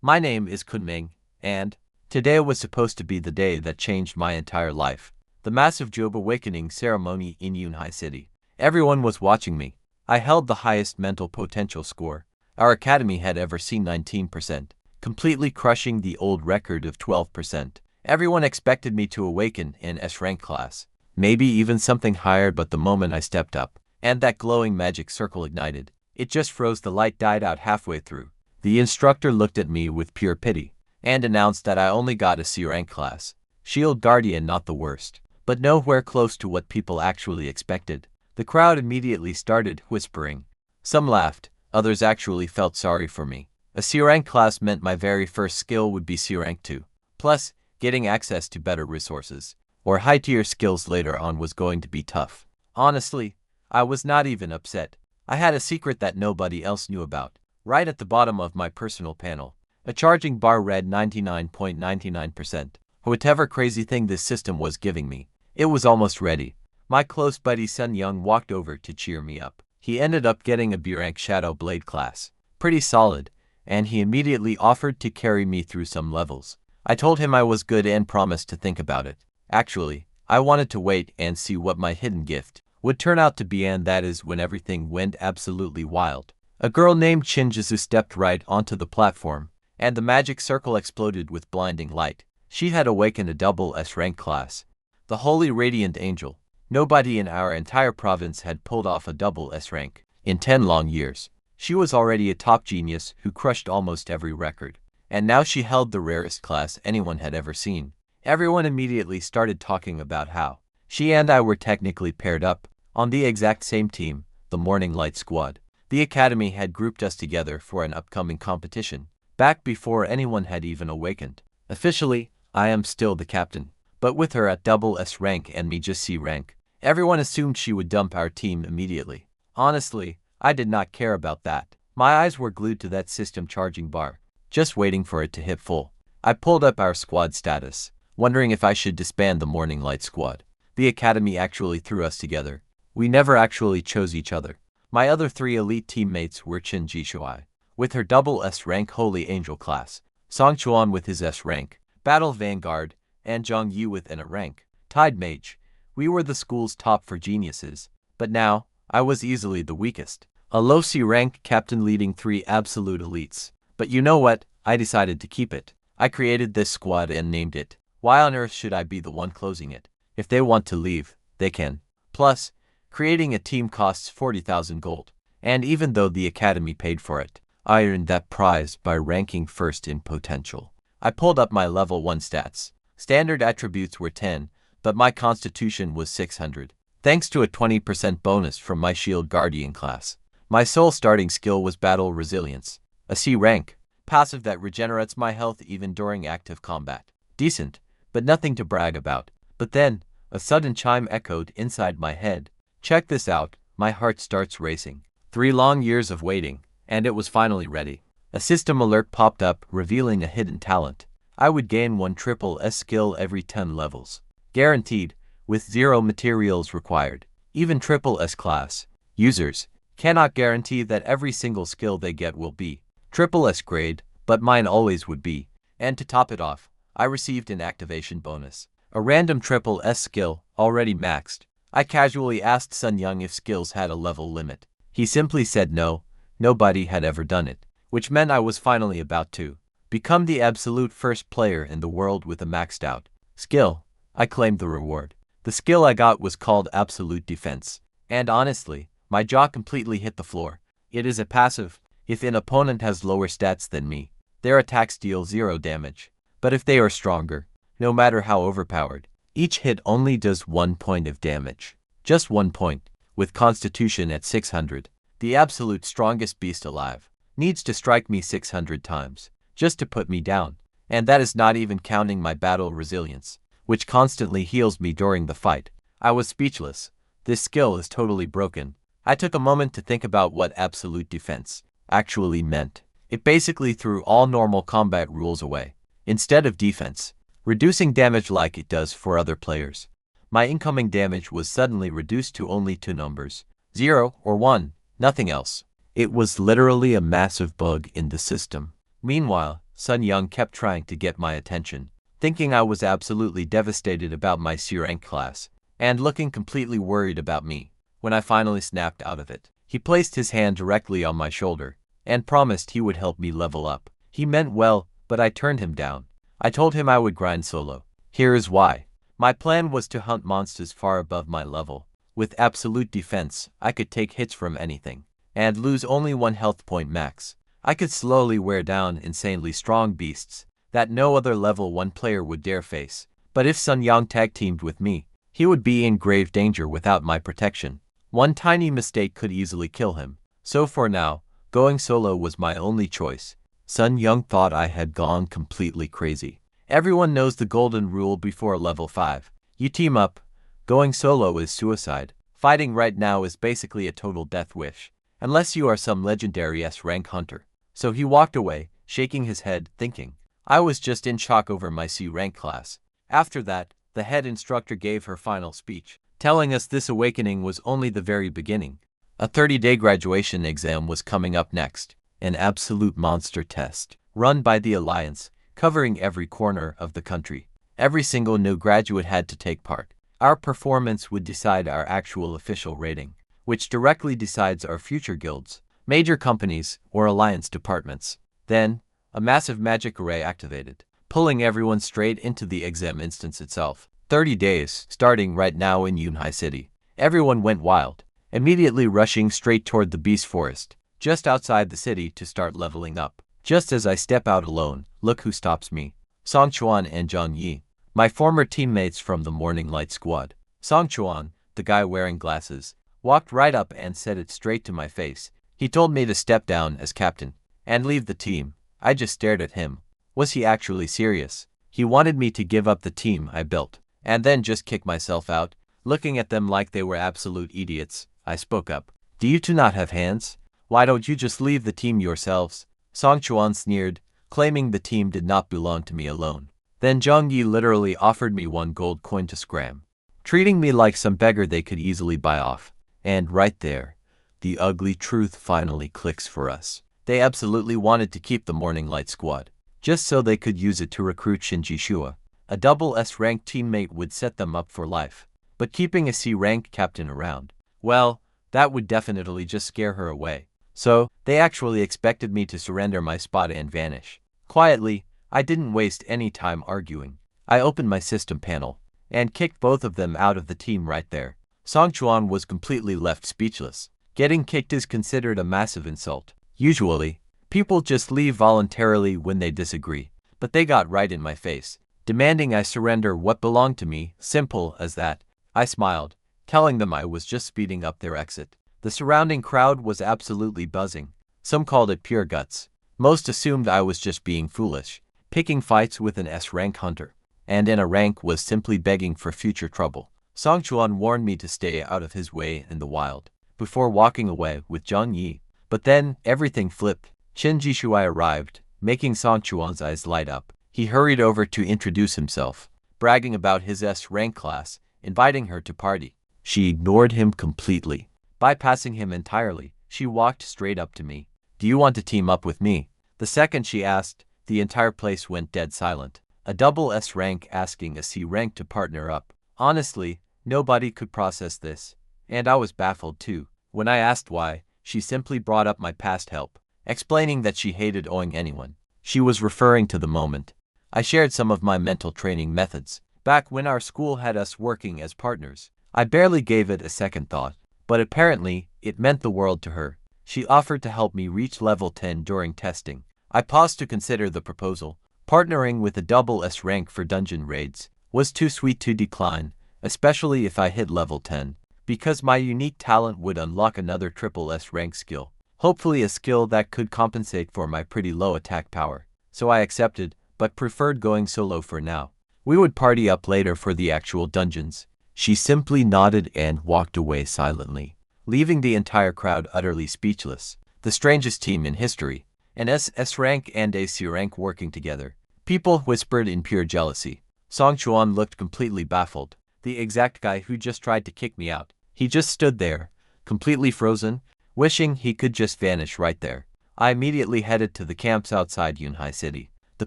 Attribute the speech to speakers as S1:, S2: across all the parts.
S1: My name is Chun Ming, and today was supposed to be the day that changed my entire life. The massive job awakening ceremony in Yunhai City. Everyone was watching me. I held the highest mental potential score our academy had ever seen, 19%, completely crushing the old record of 12%. Everyone expected me to awaken in S-rank class, maybe even something higher, but the moment I stepped up, and that glowing magic circle ignited, it just froze. The light died out halfway through. The instructor looked at me with pure pity, and announced that I only got a C-rank class. Shield Guardian, not the worst, but nowhere close to what people actually expected. The crowd immediately started whispering. Some laughed, others actually felt sorry for me. A C-rank class meant my very first skill would be C-rank 2. Plus, getting access to better resources, or high-tier skills later on, was going to be tough. Honestly, I was not even upset. I had a secret that nobody else knew about. Right at the bottom of my personal panel, a charging bar read 99.99%. Whatever crazy thing this system was giving me, it was almost ready. My close buddy Sun Young walked over to cheer me up. He ended up getting a B-rank Shadow Blade class. Pretty solid, and he immediately offered to carry me through some levels. I told him I was good and promised to think about it. Actually, I wanted to wait and see what my hidden gift would turn out to be, and that is when everything went absolutely wild. A girl named Shinjizu stepped right onto the platform, and the magic circle exploded with blinding light. She had awakened a double S-rank class, the Holy Radiant Angel. Nobody in our entire province had pulled off a double S-rank in 10 long years. She was already a top genius who crushed almost every record, and now she held the rarest class anyone had ever seen. Everyone immediately started talking about how she and I were technically paired up on the exact same team, the Morning Light Squad. The academy had grouped us together for an upcoming competition, back before anyone had even awakened. Officially, I am still the captain, but with her at double S rank and me just C rank, everyone assumed she would dump our team immediately. Honestly, I did not care about that. My eyes were glued to that system charging bar, just waiting for it to hit full. I pulled up our squad status, wondering if I should disband the Morning Light Squad. The academy actually threw us together. We never actually chose each other. My other 3 elite teammates were Chen Jishuai, with her double S rank Holy Angel class, Song Chuan with his S rank, Battle Vanguard, and Zhang Yu with an A rank, Tide Mage. We were the school's top for geniuses, but now, I was easily the weakest. A low C rank captain leading 3 absolute elites. But you know what? I decided to keep it. I created this squad and named it. Why on earth should I be the one closing it? If they want to leave, they can. Plus, creating a team costs 40,000 gold, and even though the academy paid for it, I earned that prize by ranking first in potential. I pulled up my level 1 stats. Standard attributes were 10, but my constitution was 600, thanks to a 20% bonus from my Shield Guardian class. My sole starting skill was Battle Resilience, a C rank, passive that regenerates my health even during active combat. Decent, but nothing to brag about. But then, a sudden chime echoed inside my head. Check this out. My heart starts racing. 3 long years of waiting, and it was finally ready. A system alert popped up revealing a hidden talent. I would gain 1 triple S skill every 10 levels. Guaranteed, with 0 materials required. Even triple S class users cannot guarantee that every single skill they get will be triple S grade, but mine always would be. And to top it off, I received an activation bonus. A random triple S skill, already maxed. I casually asked Sun Young if skills had a level limit. He simply said no, nobody had ever done it, which meant I was finally about to become the absolute first player in the world with a maxed out skill. I claimed the reward. The skill I got was called Absolute Defense, and honestly, my jaw completely hit the floor. It is a passive. If an opponent has lower stats than me, their attacks deal 0 damage, but if they are stronger, no matter how overpowered, each hit only does 1 point of damage. Just 1 point. With constitution at 600, the absolute strongest beast alive needs to strike me 600 times just to put me down, and that is not even counting my battle resilience, which constantly heals me during the fight. I was speechless. This skill is totally broken. I took a moment to think about what absolute defense actually meant. It basically threw all normal combat rules away. Instead of defense, reducing damage like it does for other players, my incoming damage was suddenly reduced to only 2 numbers, 0 or 1, nothing else. It was literally a massive bug in the system. Meanwhile, Sun Young kept trying to get my attention, thinking I was absolutely devastated about my C rank class, and looking completely worried about me. When I finally snapped out of it, he placed his hand directly on my shoulder, and promised he would help me level up. He meant well, but I turned him down. I told him I would grind solo. Here is why. My plan was to hunt monsters far above my level. With absolute defense, I could take hits from anything, and lose only 1 health point max. I could slowly wear down insanely strong beasts that no other level 1 player would dare face. But if Sun Yang tag-teamed with me, he would be in grave danger without my protection. One tiny mistake could easily kill him. So for now, going solo was my only choice. Sun Yang thought I had gone completely crazy. Everyone knows the golden rule before level 5. You team up. Going solo is suicide. Fighting right now is basically a total death wish, unless you are some legendary S-rank hunter. So he walked away, shaking his head, thinking. I was just in shock over my C-rank class. After that, the head instructor gave her final speech, telling us this awakening was only the very beginning. A 30-day graduation exam was coming up next, an absolute monster test, run by the Alliance, covering every corner of the country. Every single new graduate had to take part. Our performance would decide our actual official rating, which directly decides our future guilds, major companies, or alliance departments. Then, a massive magic array activated, pulling everyone straight into the exam instance itself. 30 days, starting right now in Yunhai City. Everyone went wild, immediately rushing straight toward the Beast Forest, just outside the city to start leveling up. Just as I step out alone, look who stops me. Song Chuan and Zhang Yi, my former teammates from the Morning Light Squad. Song Chuan, the guy wearing glasses, walked right up and said it straight to my face. He told me to step down as captain and leave the team. I just stared at him. Was he actually serious? He wanted me to give up the team I built, and then just kick myself out. Looking at them like they were absolute idiots, I spoke up. Do you two not have hands? Why don't you just leave the team yourselves? Song Chuan sneered, claiming the team did not belong to me alone. Then Zhang Yi literally offered me 1 gold coin to scram, treating me like some beggar they could easily buy off. And right there, the ugly truth finally clicks for us. They absolutely wanted to keep the Morning Light Squad, just so they could use it to recruit Shinji Shua. A double S-rank teammate would set them up for life. But keeping a C-rank captain around, well, that would definitely just scare her away. So, they actually expected me to surrender my spot and vanish. Quietly, I didn't waste any time arguing. I opened my system panel and kicked both of them out of the team right there. Song Chuan was completely left speechless. Getting kicked is considered a massive insult. Usually, people just leave voluntarily when they disagree, but they got right in my face, demanding I surrender what belonged to me. Simple as that. I smiled, telling them I was just speeding up their exit. The surrounding crowd was absolutely buzzing. Some called it pure guts. Most assumed I was just being foolish, picking fights with an S-rank hunter, and in a rank was simply begging for future trouble. Song Chuan warned me to stay out of his way in the wild, before walking away with Zhang Yi. But then, everything flipped. Shinji Shua arrived, making Song Chuan's eyes light up. He hurried over to introduce himself, bragging about his S-rank class, inviting her to party. She ignored him completely. Bypassing him entirely, she walked straight up to me. Do you want to team up with me? The second she asked, the entire place went dead silent. A double S rank asking a C rank to partner up. Honestly, nobody could process this. And I was baffled too. When I asked why, she simply brought up my past help, explaining that she hated owing anyone. She was referring to the moment I shared some of my mental training methods, back when our school had us working as partners. I barely gave it a second thought. But apparently, it meant the world to her. She offered to help me reach level 10 during testing. I paused to consider the proposal. Partnering with a double S rank for dungeon raids was too sweet to decline, especially if I hit level 10, because my unique talent would unlock another triple S rank skill. Hopefully a skill that could compensate for my pretty low attack power. So I accepted, but preferred going solo for now. We would party up later for the actual dungeons. She simply nodded and walked away silently, leaving the entire crowd utterly speechless. The strangest team in history, an S rank and a C rank working together. People whispered in pure jealousy. Song Chuan looked completely baffled. The exact guy who just tried to kick me out. He just stood there, completely frozen, wishing he could just vanish right there. I immediately headed to the camps outside Yunhai City. The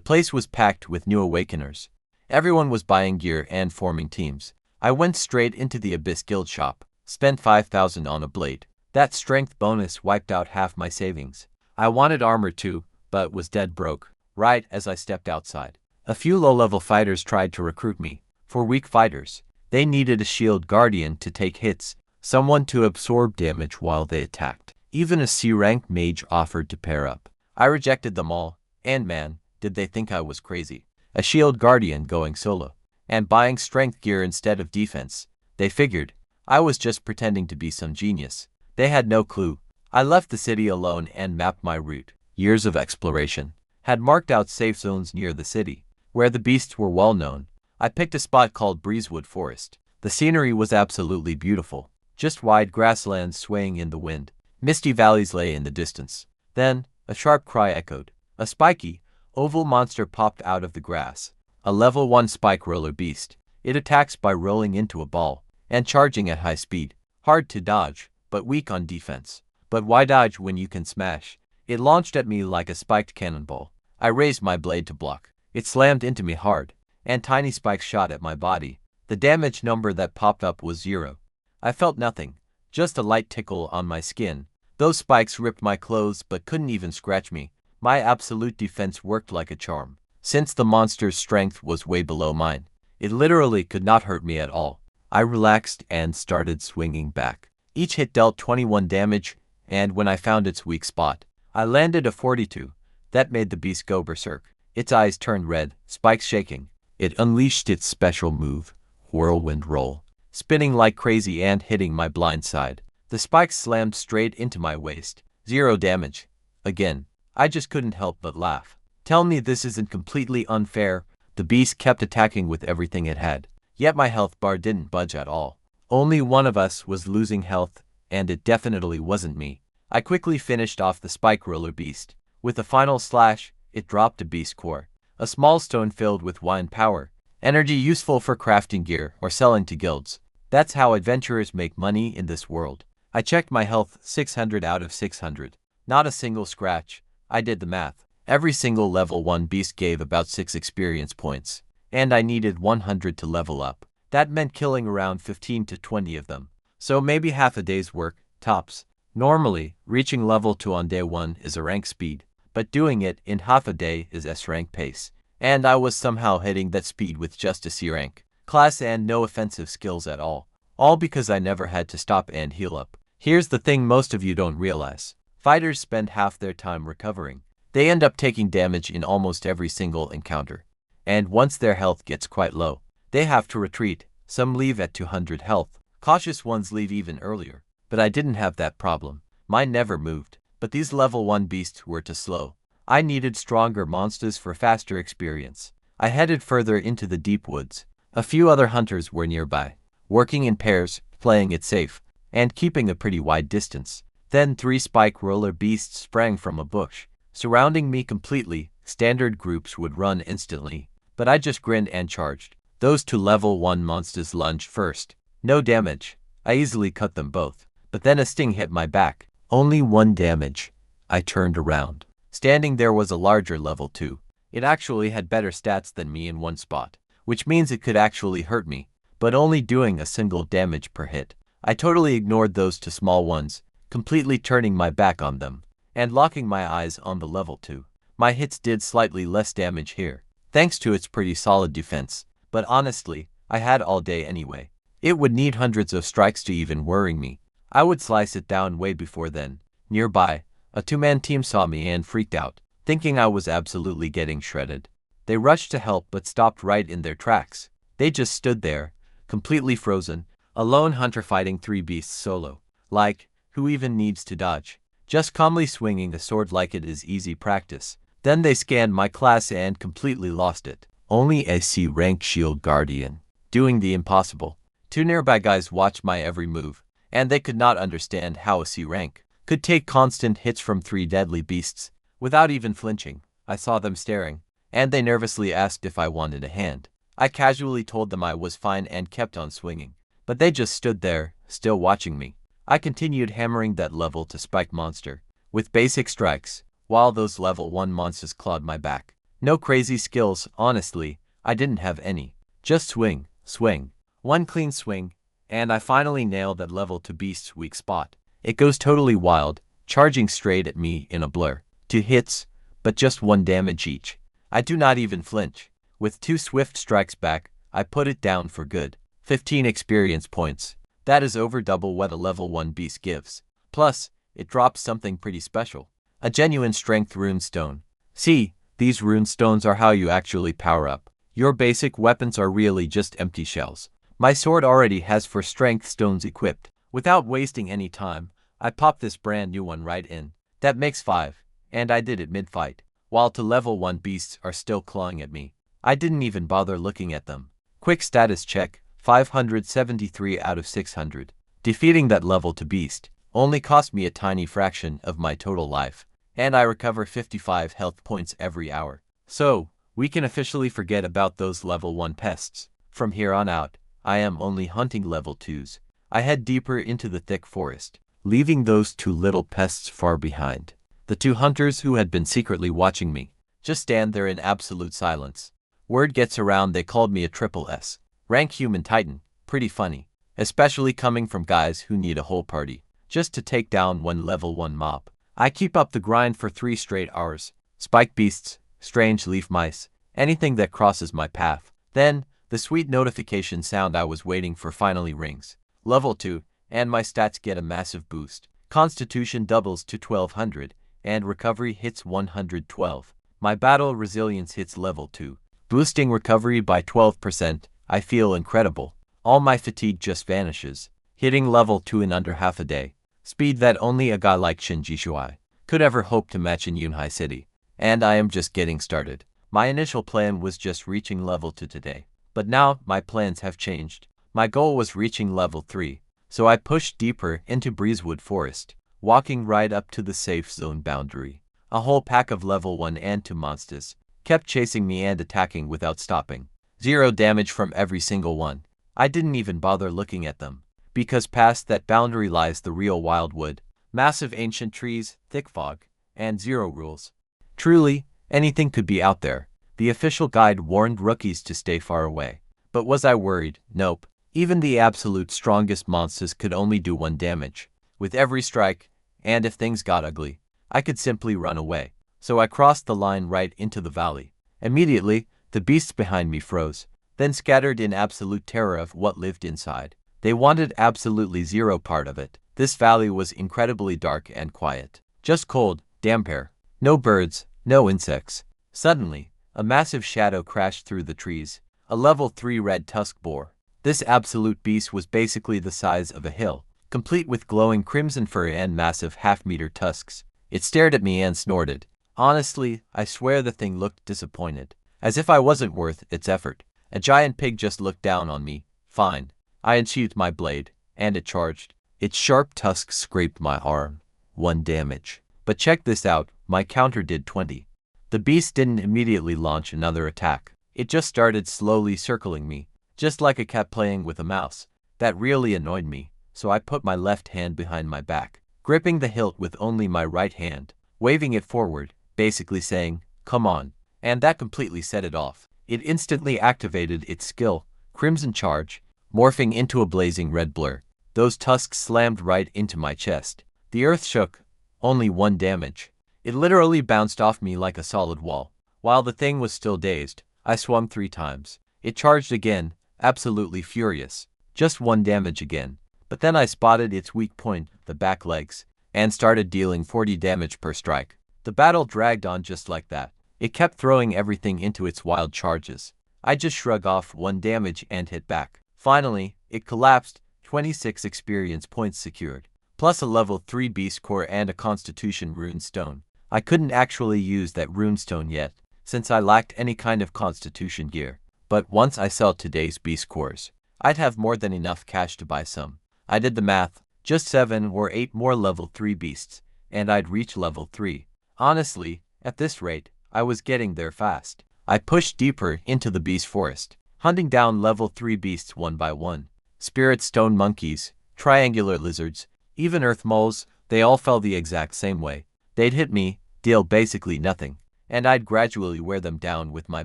S1: place was packed with new awakeners. Everyone was buying gear and forming teams. I went straight into the Abyss Guild shop, spent 5,000 on a blade. That strength bonus wiped out half my savings. I wanted armor too, but was dead broke, right as I stepped outside. A few low-level fighters tried to recruit me. For weak fighters, they needed a shield guardian to take hits, someone to absorb damage while they attacked. Even a C-rank mage offered to pair up. I rejected them all, and man, did they think I was crazy. A shield guardian going solo, and buying strength gear instead of defense. They figured I was just pretending to be some genius. They had no clue. I left the city alone and mapped my route. Years of exploration had marked out safe zones near the city, where the beasts were well known. I picked a spot called Breezewood Forest. The scenery was absolutely beautiful, just wide grasslands swaying in the wind. Misty valleys lay in the distance. Then, a sharp cry echoed. A spiky, oval monster popped out of the grass. A level 1 spike roller beast. It attacks by rolling into a ball and charging at high speed. Hard to dodge, but weak on defense. But why dodge when you can smash? It launched at me like a spiked cannonball. I raised my blade to block. It slammed into me hard, and tiny spikes shot at my body. The damage number that popped up was 0. I felt nothing, just a light tickle on my skin. Those spikes ripped my clothes but couldn't even scratch me. My absolute defense worked like a charm. Since the monster's strength was way below mine, it literally could not hurt me at all. I relaxed and started swinging back. Each hit dealt 21 damage, and when I found its weak spot, I landed a 42. That made the beast go berserk. Its eyes turned red, spikes shaking. It unleashed its special move, Whirlwind Roll, spinning like crazy and hitting my blind side. The spikes slammed straight into my waist. 0 damage. Again, I just couldn't help but laugh. Tell me this isn't completely unfair. The beast kept attacking with everything it had, yet my health bar didn't budge at all. Only one of us was losing health, and it definitely wasn't me. I quickly finished off the spike roller beast. With a final slash, it dropped a beast core, a small stone filled with wine power, energy useful for crafting gear or selling to guilds. That's how adventurers make money in this world. I checked my health, 600 out of 600. Not a single scratch. I did the math. Every single level 1 beast gave about 6 experience points, and I needed 100 to level up. That meant killing around 15 to 20 of them. So maybe half a day's work, tops. Normally, reaching level 2 on day 1 is a rank speed, but doing it in half a day is S-rank pace. And I was somehow hitting that speed with just a C-rank class and no offensive skills at all. All because I never had to stop and heal up. Here's the thing most of you don't realize. Fighters spend half their time recovering. They end up taking damage in almost every single encounter. And once their health gets quite low, they have to retreat. Some leave at 200 health. Cautious ones leave even earlier. But I didn't have that problem. Mine never moved. But these level 1 beasts were too slow. I needed stronger monsters for faster experience. I headed further into the deep woods. A few other hunters were nearby, working in pairs, playing it safe, and keeping a pretty wide distance. Then 3 spike roller beasts sprang from a bush, surrounding me completely. Standard groups would run instantly, but I just grinned and charged. Those 2 level 1 monsters lunged first. No damage. I easily cut them both. But then a sting hit my back. Only 1 damage. I turned around. Standing there was a larger level 2. It actually had better stats than me in one spot, which means it could actually hurt me, but only doing a single damage per hit. I totally ignored those 2 small ones, completely turning my back on them, and locking my eyes on the level 2. My hits did slightly less damage here, thanks to its pretty solid defense, but honestly, I had all day anyway. It would need hundreds of strikes to even worry me. I would slice it down way before then. Nearby, a 2-man team saw me and freaked out, thinking I was absolutely getting shredded. They rushed to help but stopped right in their tracks. They just stood there, completely frozen, a lone hunter fighting 3 beasts solo. Like, who even needs to dodge? Just calmly swinging a sword like it is easy practice. Then they scanned my class and completely lost it. Only a C-rank shield guardian, doing the impossible. 2 nearby guys watched my every move, and they could not understand how a C-rank could take constant hits from 3 deadly beasts without even flinching. I saw them staring, and they nervously asked if I wanted a hand. I casually told them I was fine and kept on swinging, but they just stood there, still watching me. I continued hammering that level 2 spike monster with basic strikes, while those level 1 monsters clawed my back. No crazy skills, honestly, I didn't have any. Just swing, swing. One clean swing, and I finally nailed that level 2 beast's weak spot. It goes totally wild, charging straight at me in a blur. 2 hits, but just 1 damage each. I do not even flinch. With 2 swift strikes back, I put it down for good. 15 experience points. That is over double what a level 1 beast gives. Plus, it drops something pretty special. A genuine strength rune stone. See, these rune stones are how you actually power up. Your basic weapons are really just empty shells. My sword already has 4 strength stones equipped. Without wasting any time, I pop this brand new one right in. That makes 5, and I did it mid-fight. While 2 level 1 beasts are still clawing at me. I didn't even bother looking at them. Quick status check, 573 out of 600. Defeating that level 2 beast only cost me a tiny fraction of my total life, and I recover 55 health points every hour. So, we can officially forget about those level 1 pests. From here on out, I am only hunting level 2s. I head deeper into the thick forest, leaving those 2 little pests far behind. The 2 hunters who had been secretly watching me just stand there in absolute silence. Word gets around they called me a triple S. Rank human titan, pretty funny. Especially coming from guys who need a whole party just to take down one level 1 mob. I keep up the grind for 3 straight hours. Spike beasts, strange leaf mice, anything that crosses my path. Then, the sweet notification sound I was waiting for finally rings. Level 2, and my stats get a massive boost. Constitution doubles to 1200, and recovery hits 112. My battle resilience hits level 2, boosting recovery by 12%. I feel incredible. All my fatigue just vanishes, hitting level 2 in under half a day. Speed that only a guy like Shinji Shuai could ever hope to match in Yunhai City. And I am just getting started. My initial plan was just reaching level 2 today. But now, my plans have changed. My goal was reaching level 3, so I pushed deeper into Breezewood Forest, walking right up to the safe zone boundary. A whole pack of level 1 and 2 monsters kept chasing me and attacking without stopping. 0 damage from every single one. I didn't even bother looking at them, because past that boundary lies the real wildwood. Massive ancient trees, thick fog, and 0 rules. Truly, anything could be out there. The official guide warned rookies to stay far away. But was I worried? Nope. Even the absolute strongest monsters could only do 1 damage with every strike, and if things got ugly, I could simply run away. So I crossed the line right into the valley. Immediately, the beasts behind me froze, then scattered in absolute terror of what lived inside. They wanted absolutely 0 part of it. This valley was incredibly dark and quiet. Just cold, damp air. No birds, no insects. Suddenly, a massive shadow crashed through the trees. A level 3 red tusk boar. This absolute beast was basically the size of a hill, complete with glowing crimson fur and massive half-meter tusks. It stared at me and snorted. Honestly, I swear the thing looked disappointed, as if I wasn't worth its effort. A giant pig just looked down on me. Fine. I unsheathed my blade, and it charged. Its sharp tusks scraped my arm. 1 damage. But check this out, my counter did 20. The beast didn't immediately launch another attack. It just started slowly circling me, just like a cat playing with a mouse. That really annoyed me, so I put my left hand behind my back, gripping the hilt with only my right hand, waving it forward, basically saying, "Come on." And that completely set it off. It instantly activated its skill, Crimson Charge, morphing into a blazing red blur. Those tusks slammed right into my chest. The earth shook. Only 1 damage. It literally bounced off me like a solid wall. While the thing was still dazed, I swung 3 times. It charged again, absolutely furious. Just 1 damage again. But then I spotted its weak point, the back legs, and started dealing 40 damage per strike. The battle dragged on just like that. It kept throwing everything into its wild charges. I just shrugged off 1 damage and hit back. Finally, it collapsed, 26 experience points secured, plus a level 3 beast core and a constitution rune stone. I couldn't actually use that rune stone yet, since I lacked any kind of constitution gear. But once I sell today's beast cores, I'd have more than enough cash to buy some. I did the math, just 7 or 8 more level 3 beasts, and I'd reach level 3. Honestly, at this rate, I was getting there fast. I pushed deeper into the beast forest, hunting down level 3 beasts one by one. Spirit stone monkeys, triangular lizards, even earth moles, they all fell the exact same way. They'd hit me, deal basically nothing, and I'd gradually wear them down with my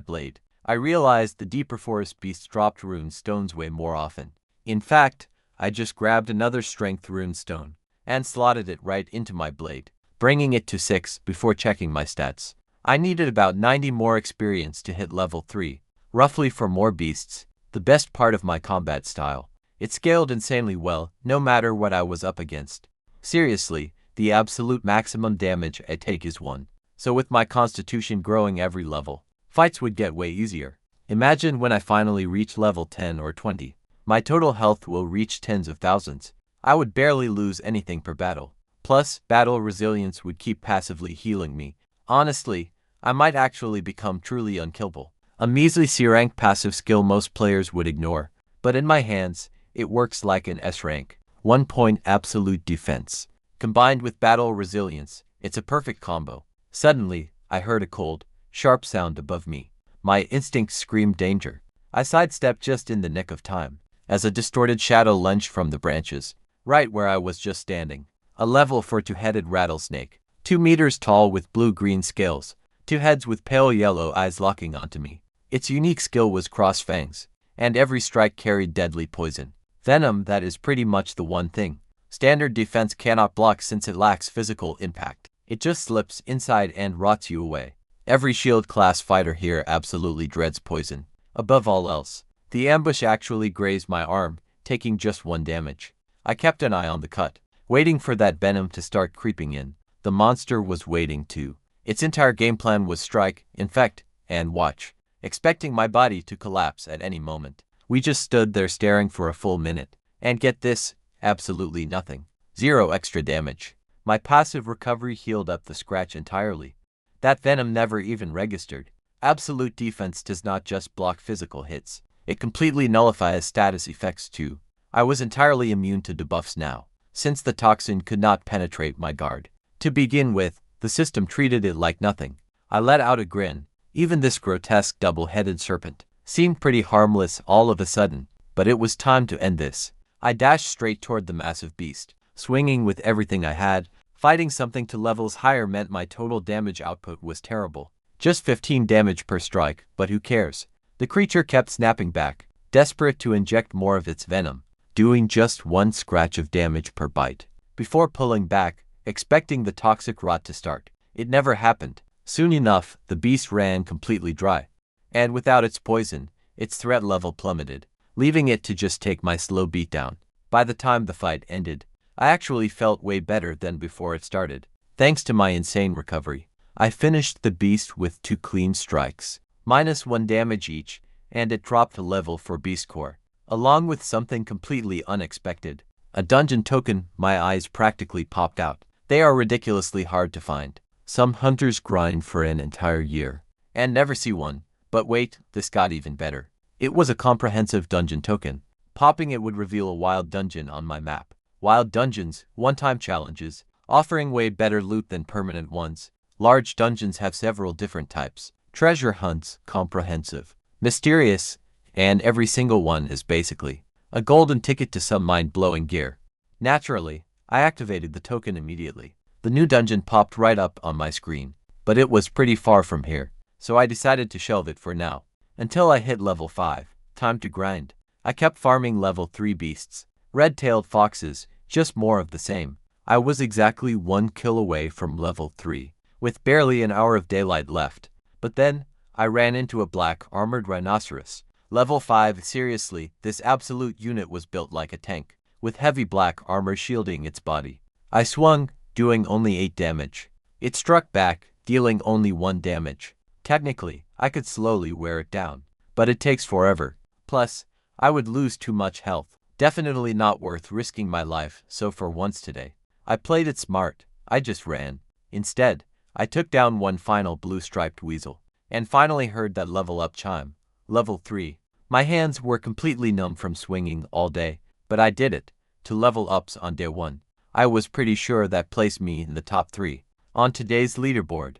S1: blade. I realized the deeper forest beasts dropped rune stones way more often. In fact, I just grabbed another strength rune stone and slotted it right into my blade, bringing it to 6 before checking my stats. I needed about 90 more experience to hit level 3, roughly for more beasts, the best part of my combat style. It scaled insanely well, no matter what I was up against. Seriously, the absolute maximum damage I take is 1. So with my constitution growing every level, fights would get way easier. Imagine when I finally reach level 10 or 20. My total health will reach tens of thousands. I would barely lose anything per battle. Plus, battle resilience would keep passively healing me. Honestly, I might actually become truly unkillable. A measly C rank passive skill most players would ignore, but in my hands, it works like an S rank. 1 point absolute defense. Combined with battle resilience, it's a perfect combo. Suddenly, I heard a cold, sharp sound above me. My instincts screamed danger. I sidestepped just in the nick of time, as a distorted shadow lunged from the branches, right where I was just standing. A level 4 two-headed rattlesnake, 2 meters tall with blue-green scales, 2 heads with pale yellow eyes locking onto me. Its unique skill was cross fangs, and every strike carried deadly poison. Venom, that is pretty much the one thing standard defense cannot block since it lacks physical impact. It just slips inside and rots you away. Every shield class fighter here absolutely dreads poison. Above all else, the ambush actually grazed my arm, taking just 1 damage. I kept an eye on the cut, waiting for that venom to start creeping in. The monster was waiting too. Its entire game plan was strike, infect, and watch, expecting my body to collapse at any moment. We just stood there staring for a full minute, and get this, absolutely nothing. 0 extra damage. My passive recovery healed up the scratch entirely. That venom never even registered. Absolute defense does not just block physical hits, it completely nullifies status effects too. I was entirely immune to debuffs now, since the toxin could not penetrate my guard. To begin with, the system treated it like nothing. I let out a grin. Even this grotesque double-headed serpent seemed pretty harmless all of a sudden, but it was time to end this. I dashed straight toward the massive beast, swinging with everything I had. Fighting something to levels higher meant my total damage output was terrible. Just 15 damage per strike, but who cares? The creature kept snapping back, desperate to inject more of its venom, doing just 1 scratch of damage per bite, before pulling back, expecting the toxic rot to start. It never happened. Soon enough, the beast ran completely dry, and without its poison, its threat level plummeted, leaving it to just take my slow beatdown. By the time the fight ended, I actually felt way better than before it started. Thanks to my insane recovery, I finished the beast with 2 clean strikes, -1 damage each, and it dropped a level for beast core, along with something completely unexpected. A dungeon token. My eyes practically popped out. They are ridiculously hard to find. Some hunters grind for an entire year and never see one. But wait, this got even better. It was a comprehensive dungeon token. Popping it would reveal a wild dungeon on my map. Wild dungeons, one-time challenges, offering way better loot than permanent ones. Large dungeons have several different types. Treasure hunts, comprehensive, mysterious, and every single one is basically a golden ticket to some mind-blowing gear. Naturally, I activated the token immediately. The new dungeon popped right up on my screen, but it was pretty far from here, so I decided to shelve it for now. Until I hit level 5, time to grind. I kept farming level 3 beasts, red-tailed foxes, just more of the same. I was exactly 1 kill away from level 3, with barely an hour of daylight left. But then, I ran into a black, armored rhinoceros. Level 5, seriously, this absolute unit was built like a tank, with heavy black armor shielding its body. I swung, doing only 8 damage. It struck back, dealing only 1 damage. Technically, I could slowly wear it down, but it takes forever. Plus, I would lose too much health. Definitely not worth risking my life, so for once today, I played it smart. I just ran. Instead, I took down 1 final blue-striped weasel, and finally heard that level up chime. Level 3. My hands were completely numb from swinging all day, but I did it. To level ups on day 1. I was pretty sure that placed me in the top 3. On today's leaderboard,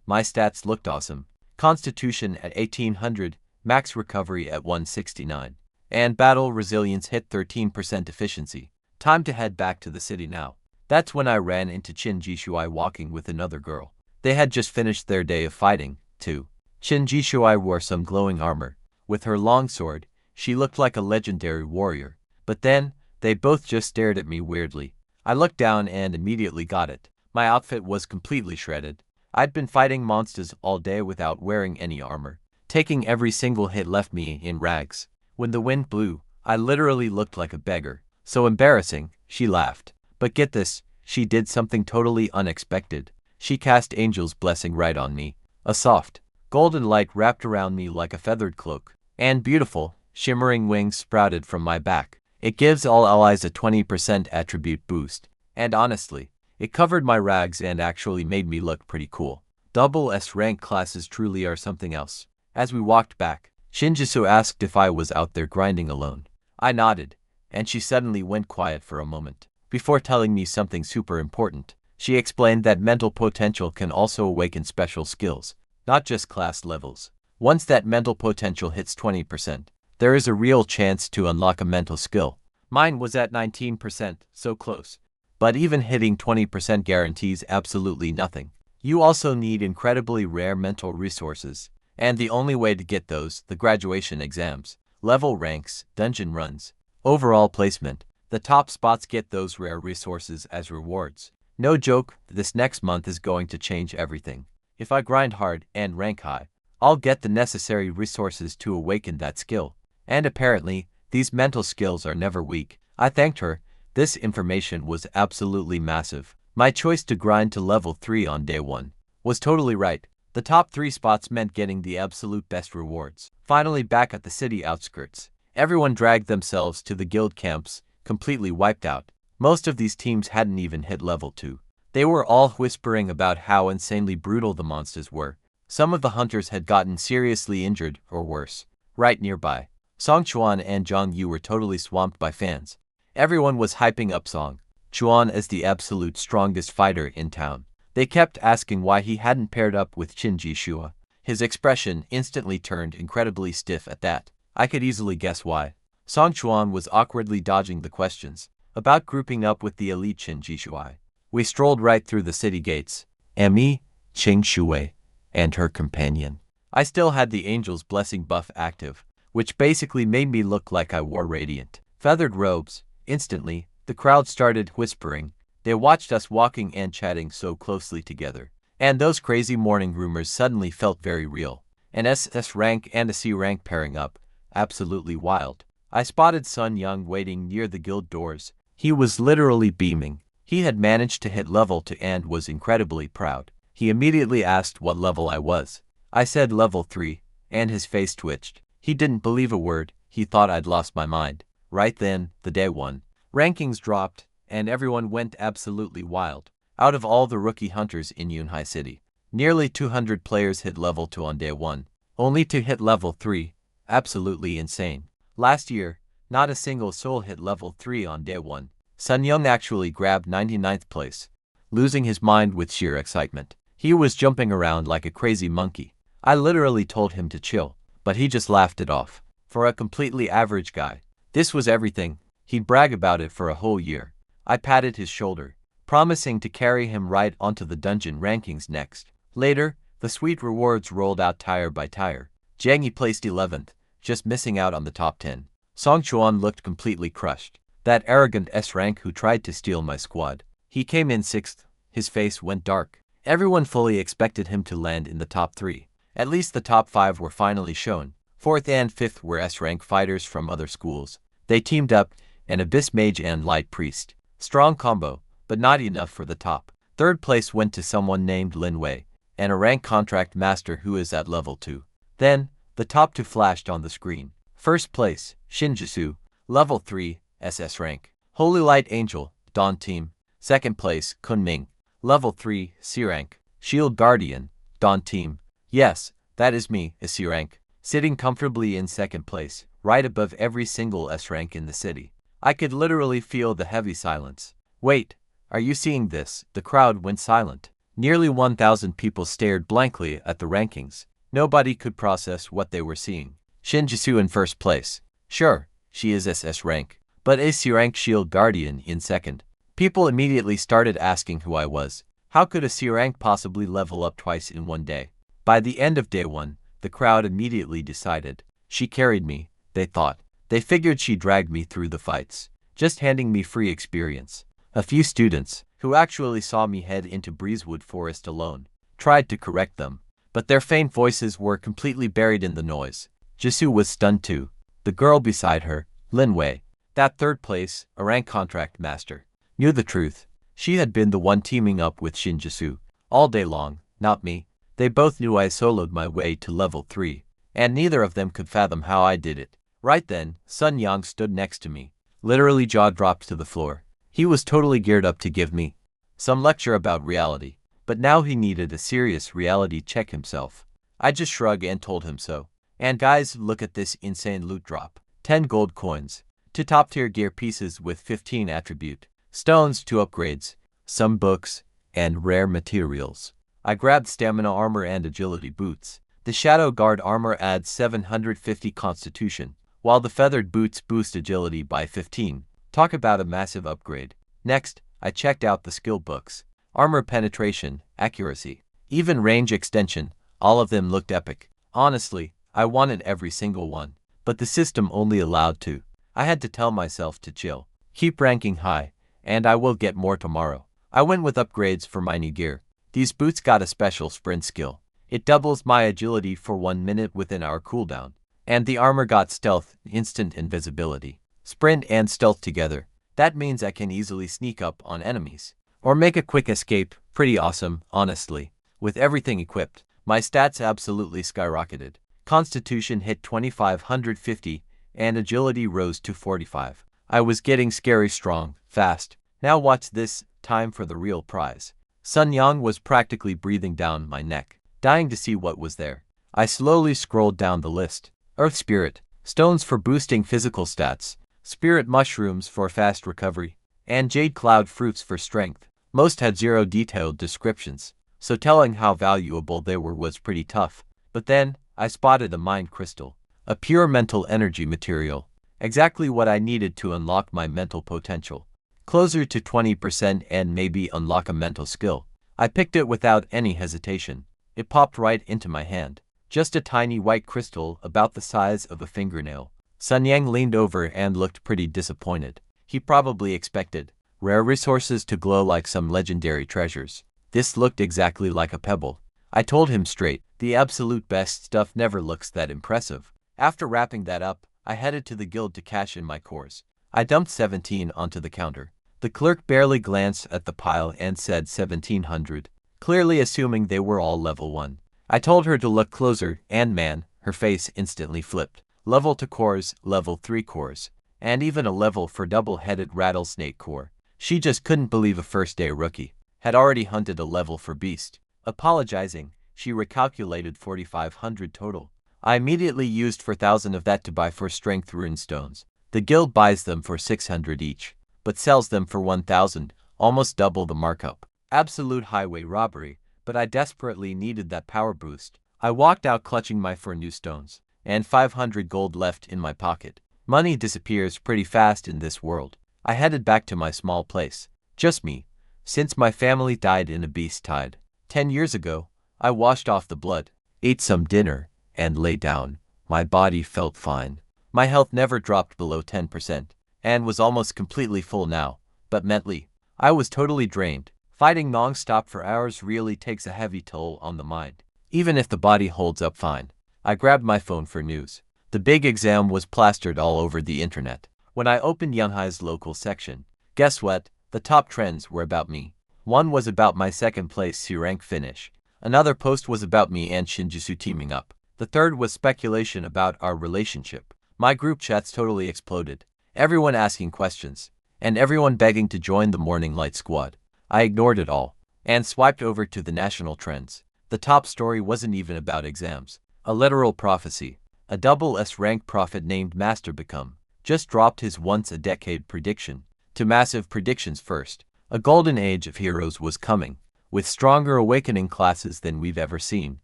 S1: my stats looked awesome. Constitution at 1800, max recovery at 169, and battle resilience hit 13% efficiency. Time to head back to the city now. That's when I ran into Chin Jishui walking with another girl. They had just finished their day of fighting, too. Qin Jishuai wore some glowing armor. With her long sword, she looked like a legendary warrior. But then, they both just stared at me weirdly. I looked down and immediately got it. My outfit was completely shredded. I'd been fighting monsters all day without wearing any armor. Taking every single hit left me in rags. When the wind blew, I literally looked like a beggar. So embarrassing, she laughed. But get this, she did something totally unexpected. She cast Angel's Blessing right on me. A soft, golden light wrapped around me like a feathered cloak. And beautiful, shimmering wings sprouted from my back. It gives all allies a 20% attribute boost. And honestly, it covered my rags and actually made me look pretty cool. Double S rank classes truly are something else. As we walked back, Shinjitsu asked if I was out there grinding alone. I nodded, and she suddenly went quiet for a moment. Before telling me something super important, she explained that mental potential can also awaken special skills, not just class levels. Once that mental potential hits 20%, there is a real chance to unlock a mental skill. Mine was at 19%, so close. But even hitting 20% guarantees absolutely nothing. You also need incredibly rare mental resources, and the only way to get those, the graduation exams, level ranks, dungeon runs, overall placement. The top spots get those rare resources as rewards. No joke, this next month is going to change everything. If I grind hard and rank high, I'll get the necessary resources to awaken that skill. And apparently, these mental skills are never weak. I thanked her. This information was absolutely massive. My choice to grind to level 3 on day 1 was totally right. The top 3 spots meant getting the absolute best rewards. Finally back at the city outskirts, everyone dragged themselves to the guild camps, completely wiped out. Most of these teams hadn't even hit level 2. They were all whispering about how insanely brutal the monsters were. Some of the hunters had gotten seriously injured, or worse. Right nearby, Song Chuan and Zhang Yu were totally swamped by fans. Everyone was hyping up Song Chuan as the absolute strongest fighter in town. They kept asking why he hadn't paired up with Qin Jishua. His expression instantly turned incredibly stiff at that. I could easily guess why. Song Chuan was awkwardly dodging the questions about grouping up with the elite Qin Jishuai. We strolled right through the city gates. Me, Qing Shui, and her companion. I still had the Angel's Blessing buff active, which basically made me look like I wore radiant, feathered robes. Instantly, the crowd started whispering. They watched us walking and chatting so closely together. And those crazy morning rumors suddenly felt very real. An SS rank and a C rank pairing up. Absolutely wild. I spotted Sun Young waiting near the guild doors. He was literally beaming. He had managed to hit level 2 and was incredibly proud. He immediately asked what level I was. I said level 3, and his face twitched. He didn't believe a word. He thought I'd lost my mind. Right then, the day 1 rankings dropped, and everyone went absolutely wild. Out of all the rookie hunters in Yunhai City, nearly 200 players hit level 2 on day 1, only to hit level 3. Absolutely insane. Last year, not a single soul hit level 3 on day 1. Sun Young actually grabbed 99th place, losing his mind with sheer excitement. He was jumping around like a crazy monkey. I literally told him to chill, but he just laughed it off. For a completely average guy, this was everything. He'd brag about it for a whole year. I patted his shoulder, promising to carry him right onto the dungeon rankings next. Later, the sweet rewards rolled out tire by tire. Jiang Yi placed 11th, just missing out on the top 10. Song Chuan looked completely crushed. That arrogant S rank who tried to steal my squad. He came in 6th. His face went dark. Everyone fully expected him to land in the top 3. At least the top 5 were finally shown. 4th and 5th were S rank fighters from other schools. They teamed up, an Abyss Mage and Light Priest. Strong combo, but not enough for the top. 3rd place went to someone named Lin Wei, and a rank contract master who is at level 2. Then, the top 2 flashed on the screen. 1st place, Shinjitsu, level 3, SS rank. Holy Light Angel, Dawn Team. 2nd place, Chun Ming, level 3, C rank. Shield Guardian, Dawn Team. Yes, that is me, a C rank, sitting comfortably in 2nd place, right above every single S rank in the city. I could literally feel the heavy silence. Wait, are you seeing this? The crowd went silent. Nearly 1,000 people stared blankly at the rankings. Nobody could process what they were seeing. Shinjitsu in 1st place. Sure, she is SS rank, but is C rank Shield Guardian in 2nd. People immediately started asking who I was, How could a C rank possibly level up twice in one day? By the end of day 1, the crowd immediately decided. She carried me, they thought. They figured she dragged me through the fights, just handing me free experience. A few students, who actually saw me head into Breezewood Forest alone, tried to correct them, but their faint voices were completely buried in the noise. Jisoo was stunned too. The girl beside her, Lin Wei, that third place, a rank contract master, knew the truth. She had been the one teaming up with Shin Jisoo all day long, not me. They both knew I soloed my way to level 3, and neither of them could fathom how I did it. Right then, Sun Yang stood next to me, literally jaw dropped to the floor. He was totally geared up to give me some lecture about reality, but now he needed a serious reality check himself. I just shrugged and told him so. And guys, look at this insane loot drop. 10 gold coins, 2 top tier gear pieces with 15 attribute stones, 2 upgrades, some books, and rare materials. I grabbed stamina armor and agility boots. The Shadow Guard armor adds 750 constitution, while the feathered boots boost agility by 15. Talk about a massive upgrade. Next, I checked out the skill books. Armor penetration, accuracy, even range extension, all of them looked epic. Honestly, I wanted every single one, but the system only allowed 2. I had to tell myself to chill, keep ranking high, and I will get more tomorrow. I went with upgrades for my new gear. These boots got a special sprint skill. It doubles my agility for 1 minute within our cooldown. And the armor got stealth, instant invisibility. Sprint and stealth together. That means I can easily sneak up on enemies, or make a quick escape. Pretty awesome, honestly. With everything equipped, my stats absolutely skyrocketed. Constitution hit 2550, and agility rose to 45. I was getting scary strong, fast. Now watch this, time for the real prize. Sun Yang was practically breathing down my neck, dying to see what was there. I slowly scrolled down the list. Earth Spirit, stones for boosting physical stats, Spirit Mushrooms for fast recovery, and Jade Cloud fruits for strength. Most had 0 detailed descriptions, so telling how valuable they were was pretty tough. But then, I spotted a Mind Crystal, a pure mental energy material, exactly what I needed to unlock my mental potential. Closer to 20% and maybe unlock a mental skill. I picked it without any hesitation. It popped right into my hand. Just a tiny white crystal about the size of a fingernail. Sun Yang leaned over and looked pretty disappointed. He probably expected rare resources to glow like some legendary treasures. This looked exactly like a pebble. I told him straight, the absolute best stuff never looks that impressive. After wrapping that up, I headed to the guild to cash in my cores. I dumped 17 onto the counter. The clerk barely glanced at the pile and said 1700, clearly assuming they were all level 1. I told her to look closer, and man, her face instantly flipped. Level 2 cores, level 3 cores, and even a level for double-headed rattlesnake core. She just couldn't believe a first-day rookie had already hunted a level for beast. Apologizing, she recalculated 4500 total. I immediately used 4000 of that to buy 4 strength rune stones. The guild buys them for 600 each, but sells them for 1000, almost double the markup. Absolute highway robbery, but I desperately needed that power boost. I walked out clutching my 4 new stones, and 500 gold left in my pocket. Money disappears pretty fast in this world. I headed back to my small place. Just me, since my family died in a beast tide. 10 years ago, I washed off the blood, ate some dinner, and lay down. My body felt fine. My health never dropped below 10%, and was almost completely full now, but mentally, I was totally drained. Fighting non-stop for hours really takes a heavy toll on the mind, even if the body holds up fine. I grabbed my phone for news. The big exam was plastered all over the internet. When I opened Yunhai's local section, guess what? The top trends were about me. One was about my 2nd place C-rank finish. Another post was about me and Shinjitsu teaming up. The third was speculation about our relationship. My group chats totally exploded. Everyone asking questions, and everyone begging to join the Morning Light Squad. I ignored it all, and swiped over to the national trends. The top story wasn't even about exams. A literal prophecy. A double S-rank prophet named Master Become just dropped his once-a-decade prediction. To massive predictions first. A golden age of heroes was coming, with stronger awakening classes than we've ever seen.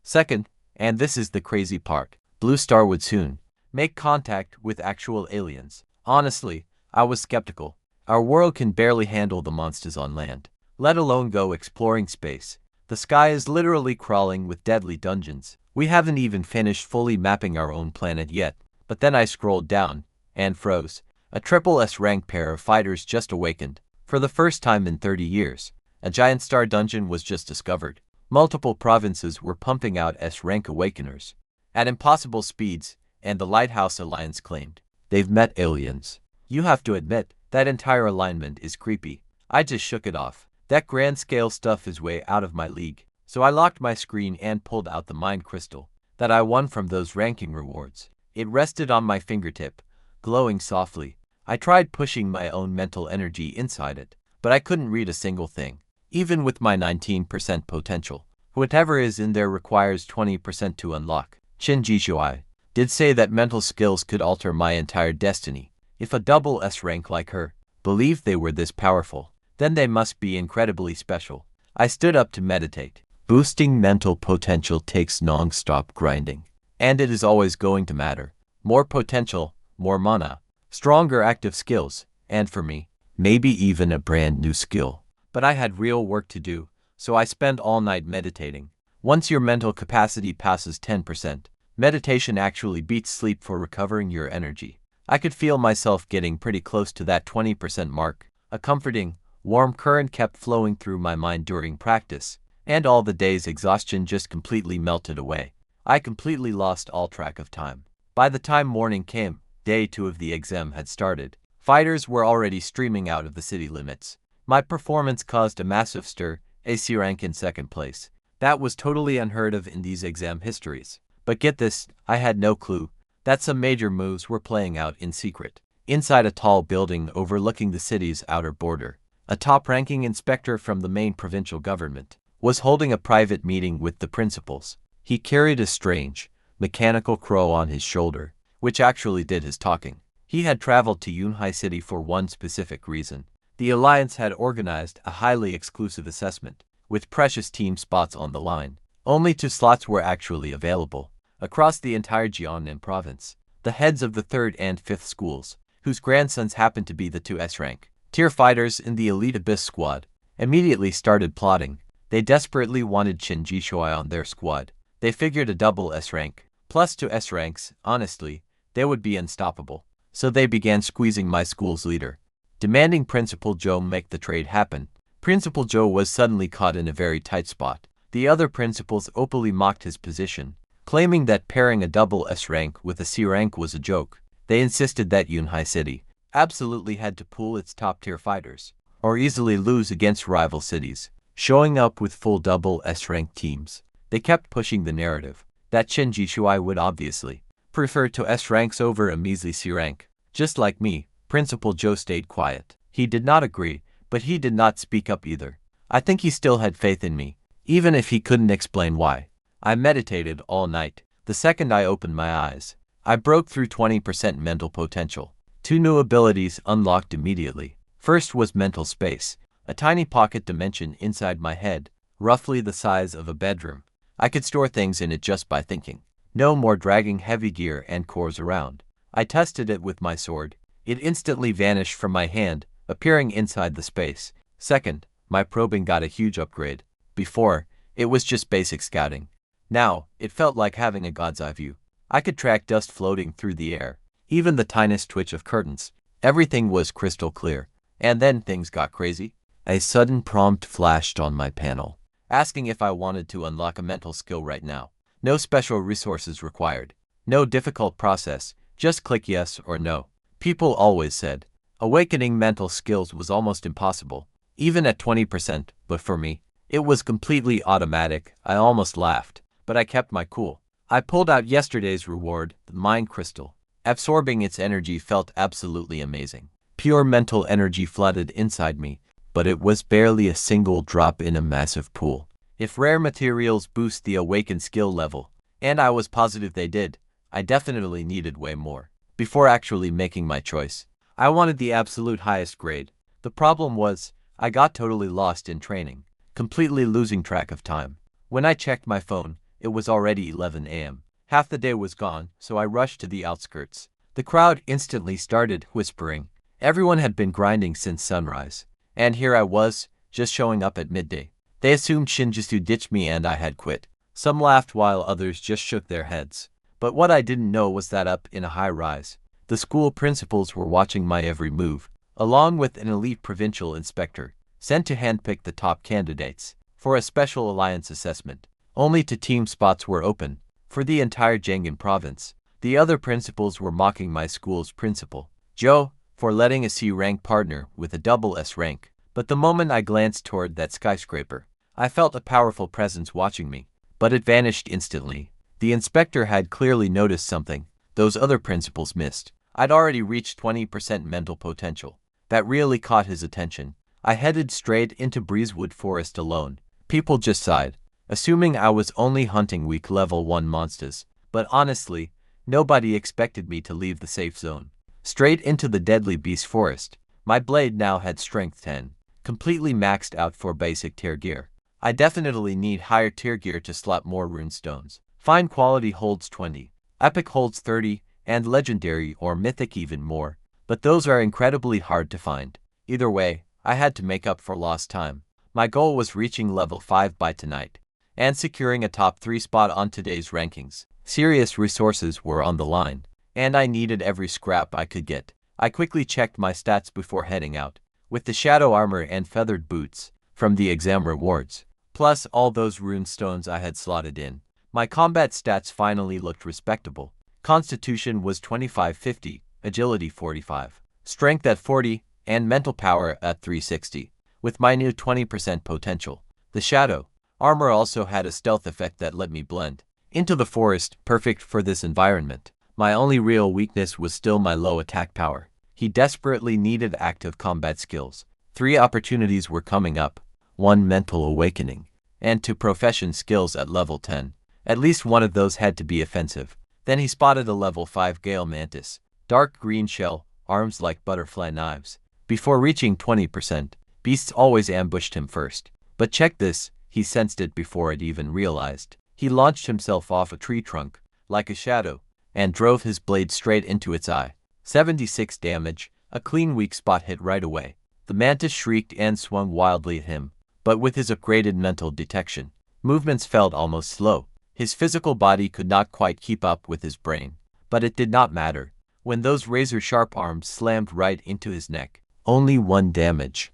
S1: Second, and this is the crazy part, Blue Star would soon make contact with actual aliens. Honestly, I was skeptical. Our world can barely handle the monsters on land, let alone go exploring space. The sky is literally crawling with deadly dungeons. We haven't even finished fully mapping our own planet yet. But then I scrolled down and froze. A triple S rank pair of fighters just awakened. For the first time in 30 years, a giant star dungeon was just discovered. Multiple provinces were pumping out S rank awakeners at impossible speeds, and the Lighthouse Alliance claimed they've met aliens. You have to admit, that entire alignment is creepy. I just shook it off. That grand scale stuff is way out of my league. So I locked my screen and pulled out the mind crystal that I won from those ranking rewards. It rested on my fingertip, glowing softly. I tried pushing my own mental energy inside it, but I couldn't read a single thing. Even with my 19% potential, whatever is in there requires 20% to unlock. Chun Ming did say that mental skills could alter my entire destiny. If a double S rank like her believed they were this powerful, then they must be incredibly special. I stood up to meditate. Boosting mental potential takes non-stop grinding. And it is always going to matter. More potential, more mana, stronger active skills, and for me, maybe even a brand new skill. But I had real work to do, so I spent all night meditating. Once your mental capacity passes 10%, meditation actually beats sleep for recovering your energy. I could feel myself getting pretty close to that 20% mark. A comforting, warm current kept flowing through my mind during practice, and all the day's exhaustion just completely melted away. I completely lost all track of time. By the time morning came, day 2 of the exam had started. Fighters were already streaming out of the city limits. My performance caused a massive stir, a C rank in second place. That was totally unheard of in these exam histories. But get this, I had no clue that some major moves were playing out in secret. Inside a tall building overlooking the city's outer border, a top-ranking inspector from the main provincial government was holding a private meeting with the principals. He carried a strange, mechanical crow on his shoulder, which actually did his talking. He had traveled to Yunhai City for one specific reason. The Alliance had organized a highly exclusive assessment, with precious team spots on the line. Only 2 slots were actually available. Across the entire Jiangnan province, the heads of the 3rd and 5th schools, whose grandsons happened to be the 2 S-rank tier fighters in the elite Abyss squad, immediately started plotting. They desperately wanted Chun Ming on their squad. They figured a double S-rank, plus 2 S-ranks, honestly, they would be unstoppable. So they began squeezing my school's leader, demanding Principal Joe make the trade happen. Principal Joe was suddenly caught in a very tight spot. The other principals openly mocked his position, claiming that pairing a double S rank with a C rank was a joke. They insisted that Yunhai City absolutely had to pool its top-tier fighters, or easily lose against rival cities, showing up with full double S rank teams. They kept pushing the narrative that Chun Ming would obviously prefer to S ranks over a measly C rank. Just like me, Principal Joe stayed quiet. He did not agree, but he did not speak up either. I think he still had faith in me, even if he couldn't explain why. I meditated all night. The second I opened my eyes, I broke through 20% mental potential. 2 new abilities unlocked immediately. First was mental space, a tiny pocket dimension inside my head, roughly the size of a bedroom. I could store things in it just by thinking. No more dragging heavy gear and cores around. I tested it with my sword. It instantly vanished from my hand, appearing inside the space. Second, my probing got a huge upgrade. Before, it was just basic scouting. Now, it felt like having a god's eye view. I could track dust floating through the air, even the tiniest twitch of curtains. Everything was crystal clear. And then things got crazy. A sudden prompt flashed on my panel, asking if I wanted to unlock a mental skill right now. No special resources required. No difficult process, just click yes or no. People always said awakening mental skills was almost impossible, even at 20%, but for me, it was completely automatic. I almost laughed, but I kept my cool. I pulled out yesterday's reward, the mind crystal. Absorbing its energy felt absolutely amazing. Pure mental energy flooded inside me, but it was barely a single drop in a massive pool. If rare materials boost the awakened skill level, and I was positive they did, I definitely needed way more. Before actually making my choice, I wanted the absolute highest grade. The problem was, I got totally lost in training, completely losing track of time. When I checked my phone, it was already 11 a.m. Half the day was gone, so I rushed to the outskirts. The crowd instantly started whispering. Everyone had been grinding since sunrise, and here I was, just showing up at midday. They assumed Shinjitsu ditched me and I had quit. Some laughed while others just shook their heads. But what I didn't know was that up in a high rise, the school principals were watching my every move, along with an elite provincial inspector, sent to handpick the top candidates for a special alliance assessment. Only 2 team spots were open for the entire Jangan province. The other principals were mocking my school's principal, Joe, for letting a C-rank partner with a double S rank. But the moment I glanced toward that skyscraper, I felt a powerful presence watching me, but it vanished instantly. The inspector had clearly noticed something those other principals missed. I'd already reached 20% mental potential. That really caught his attention. I headed straight into Breezewood Forest alone. People just sighed, assuming I was only hunting weak level 1 monsters. But honestly, nobody expected me to leave the safe zone. Straight into the deadly beast forest. My blade now had strength 10, completely maxed out for basic tier gear. I definitely need higher tier gear to slot more runestones. Fine quality holds 20, epic holds 30, and legendary or mythic even more, but those are incredibly hard to find. Either way, I had to make up for lost time. My goal was reaching level 5 by tonight, and securing a top 3 spot on today's rankings. Serious resources were on the line, and I needed every scrap I could get. I quickly checked my stats before heading out, with the shadow armor and feathered boots from the exam rewards, plus all those runestones I had slotted in. My combat stats finally looked respectable. Constitution was 2550, agility 45, strength at 40, and mental power at 360, with my new 20% potential. The shadow armor also had a stealth effect that let me blend into the forest, perfect for this environment. My only real weakness was still my low attack power. He desperately needed active combat skills. 3 opportunities were coming up, 1 mental awakening, and 2 profession skills at level 10. At least one of those had to be offensive. Then he spotted a level 5 Gale Mantis, dark green shell, arms like butterfly knives. Before reaching 20%, beasts always ambushed him first. But check this, he sensed it before it even realized. He launched himself off a tree trunk, like a shadow, and drove his blade straight into its eye. 76 damage, a clean weak spot hit right away. The mantis shrieked and swung wildly at him, but with his upgraded mental detection, movements felt almost slow. His physical body could not quite keep up with his brain, but it did not matter when those razor-sharp arms slammed right into his neck. Only 1 damage.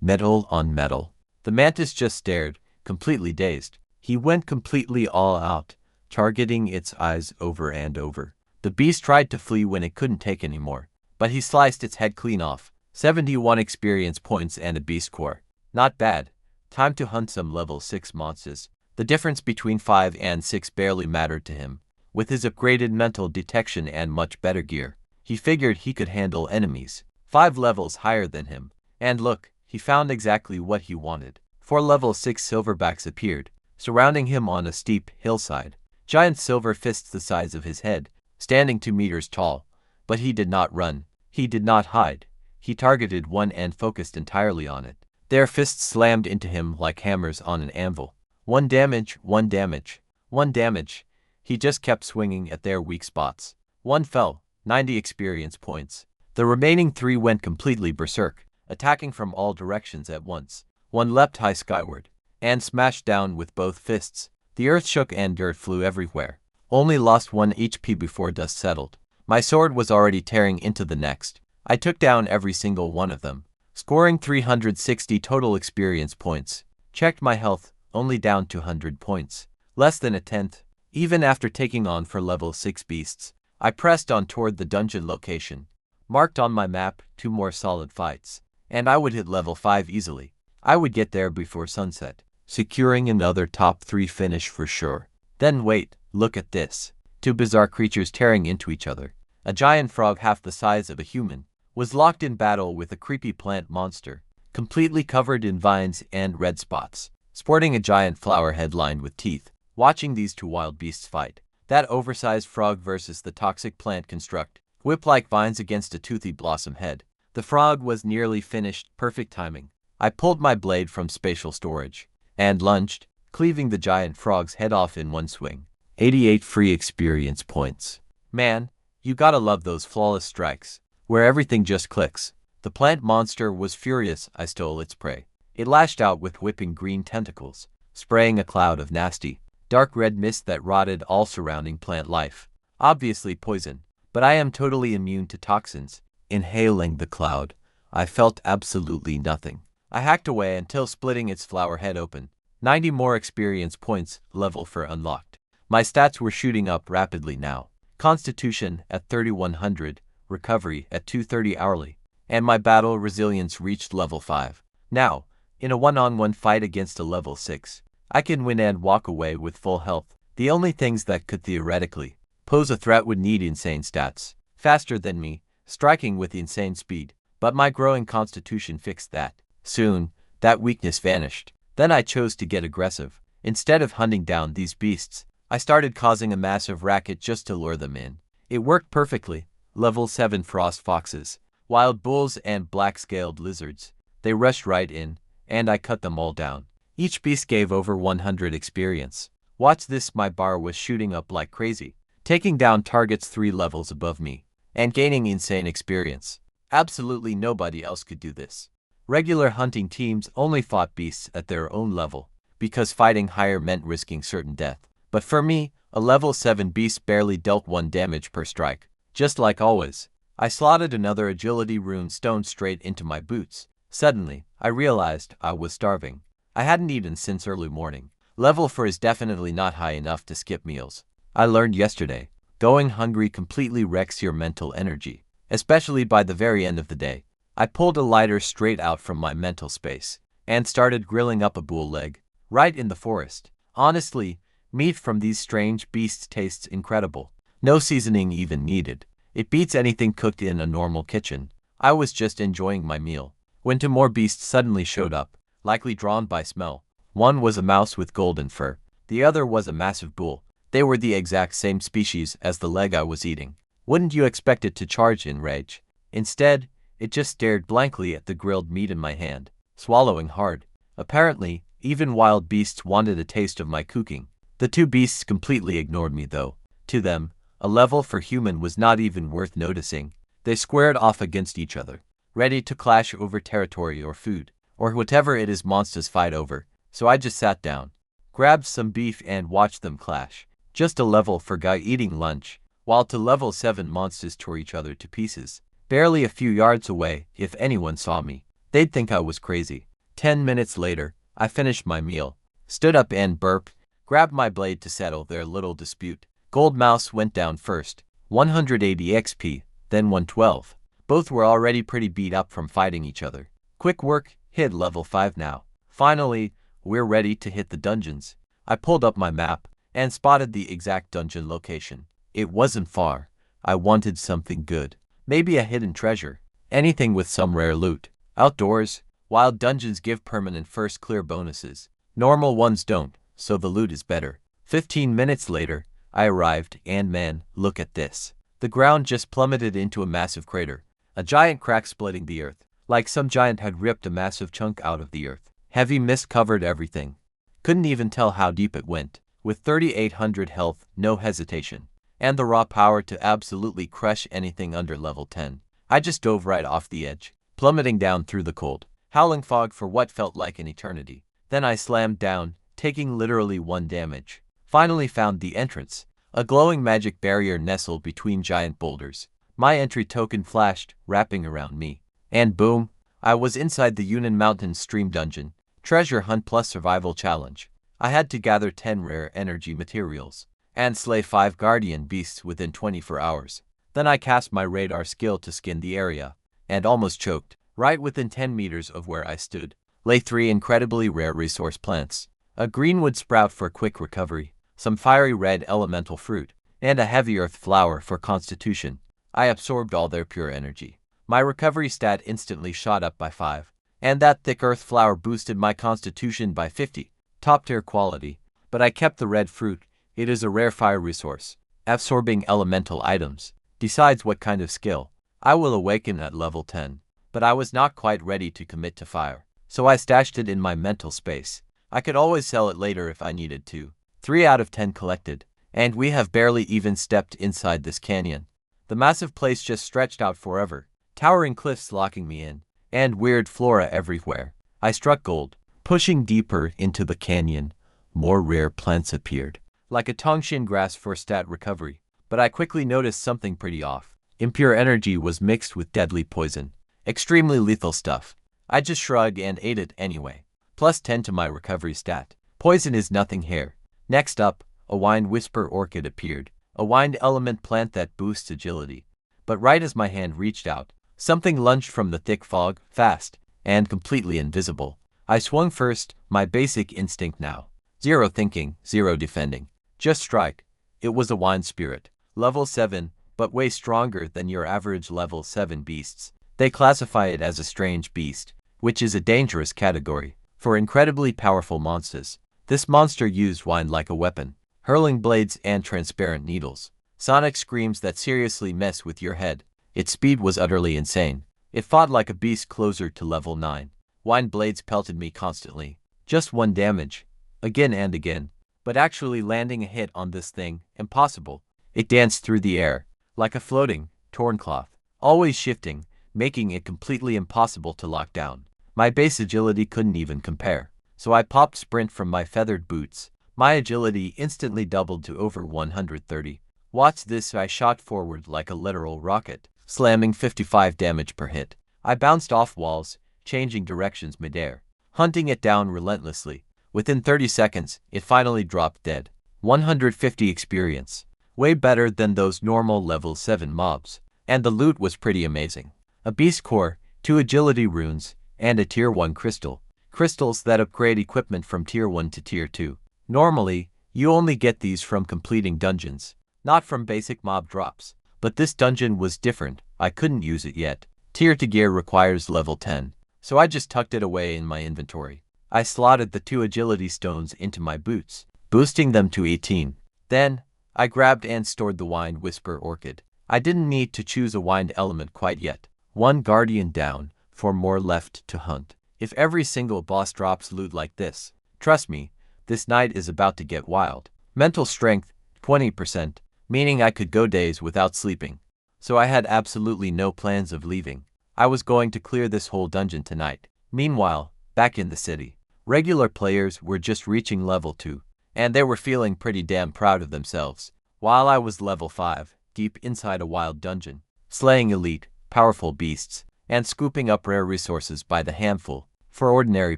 S1: Metal on metal. The mantis just stared, completely dazed. He went completely all out, targeting its eyes over and over. The beast tried to flee when it couldn't take anymore, but he sliced its head clean off. 71 experience points and a beast core. Not bad. Time to hunt some level 6 monsters. The difference between 5 and 6 barely mattered to him. With his upgraded mental detection and much better gear, he figured he could handle enemies 5 levels higher than him. And look, he found exactly what he wanted. 4 level 6 silverbacks appeared, surrounding him on a steep hillside. Giant silver fists the size of his head, standing 2 meters tall. But he did not run. He did not hide. He targeted one and focused entirely on it. Their fists slammed into him like hammers on an anvil. 1 damage, 1 damage, 1 damage. He just kept swinging at their weak spots. 1 fell, 90 experience points. The remaining 3 went completely berserk, attacking from all directions at once. 1 leapt high skyward, and smashed down with both fists. The earth shook and dirt flew everywhere. Only lost 1 HP before dust settled. My sword was already tearing into the next. I took down every single one of them, scoring 360 total experience points. Checked my health, only down 200 points. Less than a tenth. Even after taking on for level 6 beasts, I pressed on toward the dungeon location. Marked on my map, 2 more solid fights, and I would hit level 5 easily. I would get there before sunset, securing another top 3 finish for sure. Then wait, look at this. 2 bizarre creatures tearing into each other. A giant frog half the size of a human was locked in battle with a creepy plant monster, completely covered in vines and red spots, sporting a giant flower head lined with teeth. Watching these 2 wild beasts fight, that oversized frog versus the toxic plant construct, whip-like vines against a toothy blossom head. The frog was nearly finished, perfect timing. I pulled my blade from spatial storage and lunged, cleaving the giant frog's head off in 1 swing. 88 free experience points. Man, you gotta love those flawless strikes, where everything just clicks. The plant monster was furious I stole its prey. It lashed out with whipping green tentacles, spraying a cloud of nasty, dark red mist that rotted all surrounding plant life. Obviously poison, but I am totally immune to toxins. Inhaling the cloud, I felt absolutely nothing. I hacked away until splitting its flower head open. 90 more experience points, level 4 unlocked. My stats were shooting up rapidly now. Constitution at 3100, recovery at 230 hourly, and my battle resilience reached level 5. Now, in a one-on-one fight against a level 6, I can win and walk away with full health. The only things that could theoretically pose a threat would need insane stats, faster than me, striking with insane speed, but my growing constitution fixed that. Soon, that weakness vanished. Then I chose to get aggressive. Instead of hunting down these beasts, I started causing a massive racket just to lure them in. It worked perfectly. Level 7 frost foxes, wild bulls and black-scaled lizards. They rushed right in, and I cut them all down. Each beast gave over 100 experience. Watch this, my bar was shooting up like crazy, taking down targets 3 levels above me, and gaining insane experience. Absolutely nobody else could do this. Regular hunting teams only fought beasts at their own level, because fighting higher meant risking certain death. But for me, a level 7 beast barely dealt 1 damage per strike. Just like always, I slotted another agility rune stone straight into my boots. Suddenly, I realized I was starving. I hadn't eaten since early morning. Level 4 is definitely not high enough to skip meals. I learned yesterday, going hungry completely wrecks your mental energy, especially by the very end of the day. I pulled a lighter straight out from my mental space and started grilling up a bull leg, right in the forest. Honestly, meat from these strange beasts tastes incredible. No seasoning even needed. It beats anything cooked in a normal kitchen. I was just enjoying my meal when 2 more beasts suddenly showed up, likely drawn by smell. One was a mouse with golden fur. The other was a massive bull. They were the exact same species as the leg I was eating. Wouldn't you expect it to charge in rage? Instead, it just stared blankly at the grilled meat in my hand, swallowing hard. Apparently, even wild beasts wanted a taste of my cooking. The 2 beasts completely ignored me though. To them, a level 4 human was not even worth noticing. They squared off against each other, ready to clash over territory or food, or whatever it is monsters fight over. So I just sat down, grabbed some beef and watched them clash. Just a level 4 guy eating lunch, while 2 level 7 monsters tore each other to pieces. Barely a few yards away, if anyone saw me, they'd think I was crazy. 10 minutes later, I finished my meal, stood up and burped, grabbed my blade to settle their little dispute. Gold Mouse went down first, 180 XP, then 112. Both were already pretty beat up from fighting each other. Quick work, hit level 5 now. Finally, we're ready to hit the dungeons. I pulled up my map and spotted the exact dungeon location. It wasn't far. I wanted something good. Maybe a hidden treasure. Anything with some rare loot. Outdoors, wild dungeons give permanent first clear bonuses. Normal ones don't, so the loot is better. 15 minutes later, I arrived, and man, look at this. The ground just plummeted into a massive crater. A giant crack splitting the earth, like some giant had ripped a massive chunk out of the earth. Heavy mist covered everything. Couldn't even tell how deep it went. With 3,800 health, no hesitation, and the raw power to absolutely crush anything under level 10. I just dove right off the edge, plummeting down through the cold, howling fog for what felt like an eternity. Then I slammed down, taking literally 1 damage. Finally found the entrance, a glowing magic barrier nestled between giant boulders. My entry token flashed, wrapping around me. And boom, I was inside the Yunnan Mountain Stream Dungeon, Treasure Hunt plus Survival Challenge. I had to gather 10 rare energy materials and slay 5 guardian beasts within 24 hours. Then I cast my radar skill to skin the area, and almost choked. Right within 10 meters of where I stood lay 3 incredibly rare resource plants. A greenwood sprout for quick recovery, some fiery red elemental fruit, and a heavy earth flower for constitution. I absorbed all their pure energy. My recovery stat instantly shot up by 5, and that thick earth flower boosted my constitution by 50. Top tier quality, but I kept the red fruit. It is a rare fire resource, absorbing elemental items. Decides what kind of skill I will awaken at level 10, but I was not quite ready to commit to fire, so I stashed it in my mental space. I could always sell it later if I needed to. 3 out of 10 collected, and we have barely even stepped inside this canyon. The massive place just stretched out forever, towering cliffs locking me in, and weird flora everywhere. I struck gold. Pushing deeper into the canyon, more rare plants appeared, like a Tongshin grass for stat recovery. But I quickly noticed something pretty off. Impure energy was mixed with deadly poison. Extremely lethal stuff. I just shrugged and ate it anyway. Plus 10 to my recovery stat. Poison is nothing here. Next up, a wind whisper orchid appeared. A wind element plant that boosts agility. But right as my hand reached out, something lunged from the thick fog, fast, and completely invisible. I swung first, my basic instinct now. Zero thinking, zero defending. Just strike. It was a wind spirit. Level 7, but way stronger than your average level 7 beasts. They classify it as a strange beast, which is a dangerous category for incredibly powerful monsters. This monster used wind like a weapon, hurling blades and transparent needles. Sonic screams that seriously mess with your head. Its speed was utterly insane. It fought like a beast closer to level 9. Wind blades pelted me constantly. Just one damage. Again and again. But actually landing a hit on this thing, impossible. It danced through the air, like a floating, torn cloth, always shifting, making it completely impossible to lock down. My base agility couldn't even compare, so I popped sprint from my feathered boots. My agility instantly doubled to over 130. Watch this, I shot forward like a literal rocket, slamming 55 damage per hit. I bounced off walls, changing directions midair, hunting it down relentlessly. Within 30 seconds, it finally dropped dead. 150 experience. Way better than those normal level 7 mobs. And the loot was pretty amazing. A beast core, 2 agility runes, and a tier 1 crystal. Crystals that upgrade equipment from tier 1 to tier 2. Normally, you only get these from completing dungeons, not from basic mob drops. But this dungeon was different, I couldn't use it yet. Tier 2 gear requires level 10, so I just tucked it away in my inventory. I slotted the 2 agility stones into my boots, boosting them to 18. Then, I grabbed and stored the wind whisper orchid. I didn't need to choose a wind element quite yet. 1 guardian down, 4 more left to hunt. If every single boss drops loot like this, trust me, this night is about to get wild. Mental strength, 20%, meaning I could go days without sleeping. So I had absolutely no plans of leaving. I was going to clear this whole dungeon tonight. Meanwhile, back in the city, regular players were just reaching level 2, and they were feeling pretty damn proud of themselves, while I was level 5, deep inside a wild dungeon, slaying elite, powerful beasts, and scooping up rare resources by the handful. For ordinary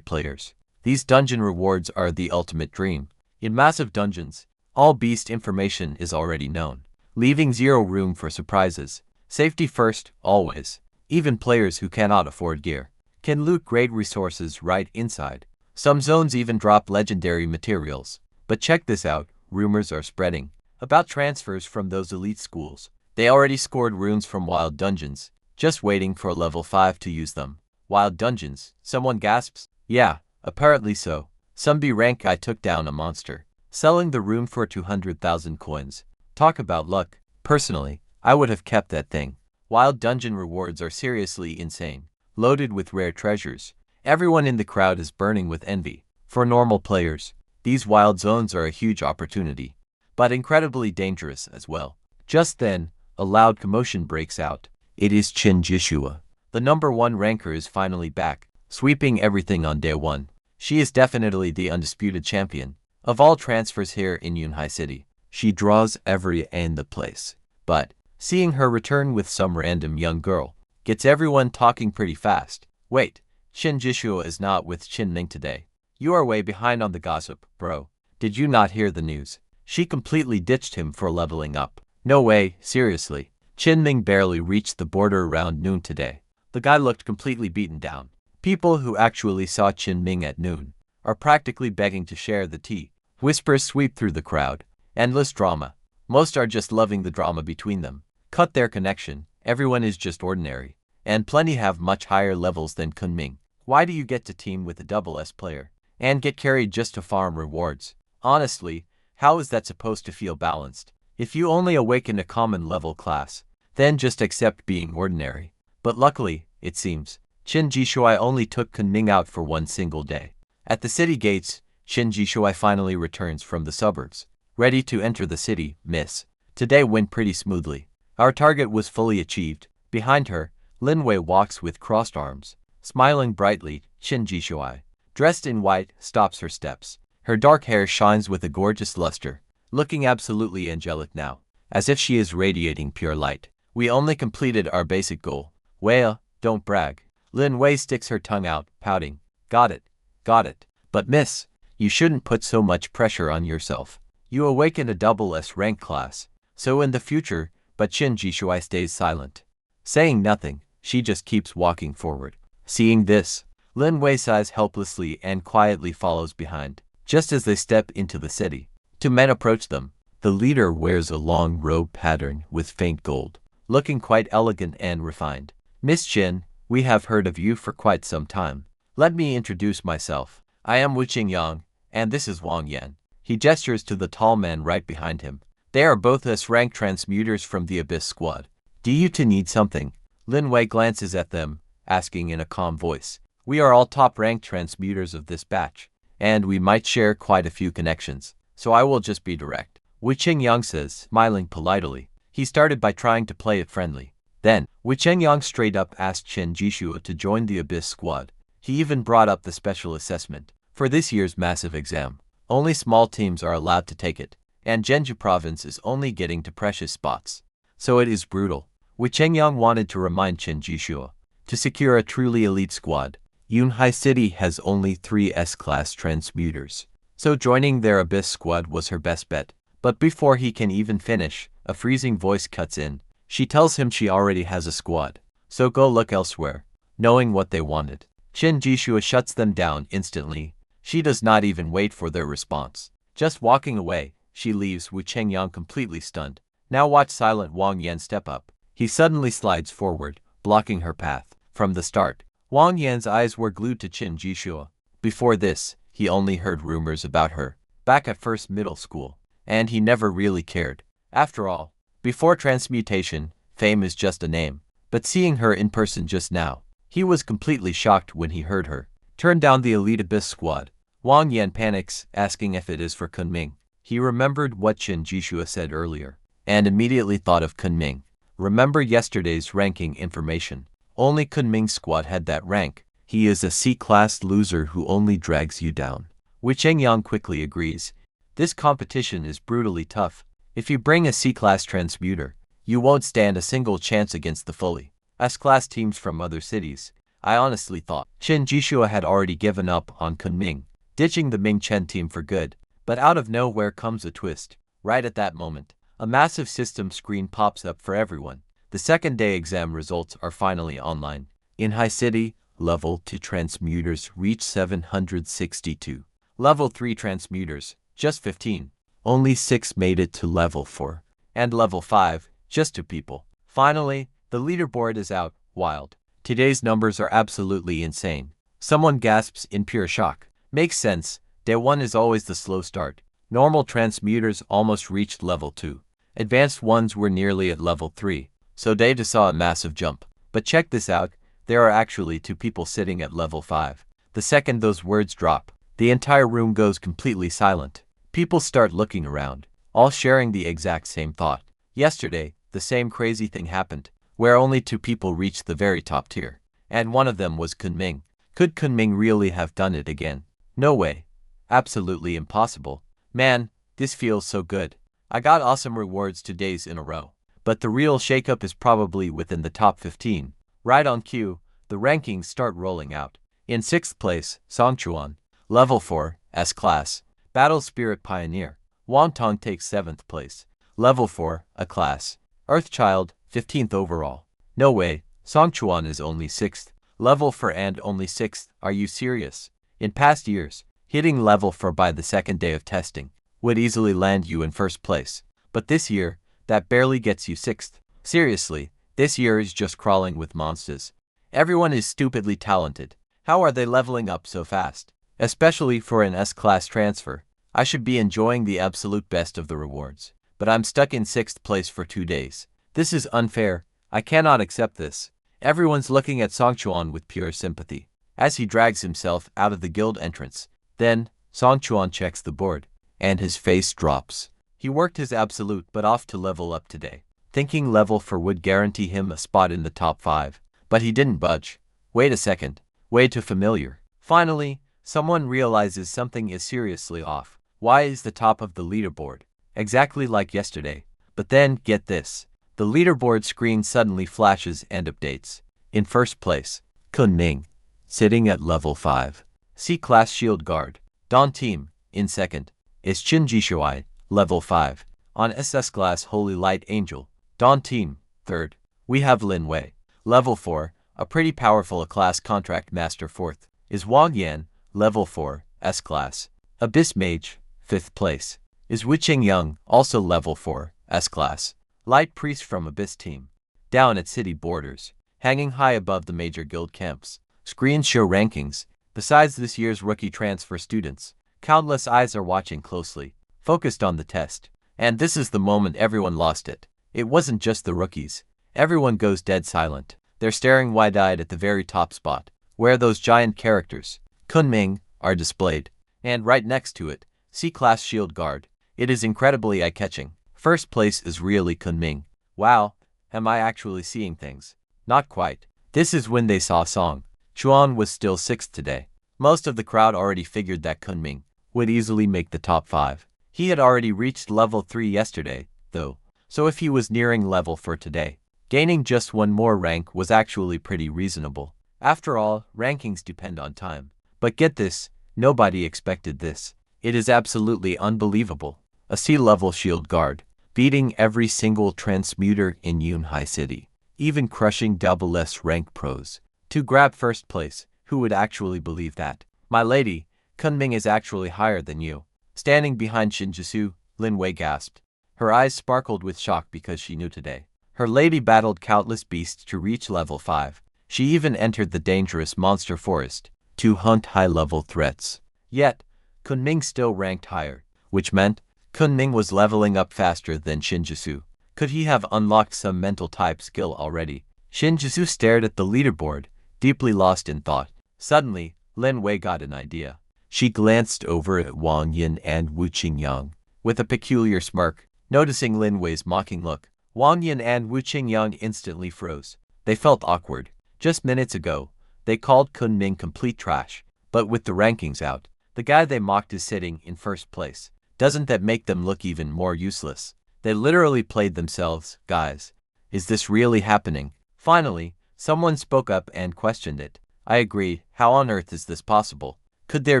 S1: players, these dungeon rewards are the ultimate dream. In massive dungeons, all beast information is already known, leaving zero room for surprises. Safety first, always. Even players who cannot afford gear can loot great resources right inside. Some zones even drop legendary materials. But check this out, rumors are spreading about transfers from those elite schools. They already scored runes from wild dungeons, just waiting for level 5 to use them. Wild dungeons, someone gasps. Yeah, apparently so. Some B rank guy took down a monster, selling the rune for 200,000 coins. Talk about luck. Personally, I would have kept that thing. Wild dungeon rewards are seriously insane, loaded with rare treasures. Everyone in the crowd is burning with envy. For normal players, these wild zones are a huge opportunity, but incredibly dangerous as well. Just then, a loud commotion breaks out. It is Chin Jishua. The #1 ranker is finally back, sweeping everything on day 1. She is definitely the undisputed champion of all transfers here in Yunhai City. She draws every in the place. But, seeing her return with some random young girl, gets everyone talking pretty fast. Wait, Chin Jishua is not with Chun Ming today. You are way behind on the gossip, bro. Did you not hear the news? She completely ditched him for leveling up. No way, seriously. Chun Ming barely reached the border around noon today. The guy looked completely beaten down. People who actually saw Chun Ming at noon are practically begging to share the tea. Whispers sweep through the crowd. Endless drama. Most are just loving the drama between them. Cut their connection. Everyone is just ordinary. And plenty have much higher levels than Chun Ming. Why do you get to team with a double S player and get carried just to farm rewards? Honestly, how is that supposed to feel balanced? If you only awaken a common level class, then just accept being ordinary. But luckily, it seems, Chin Jishuai only took Chun Ming out for one single day. At the city gates, Chin Jishuai finally returns from the suburbs. Ready to enter the city, miss. Today went pretty smoothly. Our target was fully achieved. Behind her, Lin Wei walks with crossed arms, Smiling brightly, Chun Jishuai, dressed in white, stops her steps. Her dark hair shines with a gorgeous luster, looking absolutely angelic now, as if she is radiating pure light. We only completed our basic goal. Wea, don't brag. Lin Wei sticks her tongue out, pouting. Got it. Got it. But miss, you shouldn't put so much pressure on yourself. You awaken a double S rank class. So in the future, but Chun Jishuai stays silent. Saying nothing, she just keeps walking forward. Seeing this, Lin Wei sighs helplessly and quietly follows behind. Just as they step into the city, two men approach them. The leader wears a long robe pattern with faint gold, looking quite elegant and refined. Miss Chin, we have heard of you for quite some time. Let me introduce myself. I am Wu Qingyang, and this is Wang Yan. He gestures to the tall man right behind him. They are both S-rank transmuters from the Abyss Squad. Do you two need something? Lin Wei glances at them, asking in a calm voice. We are all top-ranked transmuters of this batch, and we might share quite a few connections, so I will just be direct. Wu Qingyang says, smiling politely. He started by trying to play it friendly. Then, Wu Qingyang straight up asked Chun Jishuo to join the Abyss Squad. He even brought up the special assessment for this year's massive exam. Only small teams are allowed to take it, and Jeonju province is only getting to precious spots. So it is brutal. Wu Qingyang wanted to remind Chun Jishuo, to secure a truly elite squad, Yunhai City has only 3 S-class transmuters. So joining their Abyss Squad was her best bet. But before he can even finish, a freezing voice cuts in. She tells him she already has a squad, so go look elsewhere. Knowing what they wanted, Chun Jishuo shuts them down instantly. She does not even wait for their response. Just walking away, she leaves Wu Qingyang completely stunned. Now watch silent Wang Yan step up. He suddenly slides forward, blocking her path. From the start, Wang Yan's eyes were glued to Chun Jishuo. Before this, he only heard rumors about her, back at first middle school, and he never really cared. After all, before transmutation, fame is just a name. But seeing her in person just now, he was completely shocked when he heard her. Turn down the elite Abyss Squad. Wang Yan panics, asking if it is for Chun Ming. He remembered what Chun Jishuo said earlier, and immediately thought of Chun Ming. Remember yesterday's ranking information. Only Chun Ming's squad had that rank. He is a C-class loser who only drags you down. Wu Qingyang quickly agrees. This competition is brutally tough. If you bring a C-class transmuter, you won't stand a single chance against the fully S-class teams from other cities. I honestly thought Chun Jishuo had already given up on Chun Ming, ditching the Ming Chen team for good. But out of nowhere comes a twist. Right at that moment, a massive system screen pops up for everyone. The second day exam results are finally online. In High City, Level 2 transmuters reach 762. Level 3 transmuters, just 15. Only 6 made it to Level 4. And Level 5, just 2 people. Finally, the leaderboard is out. Wild. Today's numbers are absolutely insane. Someone gasps in pure shock. Makes sense. Day 1 is always the slow start. Normal transmuters almost reached Level 2. Advanced ones were nearly at Level 3. So Day 2 saw a massive jump. But check this out. There are actually 2 people sitting at Level 5. The second those words drop, the entire room goes completely silent. People start looking around, all sharing the exact same thought. Yesterday, the same crazy thing happened, where only 2 people reached the very top tier. And one of them was Chun Ming. Could Chun Ming really have done it again? No way. Absolutely impossible. Man, this feels so good. I got awesome rewards 2 days in a row. But the real shakeup is probably within the top 15. Right on cue, the rankings start rolling out. In 6th place, Song Chuan, Level 4, S-Class, Battle Spirit Pioneer. Wang Tong takes 7th place, Level 4, A-Class. Earthchild, 15th overall. No way, Song Chuan is only 6th, Level 4 and only 6th, are you serious? In past years, hitting Level 4 by the second day of testing would easily land you in 1st place. But this year, that barely gets you 6th. Seriously, this year is just crawling with monsters. Everyone is stupidly talented. How are they leveling up so fast? Especially for an S-class transfer. I should be enjoying the absolute best of the rewards. But I'm stuck in 6th place for 2 days. This is unfair. I cannot accept this. Everyone's looking at Song Chuan with pure sympathy, as he drags himself out of the guild entrance. Then, Song Chuan checks the board, and his face drops. He worked his absolute butt off to level up today, thinking Level 4 would guarantee him a spot in the top 5. But he didn't budge. Wait a second. Way too familiar. Finally, someone realizes something is seriously off. Why is the top of the leaderboard exactly like yesterday? But then, get this. The leaderboard screen suddenly flashes and updates. In first place, Chun Ming, sitting at level 5. C-class shield guard. Dawn team. In second is Chin Jishuai, level 5. On SS class Holy Light Angel. Dawn team. Third, we have Lin Wei, level 4, a pretty powerful class contract master. Fourth is Wang Yan, level 4, S-class. Abyss Mage. Fifth place is Wiching Young, also level 4, S-class. Light Priest from Abyss team. Down at city borders, hanging high above the major guild camps. Screens show rankings. Besides this year's rookie transfer students, countless eyes are watching closely, focused on the test. And this is the moment everyone lost it. It wasn't just the rookies. Everyone goes dead silent. They're staring wide-eyed at the very top spot, where those giant characters, Chun Ming, are displayed. And right next to it, C-class shield guard. It is incredibly eye-catching. First place is really Chun Ming. Wow, am I actually seeing things? Not quite. This is when they saw Song. Chuan was still 6th today. Most of the crowd already figured that Chun Ming would easily make the top 5. He had already reached level 3 yesterday, though, so if he was nearing level 4 today, gaining just one more rank was actually pretty reasonable. After all, rankings depend on time. But get this, nobody expected this. It is absolutely unbelievable. A C-level shield guard, beating every single transmuter in Yunhai City, even crushing double S rank pros. To grab first place, who would actually believe that? My lady, Chun Ming is actually higher than you. Standing behind Shinjisu, Lin Wei gasped. Her eyes sparkled with shock because she knew today her lady battled countless beasts to reach level 5. She even entered the dangerous monster forest to hunt high-level threats. Yet, Chun Ming still ranked higher, which meant Chun Ming was leveling up faster than Shinjisu. Could he have unlocked some mental type skill already? Shinjisu stared at the leaderboard, deeply lost in thought. Suddenly, Lin Wei got an idea. She glanced over at Wang Yan and Wu Qingyang with a peculiar smirk. Noticing Lin Wei's mocking look, Wang Yan and Wu Qingyang instantly froze. They felt awkward. Just minutes ago, they called Chun Ming complete trash. But with the rankings out, the guy they mocked is sitting in first place. Doesn't that make them look even more useless? They literally played themselves. Guys, is this really happening? Finally, someone spoke up and questioned it. I agree. How on earth is this possible? Could there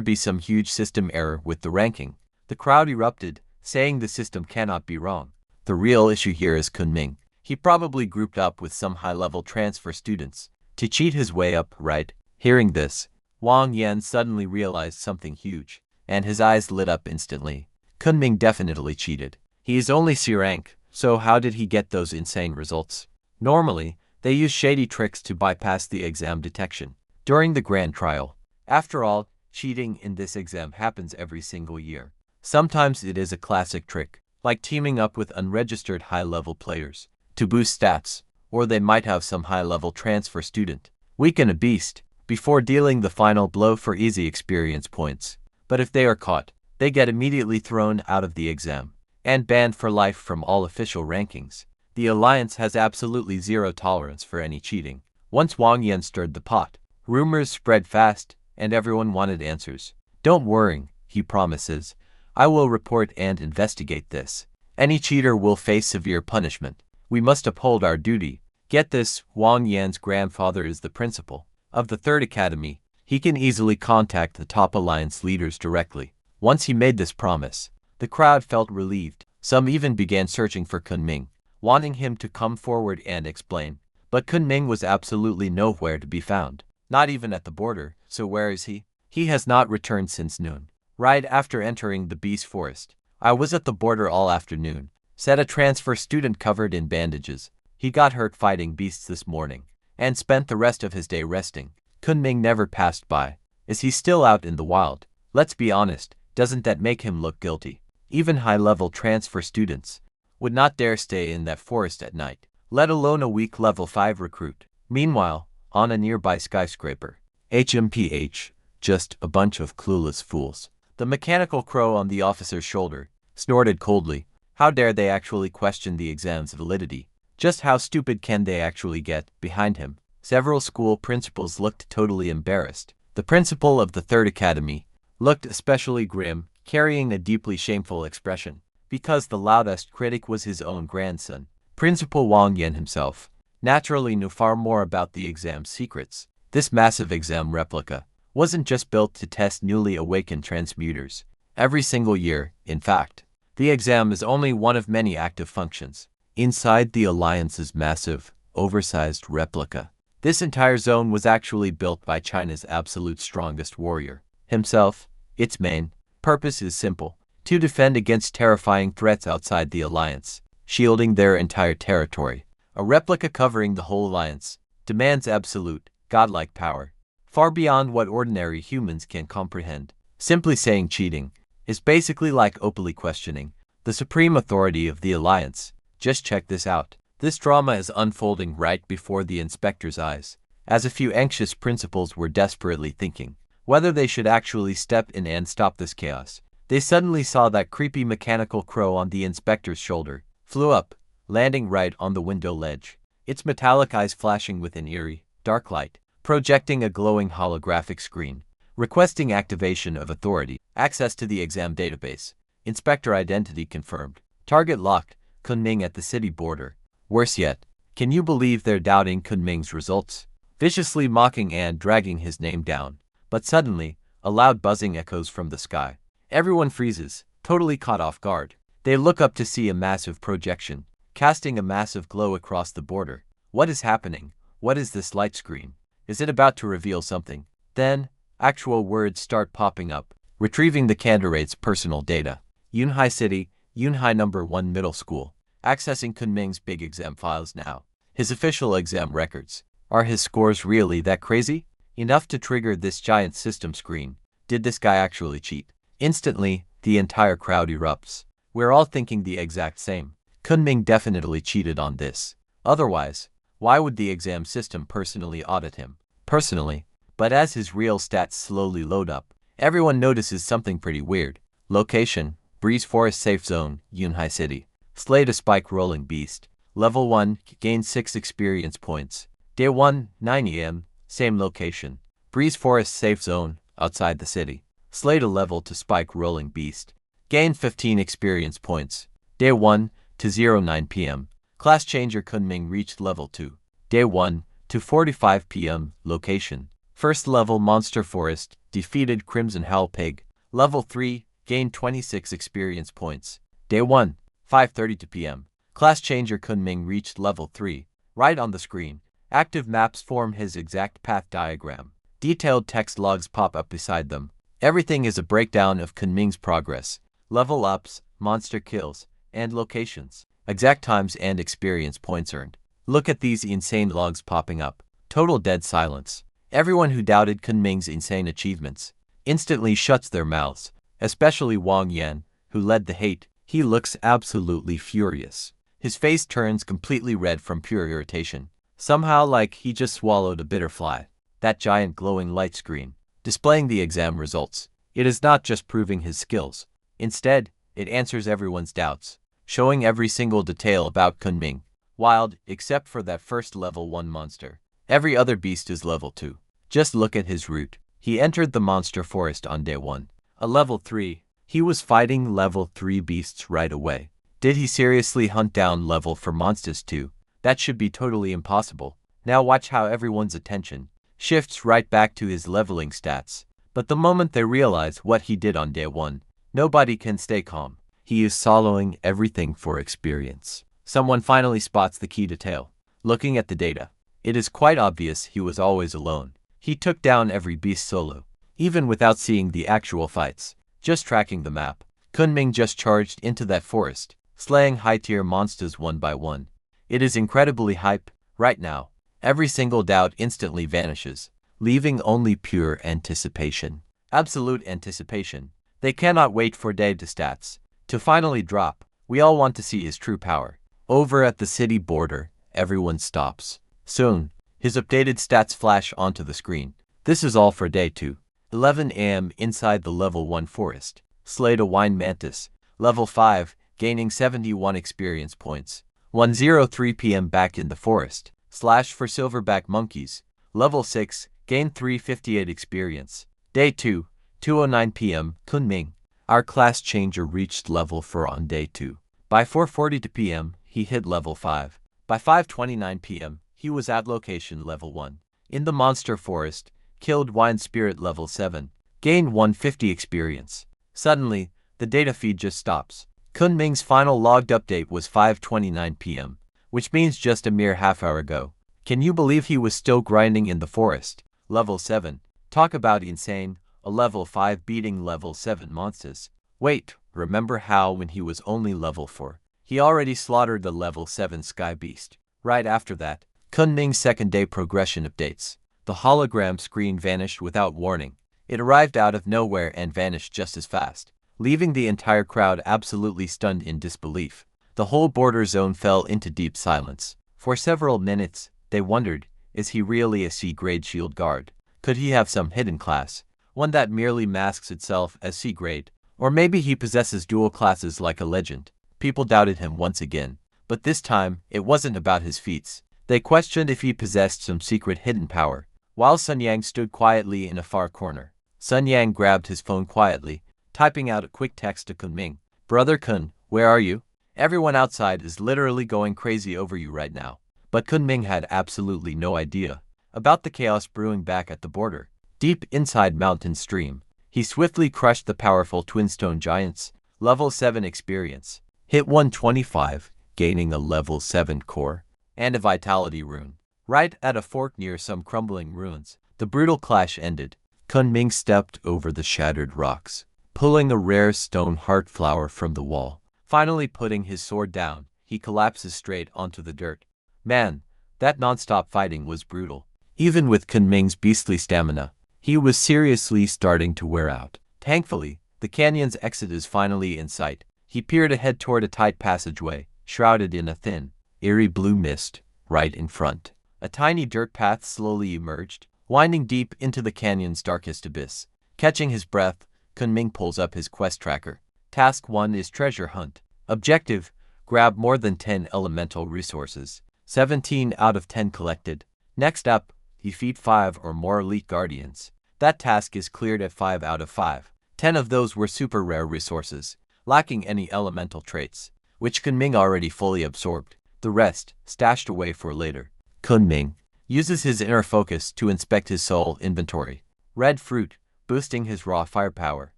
S1: be some huge system error with the ranking? The crowd erupted, saying the system cannot be wrong. The real issue here is Chun Ming. He probably grouped up with some high-level transfer students to cheat his way up, right? Hearing this, Wang Yan suddenly realized something huge, and his eyes lit up instantly. Chun Ming definitely cheated. He is only C rank, so how did he get those insane results? Normally, they use shady tricks to bypass the exam detection during the grand trial. After all, cheating in this exam happens every single year. Sometimes it is a classic trick, like teaming up with unregistered high-level players to boost stats, or they might have some high-level transfer student weaken a beast before dealing the final blow for easy experience points. But if they are caught, they get immediately thrown out of the exam and banned for life from all official rankings. The Alliance has absolutely zero tolerance for any cheating. Once Wang Yan stirred the pot, rumors spread fast, and everyone wanted answers. Don't worry, he promises. I will report and investigate this. Any cheater will face severe punishment. We must uphold our duty. Get this, Wang Yan's grandfather is the principal of the 3rd Academy. He can easily contact the top Alliance leaders directly. Once he made this promise, the crowd felt relieved. Some even began searching for Chun Ming, wanting him to come forward and explain. But Chun Ming was absolutely nowhere to be found. Not even at the border. So where is he? He has not returned since noon. Right after entering the beast forest, I was at the border all afternoon, said a transfer student covered in bandages. He got hurt fighting beasts this morning, and spent the rest of his day resting. Chun Ming never passed by. Is he still out in the wild? Let's be honest, doesn't that make him look guilty? Even high-level transfer students would not dare stay in that forest at night, let alone a weak level 5 recruit. Meanwhile, on a nearby skyscraper, HMPH, just a bunch of clueless fools. The mechanical crow on the officer's shoulder snorted coldly. How dare they actually question the exam's validity? Just how stupid can they actually get? Behind him, Several school principals looked totally embarrassed. The principal of the third academy looked especially grim, carrying a deeply shameful expression, because the loudest critic was his own grandson. Principal Wang Yan himself naturally knew far more about the exam's secrets. This massive exam replica wasn't just built to test newly awakened transmuters. Every single year, in fact, the exam is only one of many active functions inside the Alliance's massive, oversized replica. This entire zone was actually built by China's absolute strongest warrior himself. Its main purpose is simple: to defend against terrifying threats outside the Alliance, shielding their entire territory. A replica covering the whole Alliance demands absolute, godlike power, far beyond what ordinary humans can comprehend. Simply saying cheating is basically like openly questioning the supreme authority of the Alliance. Just check this out. This drama is unfolding right before the inspector's eyes, as a few anxious principals were desperately thinking whether they should actually step in and stop this chaos. They suddenly saw that creepy mechanical crow on the inspector's shoulder flew up, landing right on the window ledge, its metallic eyes flashing with an eerie, dark light, projecting a glowing holographic screen, requesting activation of authority, access to the exam database, inspector identity confirmed, target locked, Chun Ming at the city border. Worse yet, can you believe they're doubting Chun Ming's results? Viciously mocking and dragging his name down. But suddenly, a loud buzzing echoes from the sky. Everyone freezes, totally caught off guard. They look up to see a massive projection, casting a massive glow across the border. What is happening? What is this light screen? Is it about to reveal something? Then, actual words start popping up, retrieving the candidate's personal data. Yunhai City, Yunhai number 1 Middle School. Accessing Chun Ming's big exam files now. His official exam records. Are his scores really that crazy? Enough to trigger this giant system screen. Did this guy actually cheat? Instantly, the entire crowd erupts. We're all thinking the exact same. Chun Ming definitely cheated on this. Otherwise, why would the exam system personally audit him? Personally. But as his real stats slowly load up, everyone notices something pretty weird. Location: Breeze Forest Safe Zone, Yunhai City. Slay a spike rolling beast. Level 1, gain 6 experience points. Day 1, 9 AM, same location. Breeze Forest Safe Zone, outside the city. Slay a level to spike rolling beast. Gain 15 experience points. Day 1 to 09 PM. Class changer Chun Ming reached level 2. Day 1 to 45 PM, location. First level Monster Forest, defeated Crimson Hell Pig. Level 3, gain 26 experience points. Day 1, 5:32 PM. Class changer Chun Ming reached level 3. Right on the screen, active maps form his exact path diagram. Detailed text logs pop up beside them. Everything is a breakdown of Chun Ming's progress, level ups, monster kills, and locations, exact times and experience points earned. Look at these insane logs popping up. Total dead silence. Everyone who doubted Chun Ming's insane achievements instantly shuts their mouths, especially Wang Yan, who led the hate. He looks absolutely furious. His face turns completely red from pure irritation. Somehow like he just swallowed a bitter fly. That giant glowing light screen, displaying the exam results. It is not just proving his skills. Instead, it answers everyone's doubts, showing every single detail about Chun Ming. Wild, except for that first level 1 monster. Every other beast is level 2. Just look at his route. He entered the monster forest on day 1. A level 3. He was fighting level 3 beasts right away. Did he seriously hunt down level 4 monsters too? That should be totally impossible. Now watch how everyone's attention shifts right back to his leveling stats. But the moment they realize what he did on day 1, nobody can stay calm. He is swallowing everything for experience. Someone finally spots the key detail. Looking at the data, it is quite obvious he was always alone. He took down every beast solo, even without seeing the actual fights. Just tracking the map, Chun Ming just charged into that forest, slaying high-tier monsters one by one. It is incredibly hype. Right now, every single doubt instantly vanishes, leaving only pure anticipation. Absolute anticipation. They cannot wait for data stats to finally drop. We all want to see his true power. Over at the city border, everyone stops. Soon, his updated stats flash onto the screen. This is all for day 2. 11 AM inside the level 1 forest. Slayed a wine mantis. Level 5, gaining 71 experience points. 1:03 PM back in the forest. Slash for silverback monkeys. Level 6, gain 358 experience. Day 2, 2:09 p.m. Chun Ming. Our class changer reached level 4 on day 2. By 4:42 p.m., he hit level 5. By 5:29 p.m., he was at location level 1. In the monster forest, killed Wine Spirit level 7. Gained 150 experience. Suddenly, the data feed just stops. Chun Ming's final logged update was 5:29 p.m., which means just a mere half hour ago. Can you believe he was still grinding in the forest? Level 7. Talk about insane, a level 5 beating level 7 monsters. Wait, remember how when he was only level 4, he already slaughtered the level 7 Sky Beast? Right after that, Chun Ming's second day progression updates. The hologram screen vanished without warning. It arrived out of nowhere and vanished just as fast, leaving the entire crowd absolutely stunned in disbelief. The whole border zone fell into deep silence. For several minutes, they wondered, is he really a C-grade shield guard? Could he have some hidden class, one that merely masks itself as C-grade? Or maybe he possesses dual classes like a legend. People doubted him once again, but this time, it wasn't about his feats. They questioned if he possessed some secret hidden power. While Sun Yang stood quietly in a far corner, Sun Yang grabbed his phone quietly, typing out a quick text to Chun Ming. Brother Chun, where are you? Everyone outside is literally going crazy over you right now. But Chun Ming had absolutely no idea about the chaos brewing back at the border. Deep inside Mountain Stream, he swiftly crushed the powerful Twin Stone Giants. Level 7 experience. Hit 125, gaining a level 7 core and a vitality rune. Right at a fork near some crumbling ruins, the brutal clash ended. Chun Ming stepped over the shattered rocks, pulling a rare stone heart flower from the wall. Finally putting his sword down, he collapses straight onto the dirt. Man, that non-stop fighting was brutal. Even with Chun Ming's beastly stamina, he was seriously starting to wear out. Thankfully, the canyon's exit is finally in sight. He peered ahead toward a tight passageway, shrouded in a thin, eerie blue mist, right in front. A tiny dirt path slowly emerged, winding deep into the canyon's darkest abyss. Catching his breath, Chun Ming pulls up his quest tracker. Task 1 is treasure hunt. Objective, grab more than 10 elemental resources. 17 out of 10 collected. Next up, defeat 5 or more elite guardians. That task is cleared at 5 out of 5. 10 of those were super rare resources, lacking any elemental traits, which Chun Ming already fully absorbed. The rest, stashed away for later. Chun Ming uses his inner focus to inspect his soul inventory. Red fruit, boosting his raw firepower.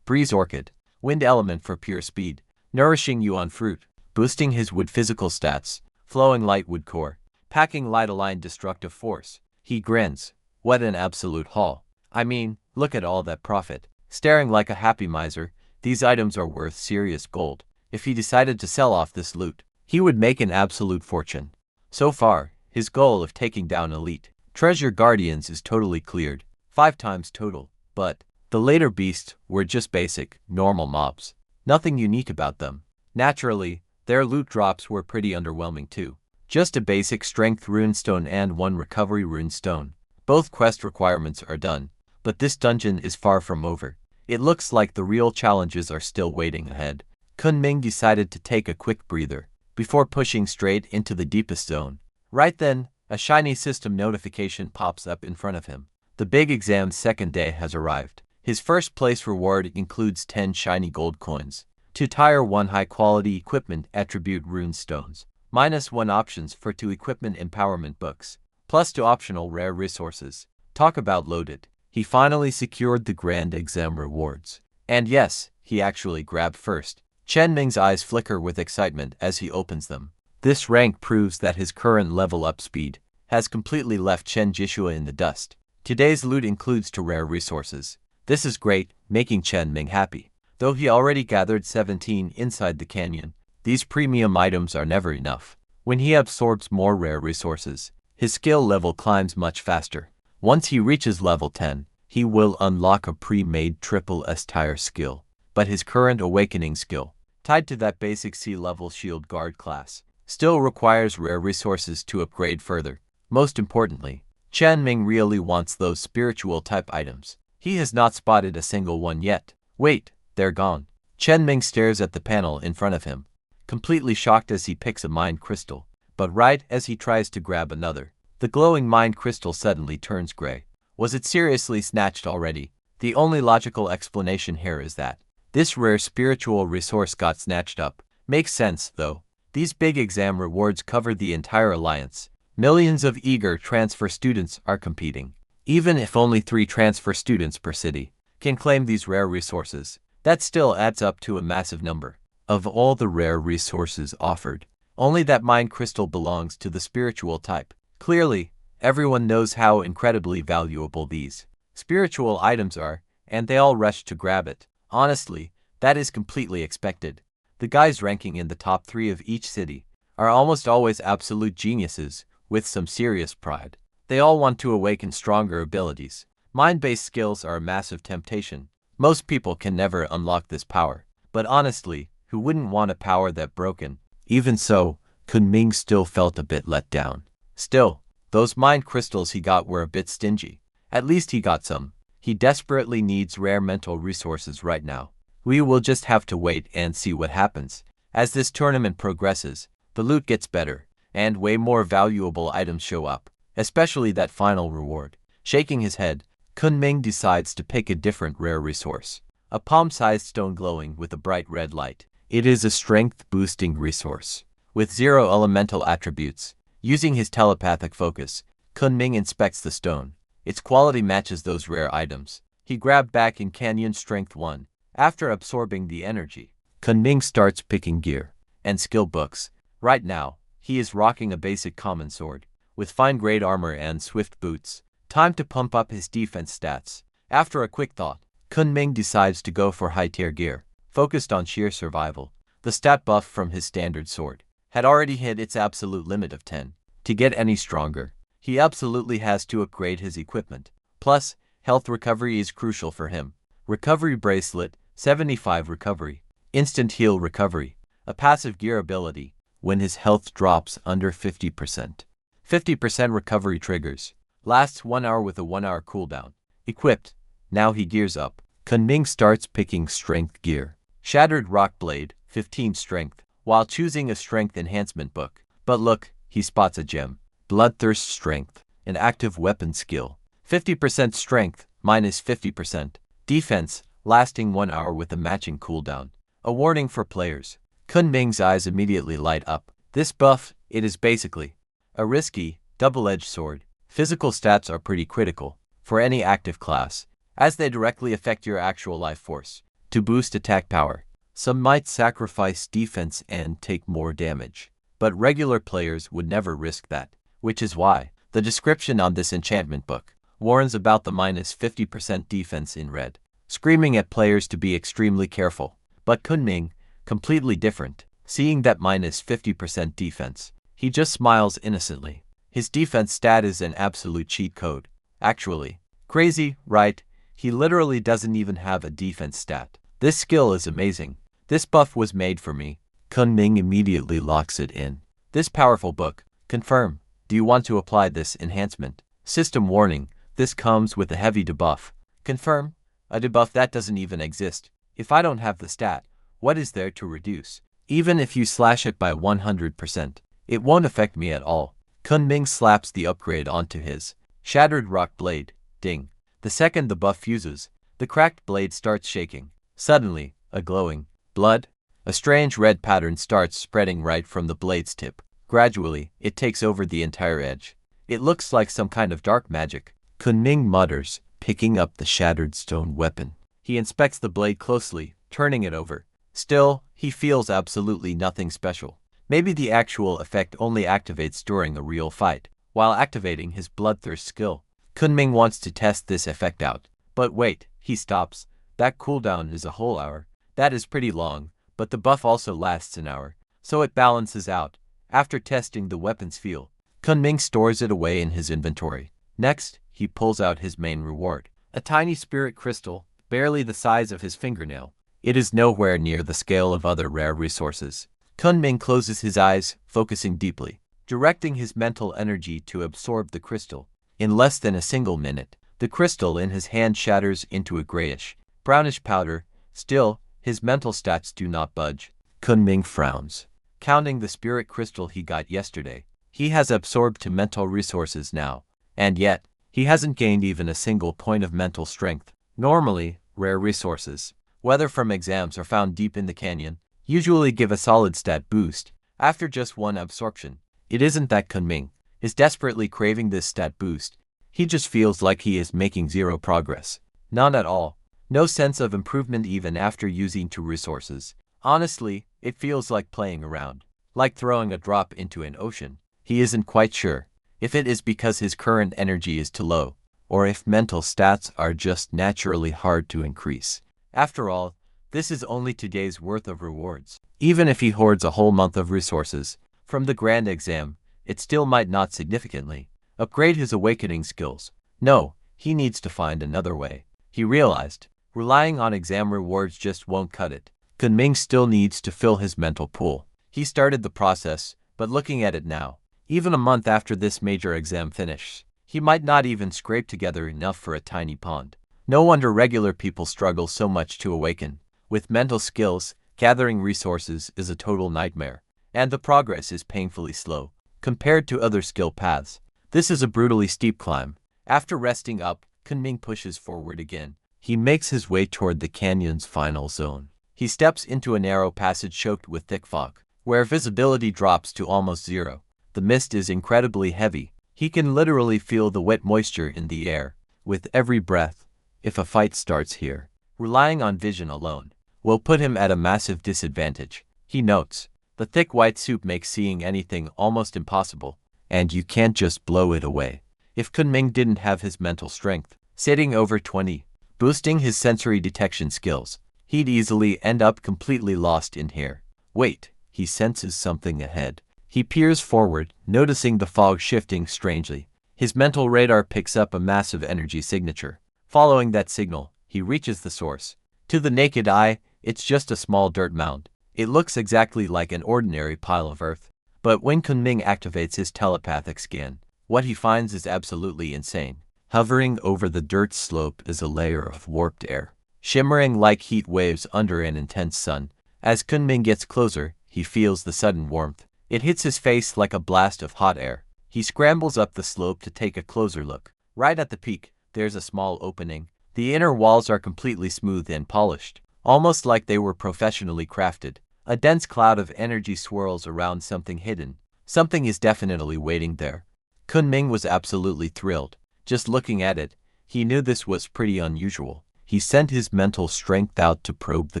S1: Breeze orchid, wind element for pure speed. Nourishing yuan fruit, boosting his wood physical stats. Flowing light wood core, packing light aligned destructive force. He grins. What an absolute haul. I mean, look at all that profit. Staring like a happy miser, these items are worth serious gold. If he decided to sell off this loot, he would make an absolute fortune. So far, his goal of taking down elite treasure guardians is totally cleared. 5 times total. But the later beasts were just basic, normal mobs. Nothing unique about them. Naturally, their loot drops were pretty underwhelming too. Just a basic strength runestone and 1 recovery runestone. Both quest requirements are done, but this dungeon is far from over. It looks like the real challenges are still waiting ahead. Chun Ming decided to take a quick breather before pushing straight into the deepest zone. Right then, a shiny system notification pops up in front of him. The big exam's second day has arrived. His first place reward includes 10 shiny gold coins, 2 tier 1 high-quality equipment attribute rune stones, -1 options for 2 equipment empowerment books, plus 2 optional rare resources. Talk about loaded. He finally secured the grand exam rewards. And yes, he actually grabbed first. Chun Ming's eyes flicker with excitement as he opens them. This rank proves that his current level up speed has completely left Chen Jishua in the dust. Today's loot includes 2 rare resources. This is great, making Chun Ming happy. Though he already gathered 17 inside the canyon, these premium items are never enough. When he absorbs more rare resources, his skill level climbs much faster. Once he reaches level 10, he will unlock a pre-made triple S tier skill. But his current awakening skill, tied to that basic C-level shield guard class, still requires rare resources to upgrade further. Most importantly, Chun Ming really wants those spiritual type items. He has not spotted a single one yet. Wait, they're gone. Chun Ming stares at the panel in front of him, completely shocked as he picks a mind crystal. But right as he tries to grab another, The glowing mind crystal suddenly turns gray. Was it seriously snatched already? The only logical explanation here is that this rare spiritual resource got snatched up. Makes sense, though. These big exam rewards cover the entire alliance. Millions of eager transfer students are competing. Even if only 3 transfer students per city can claim these rare resources, that still adds up to a massive number. Of all the rare resources offered, only that mind crystal belongs to the spiritual type. Clearly, everyone knows how incredibly valuable these spiritual items are, and they all rush to grab it. Honestly, that is completely expected. The guys ranking in the top 3 of each city are almost always absolute geniuses with some serious pride. They all want to awaken stronger abilities. Mind-based skills are a massive temptation. Most people can never unlock this power. But honestly, who wouldn't want a power that broken? Even so, Chun Ming still felt a bit let down. Still, those mind crystals he got were a bit stingy. At least he got some. He desperately needs rare mental resources right now. We will just have to wait and see what happens. As this tournament progresses, the loot gets better, and way more valuable items show up, especially that final reward. Shaking his head, Chun Ming decides to pick a different rare resource. A palm-sized stone glowing with a bright red light. It is a strength-boosting resource with 0 elemental attributes. Using his telepathic focus, Chun Ming inspects the stone. Its quality matches those rare items. He grabbed back in Canyon Strength 1. After absorbing the energy, Chun Ming starts picking gear and skill books. Right now, he is rocking a basic common sword with fine-grade armor and swift boots. Time to pump up his defense stats. After a quick thought, Chun Ming decides to go for high-tier gear, focused on sheer survival. The stat buff from his standard sword had already hit its absolute limit of 10. To get any stronger, he absolutely has to upgrade his equipment. Plus, health recovery is crucial for him. Recovery bracelet, 75 recovery. Instant heal recovery, a passive gear ability when his health drops under 50%. 50% recovery triggers. Lasts 1 hour with a 1-hour cooldown. Equipped. Now he gears up. Chun Ming starts picking strength gear. Shattered rock blade, 15 strength, while choosing a strength enhancement book. But look, he spots a gem. Bloodthirst strength, an active weapon skill. 50% strength, minus 50%. Defense, lasting 1 hour with a matching cooldown. A warning for players. Chun Ming's eyes immediately light up. This buff, it is basically a risky, double-edged sword. Physical stats are pretty critical for any active class, as they directly affect your actual life force. To boost attack power, some might sacrifice defense and take more damage, but regular players would never risk that, which is why the description on this enchantment book warns about the minus 50% defense in red, screaming at players to be extremely careful. But Chun Ming, completely different. Seeing that minus 50% defense, he just smiles innocently. His defense stat is an absolute cheat code. Actually, crazy, right? He literally doesn't even have a defense stat. This skill is amazing. This buff was made for me. Chun Ming immediately locks it in. This powerful book. Confirm. Do you want to apply this enhancement? System warning. This comes with a heavy debuff. Confirm. A debuff that doesn't even exist. If I don't have the stat, what is there to reduce? Even if you slash it by 100%, it won't affect me at all. Chun Ming slaps the upgrade onto his shattered rock blade. Ding. The second the buff fuses, the cracked blade starts shaking. Suddenly, a glowing blood, a strange red pattern starts spreading right from the blade's tip. Gradually, it takes over the entire edge. It looks like some kind of dark magic. Chun Ming mutters, picking up the shattered stone weapon. He inspects the blade closely, turning it over. Still, he feels absolutely nothing special. Maybe the actual effect only activates during a real fight. While activating his bloodthirst skill, Chun Ming wants to test this effect out. But wait, he stops. That cooldown is a whole hour. That is pretty long, but the buff also lasts an hour, so it balances out. After testing the weapon's feel, Chun Ming stores it away in his inventory. Next, he pulls out his main reward. A tiny spirit crystal, barely the size of his fingernail. It is nowhere near the scale of other rare resources. Chun Ming closes his eyes, focusing deeply, directing his mental energy to absorb the crystal. In less than a single minute, the crystal in his hand shatters into a grayish, brownish powder. Still, his mental stats do not budge. Chun Ming frowns. Counting the spirit crystal he got yesterday, He has absorbed to mental resources now, and yet, he hasn't gained even a single point of mental strength. Normally, rare resources, whether from exams or found deep in the canyon, usually give a solid stat boost after just one absorption. It isn't that Chun Ming is desperately craving this stat boost. He just feels like he is making zero progress. None at all. No sense of improvement even after using 2 resources. Honestly, it feels like playing around, like throwing a drop into an ocean. He isn't quite sure if it is because his current energy is too low, or if mental stats are just naturally hard to increase. After all, this is only 2 days worth of rewards. Even if he hoards a whole month of resources from the grand exam, it still might not significantly upgrade his awakening skills. No, he needs to find another way. He realized relying on exam rewards just won't cut it. Chun Ming still needs to fill his mental pool. He started the process, but looking at it now, even a month after this major exam finishes, he might not even scrape together enough for a tiny pond. No wonder regular people struggle so much to awaken. With mental skills, gathering resources is a total nightmare, and the progress is painfully slow compared to other skill paths. This is a brutally steep climb. After resting up, Chun Ming pushes forward again. He makes his way toward the canyon's final zone. He steps into a narrow passage choked with thick fog, where visibility drops to almost zero. The mist is incredibly heavy. He can literally feel the wet moisture in the air with every breath. If a fight starts here, relying on vision alone will put him at a massive disadvantage. He notes, the thick white soup makes seeing anything almost impossible, and you can't just blow it away. If Chun Ming didn't have his mental strength sitting over 20, boosting his sensory detection skills, he'd easily end up completely lost in here. Wait, he senses something ahead. He peers forward, noticing the fog shifting strangely. His mental radar picks up a massive energy signature. Following that signal, he reaches the source. To the naked eye, it's just a small dirt mound. It looks exactly like an ordinary pile of earth. But when Chun Ming activates his telepathic scan, what he finds is absolutely insane. Hovering over the dirt slope is a layer of warped air, shimmering like heat waves under an intense sun. As Chun Ming gets closer, he feels the sudden warmth. It hits his face like a blast of hot air. He scrambles up the slope to take a closer look. Right at the peak, there's a small opening. The inner walls are completely smooth and polished, almost like they were professionally crafted. A dense cloud of energy swirls around something hidden. Something is definitely waiting there. Chun Ming was absolutely thrilled. Just looking at it, he knew this was pretty unusual. He sent his mental strength out to probe the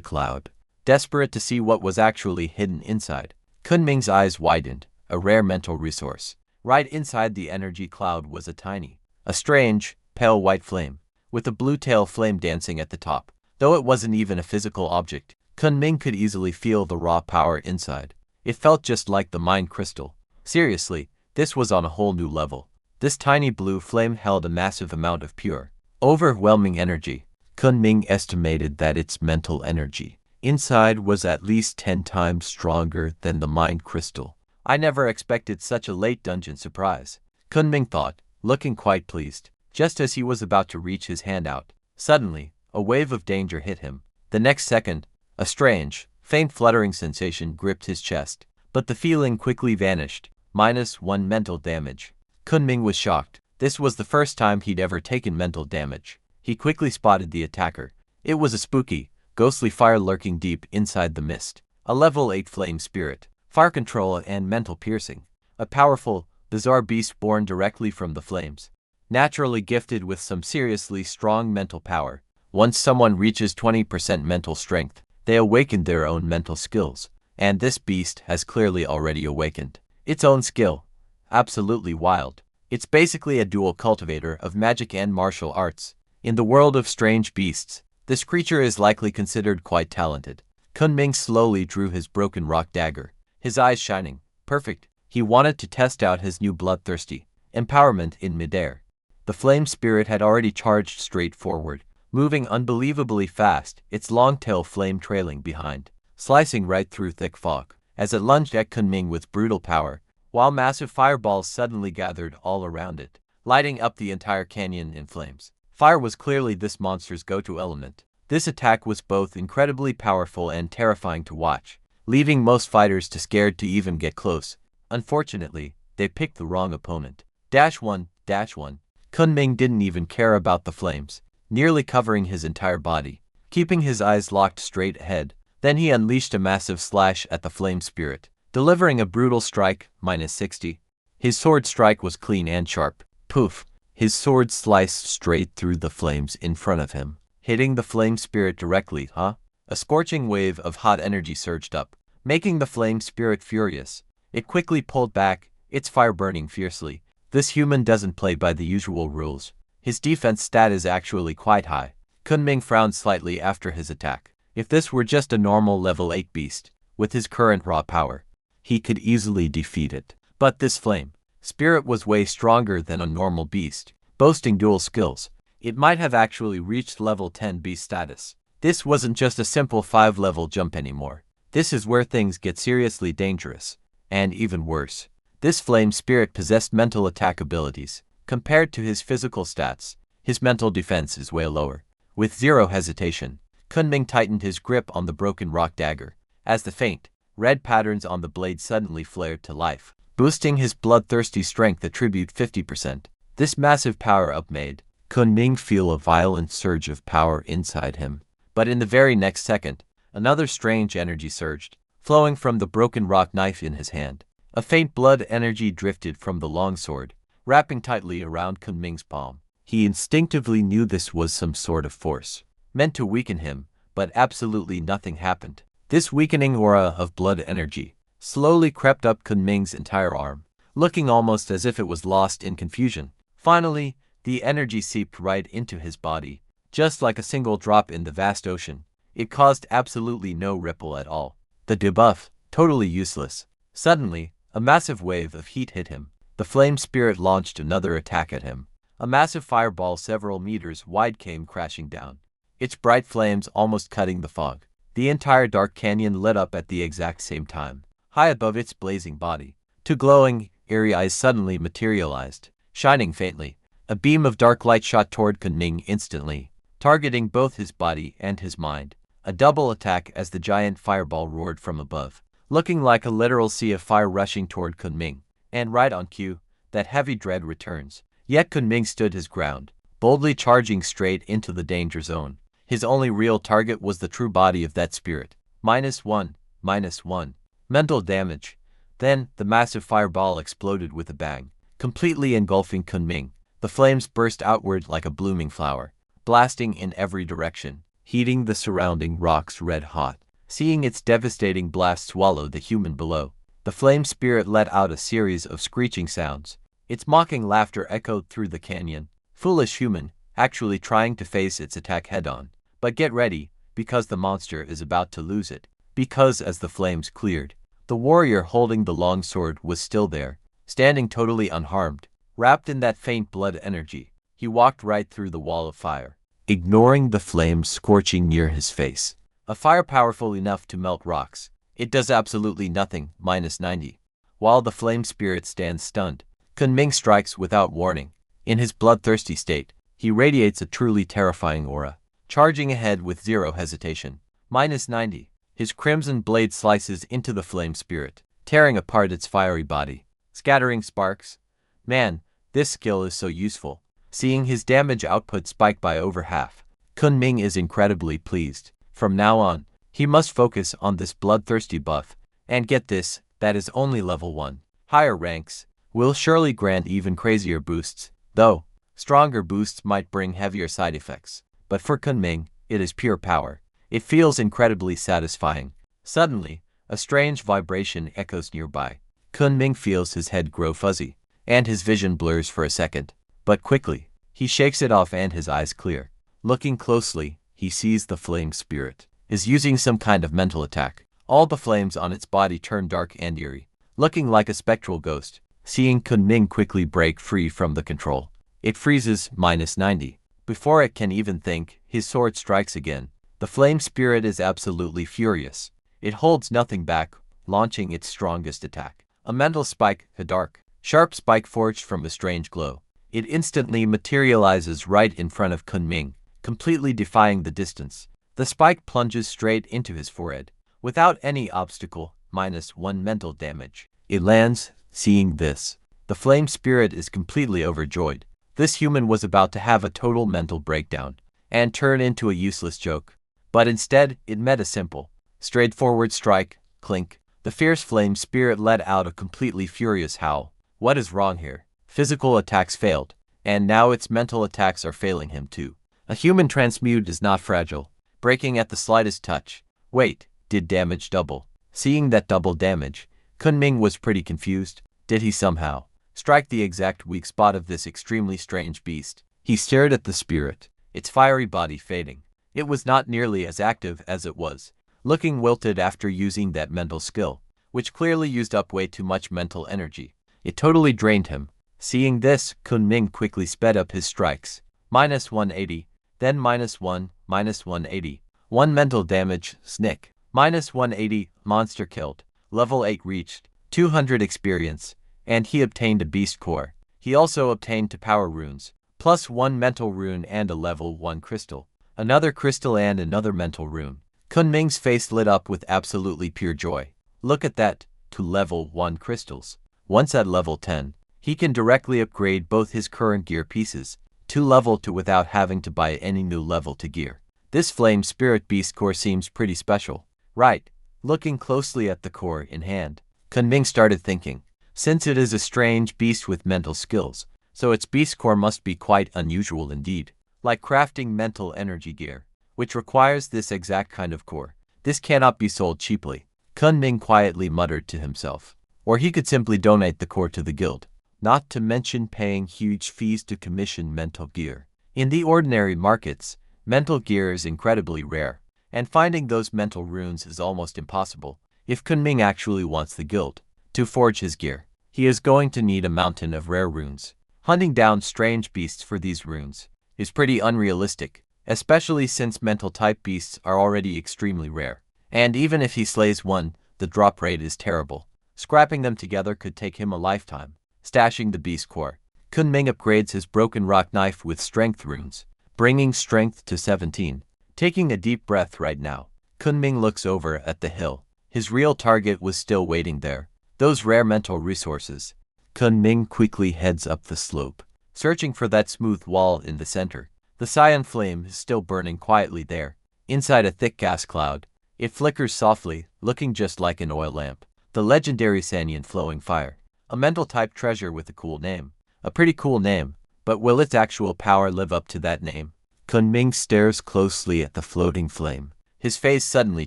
S1: cloud, desperate to see what was actually hidden inside. Chun Ming's eyes widened, a rare mental resource. Right inside the energy cloud was a strange, pale white flame, with a blue tail flame dancing at the top. Though it wasn't even a physical object, Chun Ming could easily feel the raw power inside. It felt just like the mind crystal. Seriously, this was on a whole new level. This tiny blue flame held a massive amount of pure, overwhelming energy. Chun Ming estimated that its mental energy inside was at least 10 times stronger than the mind crystal. I never expected such a late dungeon surprise, Chun Ming thought, looking quite pleased. Just as he was about to reach his hand out, suddenly, a wave of danger hit him. The next second, a strange, faint fluttering sensation gripped his chest, but the feeling quickly vanished. -1 mental damage. Chun Ming was shocked. This was the first time he'd ever taken mental damage. He quickly spotted the attacker. It was a spooky, ghostly fire lurking deep inside the mist. A level 8 flame spirit, fire control and mental piercing. A powerful, bizarre beast born directly from the flames. Naturally gifted with some seriously strong mental power. Once someone reaches 20% mental strength, they awaken their own mental skills. And this beast has clearly already awakened its own skill. Absolutely wild. It's basically a dual cultivator of magic and martial arts. In the world of strange beasts, this creature is likely considered quite talented. Chun Ming slowly drew his broken rock dagger, his eyes shining. Perfect. He wanted to test out his new bloodthirsty empowerment in midair. The flame spirit had already charged straight forward, moving unbelievably fast, its long tail flame trailing behind, slicing right through thick fog. As it lunged at Chun Ming with brutal power, while massive fireballs suddenly gathered all around it, lighting up the entire canyon in flames. Fire was clearly this monster's go-to element. This attack was both incredibly powerful and terrifying to watch, leaving most fighters too scared to even get close. Unfortunately, they picked the wrong opponent. -1, -1. Chun Ming didn't even care about the flames, nearly covering his entire body, keeping his eyes locked straight ahead. Then he unleashed a massive slash at the flame spirit, delivering a brutal strike, -60. His sword strike was clean and sharp. Poof! His sword sliced straight through the flames in front of him, hitting the flame spirit directly. A scorching wave of hot energy surged up, making the flame spirit furious. It quickly pulled back, its fire burning fiercely. This human doesn't play by the usual rules. His defense stat is actually quite high. Chun Ming frowned slightly after his attack. If this were just a normal level 8 beast, with his current raw power, he could easily defeat it. But this flame spirit was way stronger than a normal beast, boasting dual skills. It might have actually reached level 10 beast status. This wasn't just a simple 5-level jump anymore. This is where things get seriously dangerous. And even worse, this flame spirit possessed mental attack abilities. Compared to his physical stats, his mental defense is way lower. With zero hesitation, Chun Ming tightened his grip on the broken rock dagger, as the faint, red patterns on the blade suddenly flared to life, boosting his bloodthirsty strength attribute 50%. This massive power-up made Chun Ming feel a violent surge of power inside him. But in the very next second, another strange energy surged, flowing from the broken rock knife in his hand. A faint blood energy drifted from the long sword, wrapping tightly around Chun Ming's palm. He instinctively knew this was some sort of force, meant to weaken him, but absolutely nothing happened. This weakening aura of blood energy slowly crept up Chun Ming's entire arm, looking almost as if it was lost in confusion. Finally, the energy seeped right into his body, just like a single drop in the vast ocean. It caused absolutely no ripple at all. The debuff, totally useless. Suddenly, a massive wave of heat hit him. The flame spirit launched another attack at him. A massive fireball several meters wide came crashing down, its bright flames almost cutting the fog. The entire dark canyon lit up at the exact same time. High above its blazing body, two glowing, eerie eyes suddenly materialized, shining faintly. A beam of dark light shot toward Chun Ming instantly, targeting both his body and his mind. A double attack as the giant fireball roared from above, looking like a literal sea of fire rushing toward Chun Ming. And right on cue, that heavy dread returns. Yet Chun Ming stood his ground, boldly charging straight into the danger zone. His only real target was the true body of that spirit. -1, -1. Mental damage. Then, the massive fireball exploded with a bang, completely engulfing Chun Ming. The flames burst outward like a blooming flower, blasting in every direction, heating the surrounding rocks red hot. Seeing its devastating blast swallow the human below, the flame spirit let out a series of screeching sounds. Its mocking laughter echoed through the canyon. Foolish human, actually trying to face its attack head-on. But get ready, because the monster is about to lose it. Because as the flames cleared, the warrior holding the long sword was still there, standing totally unharmed. Wrapped in that faint blood energy, he walked right through the wall of fire, ignoring the flames scorching near his face. A fire powerful enough to melt rocks. It does absolutely nothing, -90. While the flame spirit stands stunned, Chun Ming strikes without warning. In his bloodthirsty state, he radiates a truly terrifying aura, charging ahead with zero hesitation. -90. His crimson blade slices into the flame spirit, tearing apart its fiery body, scattering sparks. Man, this skill is so useful. Seeing his damage output spike by over half, Chun Ming is incredibly pleased. From now on, he must focus on this bloodthirsty buff, and get this, that is only level 1. Higher ranks will surely grant even crazier boosts, though stronger boosts might bring heavier side effects. But for Chun Ming, it is pure power. It feels incredibly satisfying. Suddenly, a strange vibration echoes nearby. Chun Ming feels his head grow fuzzy, and his vision blurs for a second. But quickly, he shakes it off and his eyes clear. Looking closely, he sees the flame spirit is using some kind of mental attack. All the flames on its body turn dark and eerie, looking like a spectral ghost. Seeing Chun Ming quickly break free from the control, it freezes, -90. Before it can even think, his sword strikes again. The flame spirit is absolutely furious. It holds nothing back, launching its strongest attack. A mental spike, a dark, sharp spike forged from a strange glow. It instantly materializes right in front of Chun Ming, completely defying the distance. The spike plunges straight into his forehead, without any obstacle, -1 mental damage. It lands. Seeing this, The flame spirit is completely overjoyed. This human was about to have a total mental breakdown and turn into a useless joke. But instead, it met a simple, straightforward strike, clink. The fierce flame spirit let out a completely furious howl. What is wrong here? Physical attacks failed, and now its mental attacks are failing him too. A human transmute is not fragile, breaking at the slightest touch. Wait, did damage double? Seeing that double damage, Chun Ming was pretty confused. Did he somehow strike the exact weak spot of this extremely strange beast? He stared at the spirit, its fiery body fading. It was not nearly as active as it was, looking wilted after using that mental skill, which clearly used up way too much mental energy. It totally drained him. Seeing this, Chun Ming quickly sped up his strikes. -180, then -1, -180. 1 mental damage, snick. -180, monster killed. Level 8 reached. 200 experience, and he obtained a beast core. He also obtained 2 power runes, plus 1 mental rune and a level 1 crystal. Another crystal and another mental rune. Chun Ming's face lit up with absolutely pure joy. Look at that, 2 level 1 crystals. Once at level 10, he can directly upgrade both his current gear pieces to level 2 without having to buy any new level 2 gear. This flame spirit beast core seems pretty special, right? Looking closely at the core in hand, Chun Ming started thinking, since it is a strange beast with mental skills, so its beast core must be quite unusual indeed. Like crafting mental energy gear, which requires this exact kind of core, this cannot be sold cheaply. Chun Ming quietly muttered to himself. Or he could simply donate the core to the guild, not to mention paying huge fees to commission mental gear. In the ordinary markets, mental gear is incredibly rare, and finding those mental runes is almost impossible. If Chun Ming actually wants the guild to forge his gear, he is going to need a mountain of rare runes. Hunting down strange beasts for these runes is pretty unrealistic, especially since mental type beasts are already extremely rare. And even if he slays one, the drop rate is terrible. Scrapping them together could take him a lifetime. Stashing the beast core, Chun Ming upgrades his broken rock knife with strength runes, bringing strength to 17. Taking a deep breath right now, Chun Ming looks over at the hill. His real target was still waiting there. Those rare mental resources. Chun Ming quickly heads up the slope, searching for that smooth wall in the center. The cyan flame is still burning quietly there. Inside a thick gas cloud, it flickers softly, looking just like an oil lamp. The legendary Sanyan flowing fire. A mental type treasure with a cool name. A pretty cool name, but will its actual power live up to that name? Chun Ming stares closely at the floating flame. His face suddenly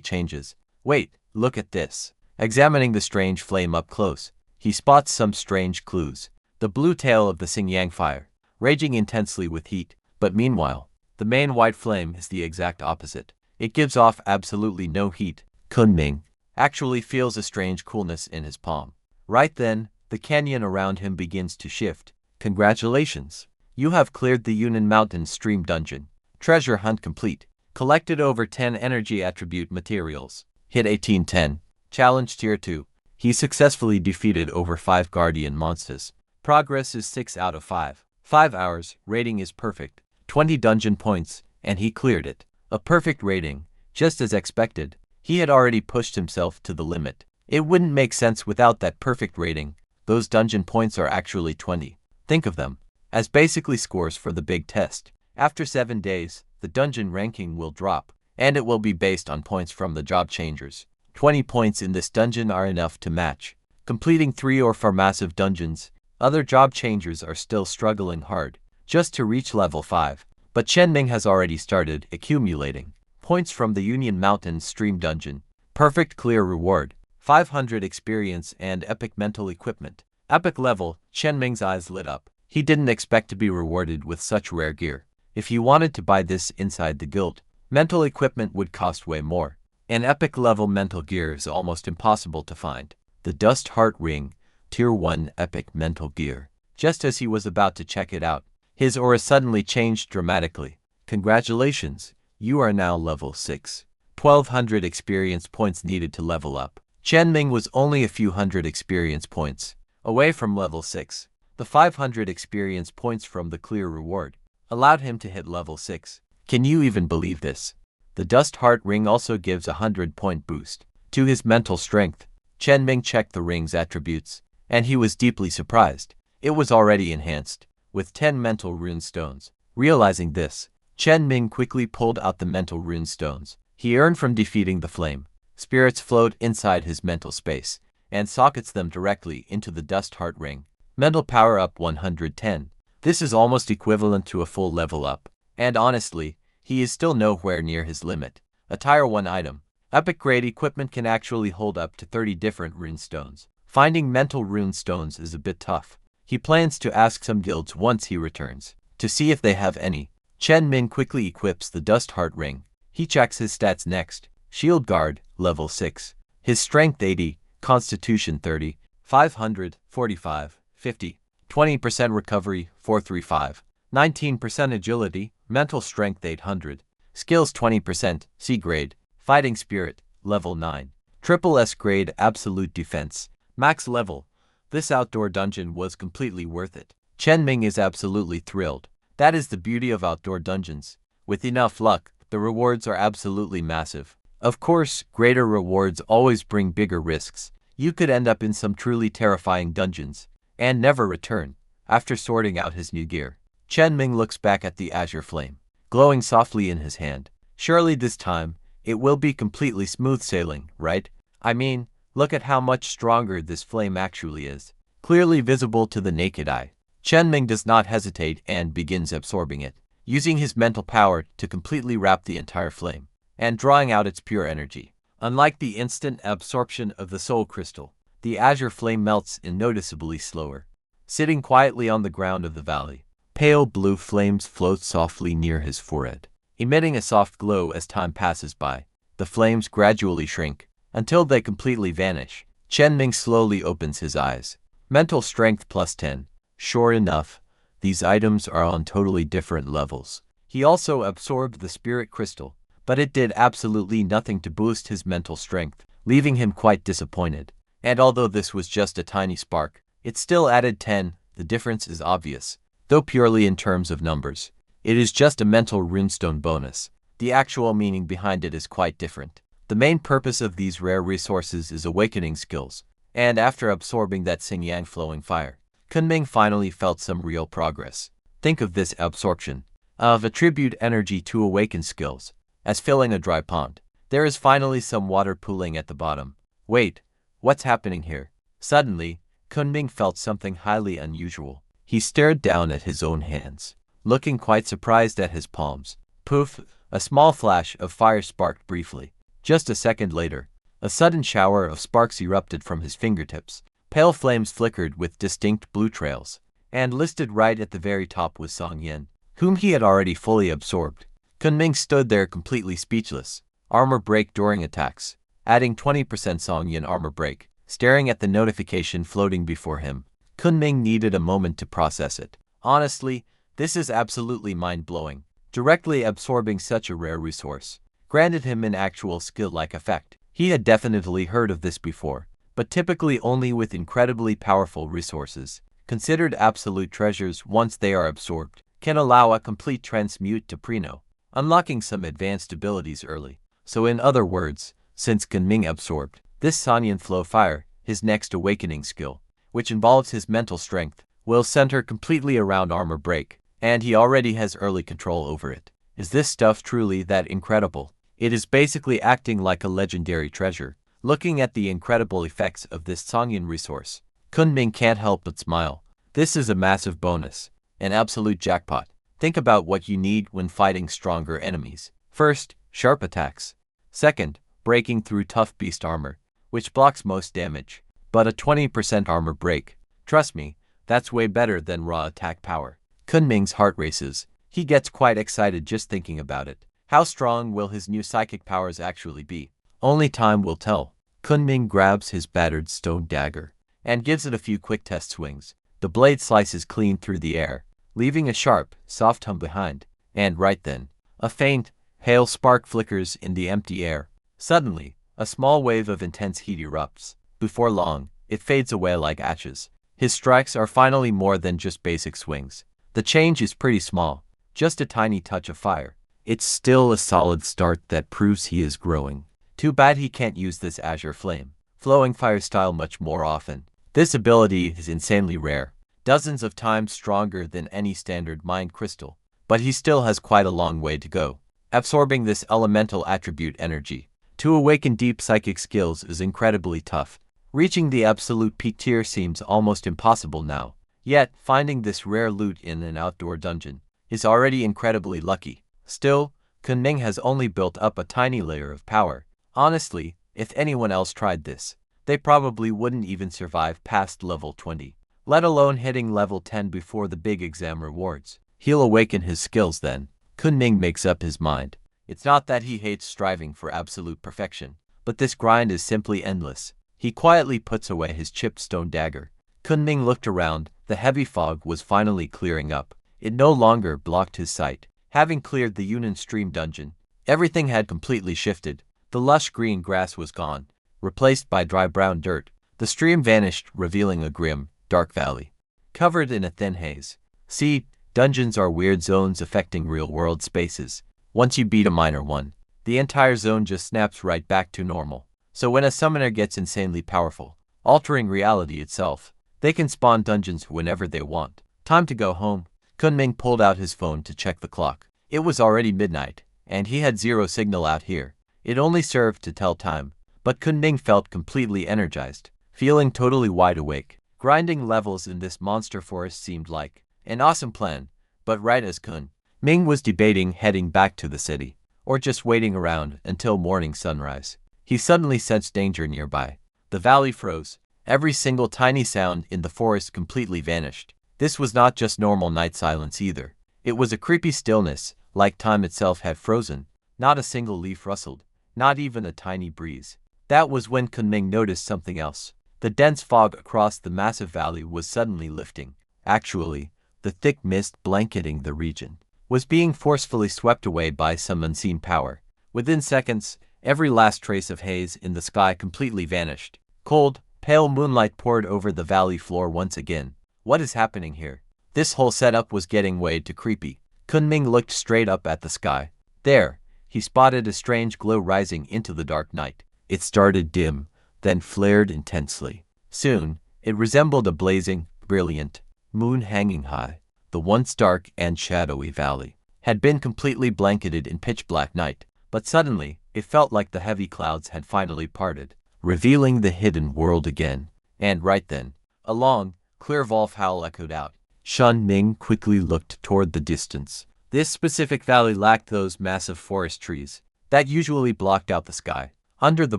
S1: changes. Wait, look at this. Examining the strange flame up close, he spots some strange clues. The blue tail of the Xingyang fire, raging intensely with heat. But meanwhile, the main white flame is the exact opposite. It gives off absolutely no heat. Chun Ming actually feels a strange coolness in his palm. Right then, the canyon around him begins to shift. Congratulations! You have cleared the Yunnan Mountain Stream Dungeon. Treasure hunt complete. Collected over 10 energy attribute materials. Hit 1810. Challenge Tier 2. He successfully defeated over 5 guardian monsters. Progress is 6 out of 5. 5 hours, rating is perfect. 20 dungeon points, and he cleared it. A perfect rating, just as expected. He had already pushed himself to the limit. It wouldn't make sense without that perfect rating. Those dungeon points are actually 20. Think of them as basically scores for the big test. After 7 days, the dungeon ranking will drop, and it will be based on points from the job changers. 20 points in this dungeon are enough to match completing 3 or 4 massive dungeons. Other job changers are still struggling hard just to reach level 5, but Chun Ming has already started accumulating points from the Union Mountain Stream Dungeon. Perfect clear reward, 500 experience and epic mental equipment. Epic level, Chun Ming's eyes lit up. He didn't expect to be rewarded with such rare gear. If he wanted to buy this inside the guild, mental equipment would cost way more. An epic level mental gear is almost impossible to find. The Dust Heart Ring, Tier 1 epic mental gear. Just as he was about to check it out, his aura suddenly changed dramatically. Congratulations, you are now level 6. 1200 experience points needed to level up. Chun Ming was only a few hundred experience points away from level 6. The 500 experience points from the clear reward allowed him to hit level 6. Can you even believe this? The Dust Heart Ring also gives a 100-point boost to his mental strength. Chun Ming checked the ring's attributes, and he was deeply surprised. It was already enhanced, with 10 mental rune stones. Realizing this, Chun Ming quickly pulled out the mental rune stones he earned from defeating the flame. Spirits flowed inside his mental space, and sockets them directly into the dust heart ring. Mental power up 110. This is almost equivalent to a full level up. And honestly, he is still nowhere near his limit. A tier 1 item. Epic grade equipment can actually hold up to 30 different rune stones. Finding mental rune stones is a bit tough. He plans to ask some guilds once he returns, to see if they have any. Chun Ming quickly equips the dust heart ring. He checks his stats next. Shield guard, level 6. His strength 80, constitution 30, 545, 50, 20% recovery 435, 19% agility, mental strength 800, skills 20%, C grade, fighting spirit, level 9, triple S grade absolute defense, max level. This outdoor dungeon was completely worth it. Chun Ming is absolutely thrilled. That is the beauty of outdoor dungeons. With enough luck, the rewards are absolutely massive. Of course, greater rewards always bring bigger risks. You could end up in some truly terrifying dungeons and never return. After sorting out his new gear, Chun Ming looks back at the azure flame, glowing softly in his hand. Surely this time, it will be completely smooth sailing, right? I mean, look at how much stronger this flame actually is. Clearly visible to the naked eye. Chun Ming does not hesitate and begins absorbing it, using his mental power to completely wrap the entire flame, and drawing out its pure energy. Unlike the instant absorption of the soul crystal, the azure flame melts in noticeably slower. Sitting quietly on the ground of the valley, pale blue flames float softly near his forehead, emitting a soft glow as time passes by. The flames gradually shrink, until they completely vanish. Chun Ming slowly opens his eyes. Mental strength plus 10. Sure enough, these items are on totally different levels. He also absorbed the spirit crystal, but it did absolutely nothing to boost his mental strength, leaving him quite disappointed. And although this was just a tiny spark, it still added 10. The difference is obvious, though purely in terms of numbers. It is just a mental runestone bonus. The actual meaning behind it is quite different. The main purpose of these rare resources is awakening skills, and after absorbing that Xingyang flowing fire, Chun Ming finally felt some real progress. Think of this absorption of attribute energy to awaken skills as filling a dry pond. There is finally some water pooling at the bottom. Wait, what's happening here? Suddenly, Chun Ming felt something highly unusual. He stared down at his own hands, looking quite surprised at his palms. Poof, a small flash of fire sparked briefly. Just a second later, a sudden shower of sparks erupted from his fingertips. Pale flames flickered with distinct blue trails, and listed right at the very top was Song Yin, whom he had already fully absorbed. Chun Ming stood there completely speechless. Armor break during attacks, adding 20% Song Yin armor break. Staring at the notification floating before him, Chun Ming needed a moment to process it. Honestly, this is absolutely mind-blowing. Directly absorbing such a rare resource granted him an actual skill-like effect. He had definitely heard of this before, but typically only with incredibly powerful resources, considered absolute treasures once they are absorbed, can allow a complete transmute to Preno, unlocking some advanced abilities early. So in other words, since Chun Ming absorbed this Sanyan Flow Fire, his next awakening skill, which involves his mental strength, will center completely around armor break, and he already has early control over it. Is this stuff truly that incredible? It is basically acting like a legendary treasure. Looking at the incredible effects of this Songyan resource, Chun Ming can't help but smile. This is a massive bonus, an absolute jackpot. Think about what you need when fighting stronger enemies. First, sharp attacks. Second, breaking through tough beast armor, which blocks most damage, but a 20% armor break. Trust me, that's way better than raw attack power. Chun Ming's heart races. He gets quite excited just thinking about it. How strong will his new psychic powers actually be? Only time will tell. Chun Ming grabs his battered stone dagger and gives it a few quick test swings. The blade slices clean through the air, leaving a sharp, soft hum behind. And right then, a faint, pale spark flickers in the empty air. Suddenly, a small wave of intense heat erupts. Before long, it fades away like ashes. His strikes are finally more than just basic swings. The change is pretty small, just a tiny touch of fire. It's still a solid start that proves he is growing. Too bad he can't use this azure flame, flowing fire style much more often. This ability is insanely rare. dozens of times stronger than any standard mind crystal. But he still has quite a long way to go, absorbing this elemental attribute energy. To awaken deep psychic skills is incredibly tough. Reaching the absolute peak tier seems almost impossible now. Yet, finding this rare loot in an outdoor dungeon is already incredibly lucky. Still, Chun Ming has only built up a tiny layer of power. Honestly, if anyone else tried this, they probably wouldn't even survive past level 20, let alone hitting level 10 before the big exam rewards. He'll awaken his skills then. Chun Ming makes up his mind. It's not that he hates striving for absolute perfection, but this grind is simply endless. He quietly puts away his chipped stone dagger. Chun Ming looked around. The heavy fog was finally clearing up. It no longer blocked his sight. Having cleared the Yunnan Stream dungeon, everything had completely shifted. The lush green grass was gone, replaced by dry brown dirt. The stream vanished, revealing a grim, dark valley, covered in a thin haze. See, dungeons are weird zones affecting real-world spaces. Once you beat a minor one, the entire zone just snaps right back to normal. So when a summoner gets insanely powerful, altering reality itself, they can spawn dungeons whenever they want. Time to go home. Chun Ming pulled out his phone to check the clock. It was already midnight, and he had zero signal out here. It only served to tell time, but Chun Ming felt completely energized, feeling totally wide awake. Grinding levels in this monster forest seemed like an awesome plan, but right as Chun Ming was debating heading back to the city, or just waiting around until morning sunrise, he suddenly sensed danger nearby. The valley froze. Every single tiny sound in the forest completely vanished. This was not just normal night silence either. It was a creepy stillness, like time itself had frozen. Not a single leaf rustled, not even a tiny breeze. That was when Chun Ming noticed something else. The dense fog across the massive valley was suddenly lifting. Actually, the thick mist blanketing the region was being forcefully swept away by some unseen power. Within seconds, every last trace of haze in the sky completely vanished. Cold, pale moonlight poured over the valley floor once again. What is happening here? This whole setup was getting way too creepy. Chun Ming looked straight up at the sky. There, he spotted a strange glow rising into the dark night. It started dim, then flared intensely. Soon, it resembled a blazing, brilliant moon hanging high. The once dark and shadowy valley had been completely blanketed in pitch-black night, but suddenly, it felt like the heavy clouds had finally parted, revealing the hidden world again. And right then, a long, clear wolf howl echoed out. Chun Ming quickly looked toward the distance. This specific valley lacked those massive forest trees that usually blocked out the sky. Under the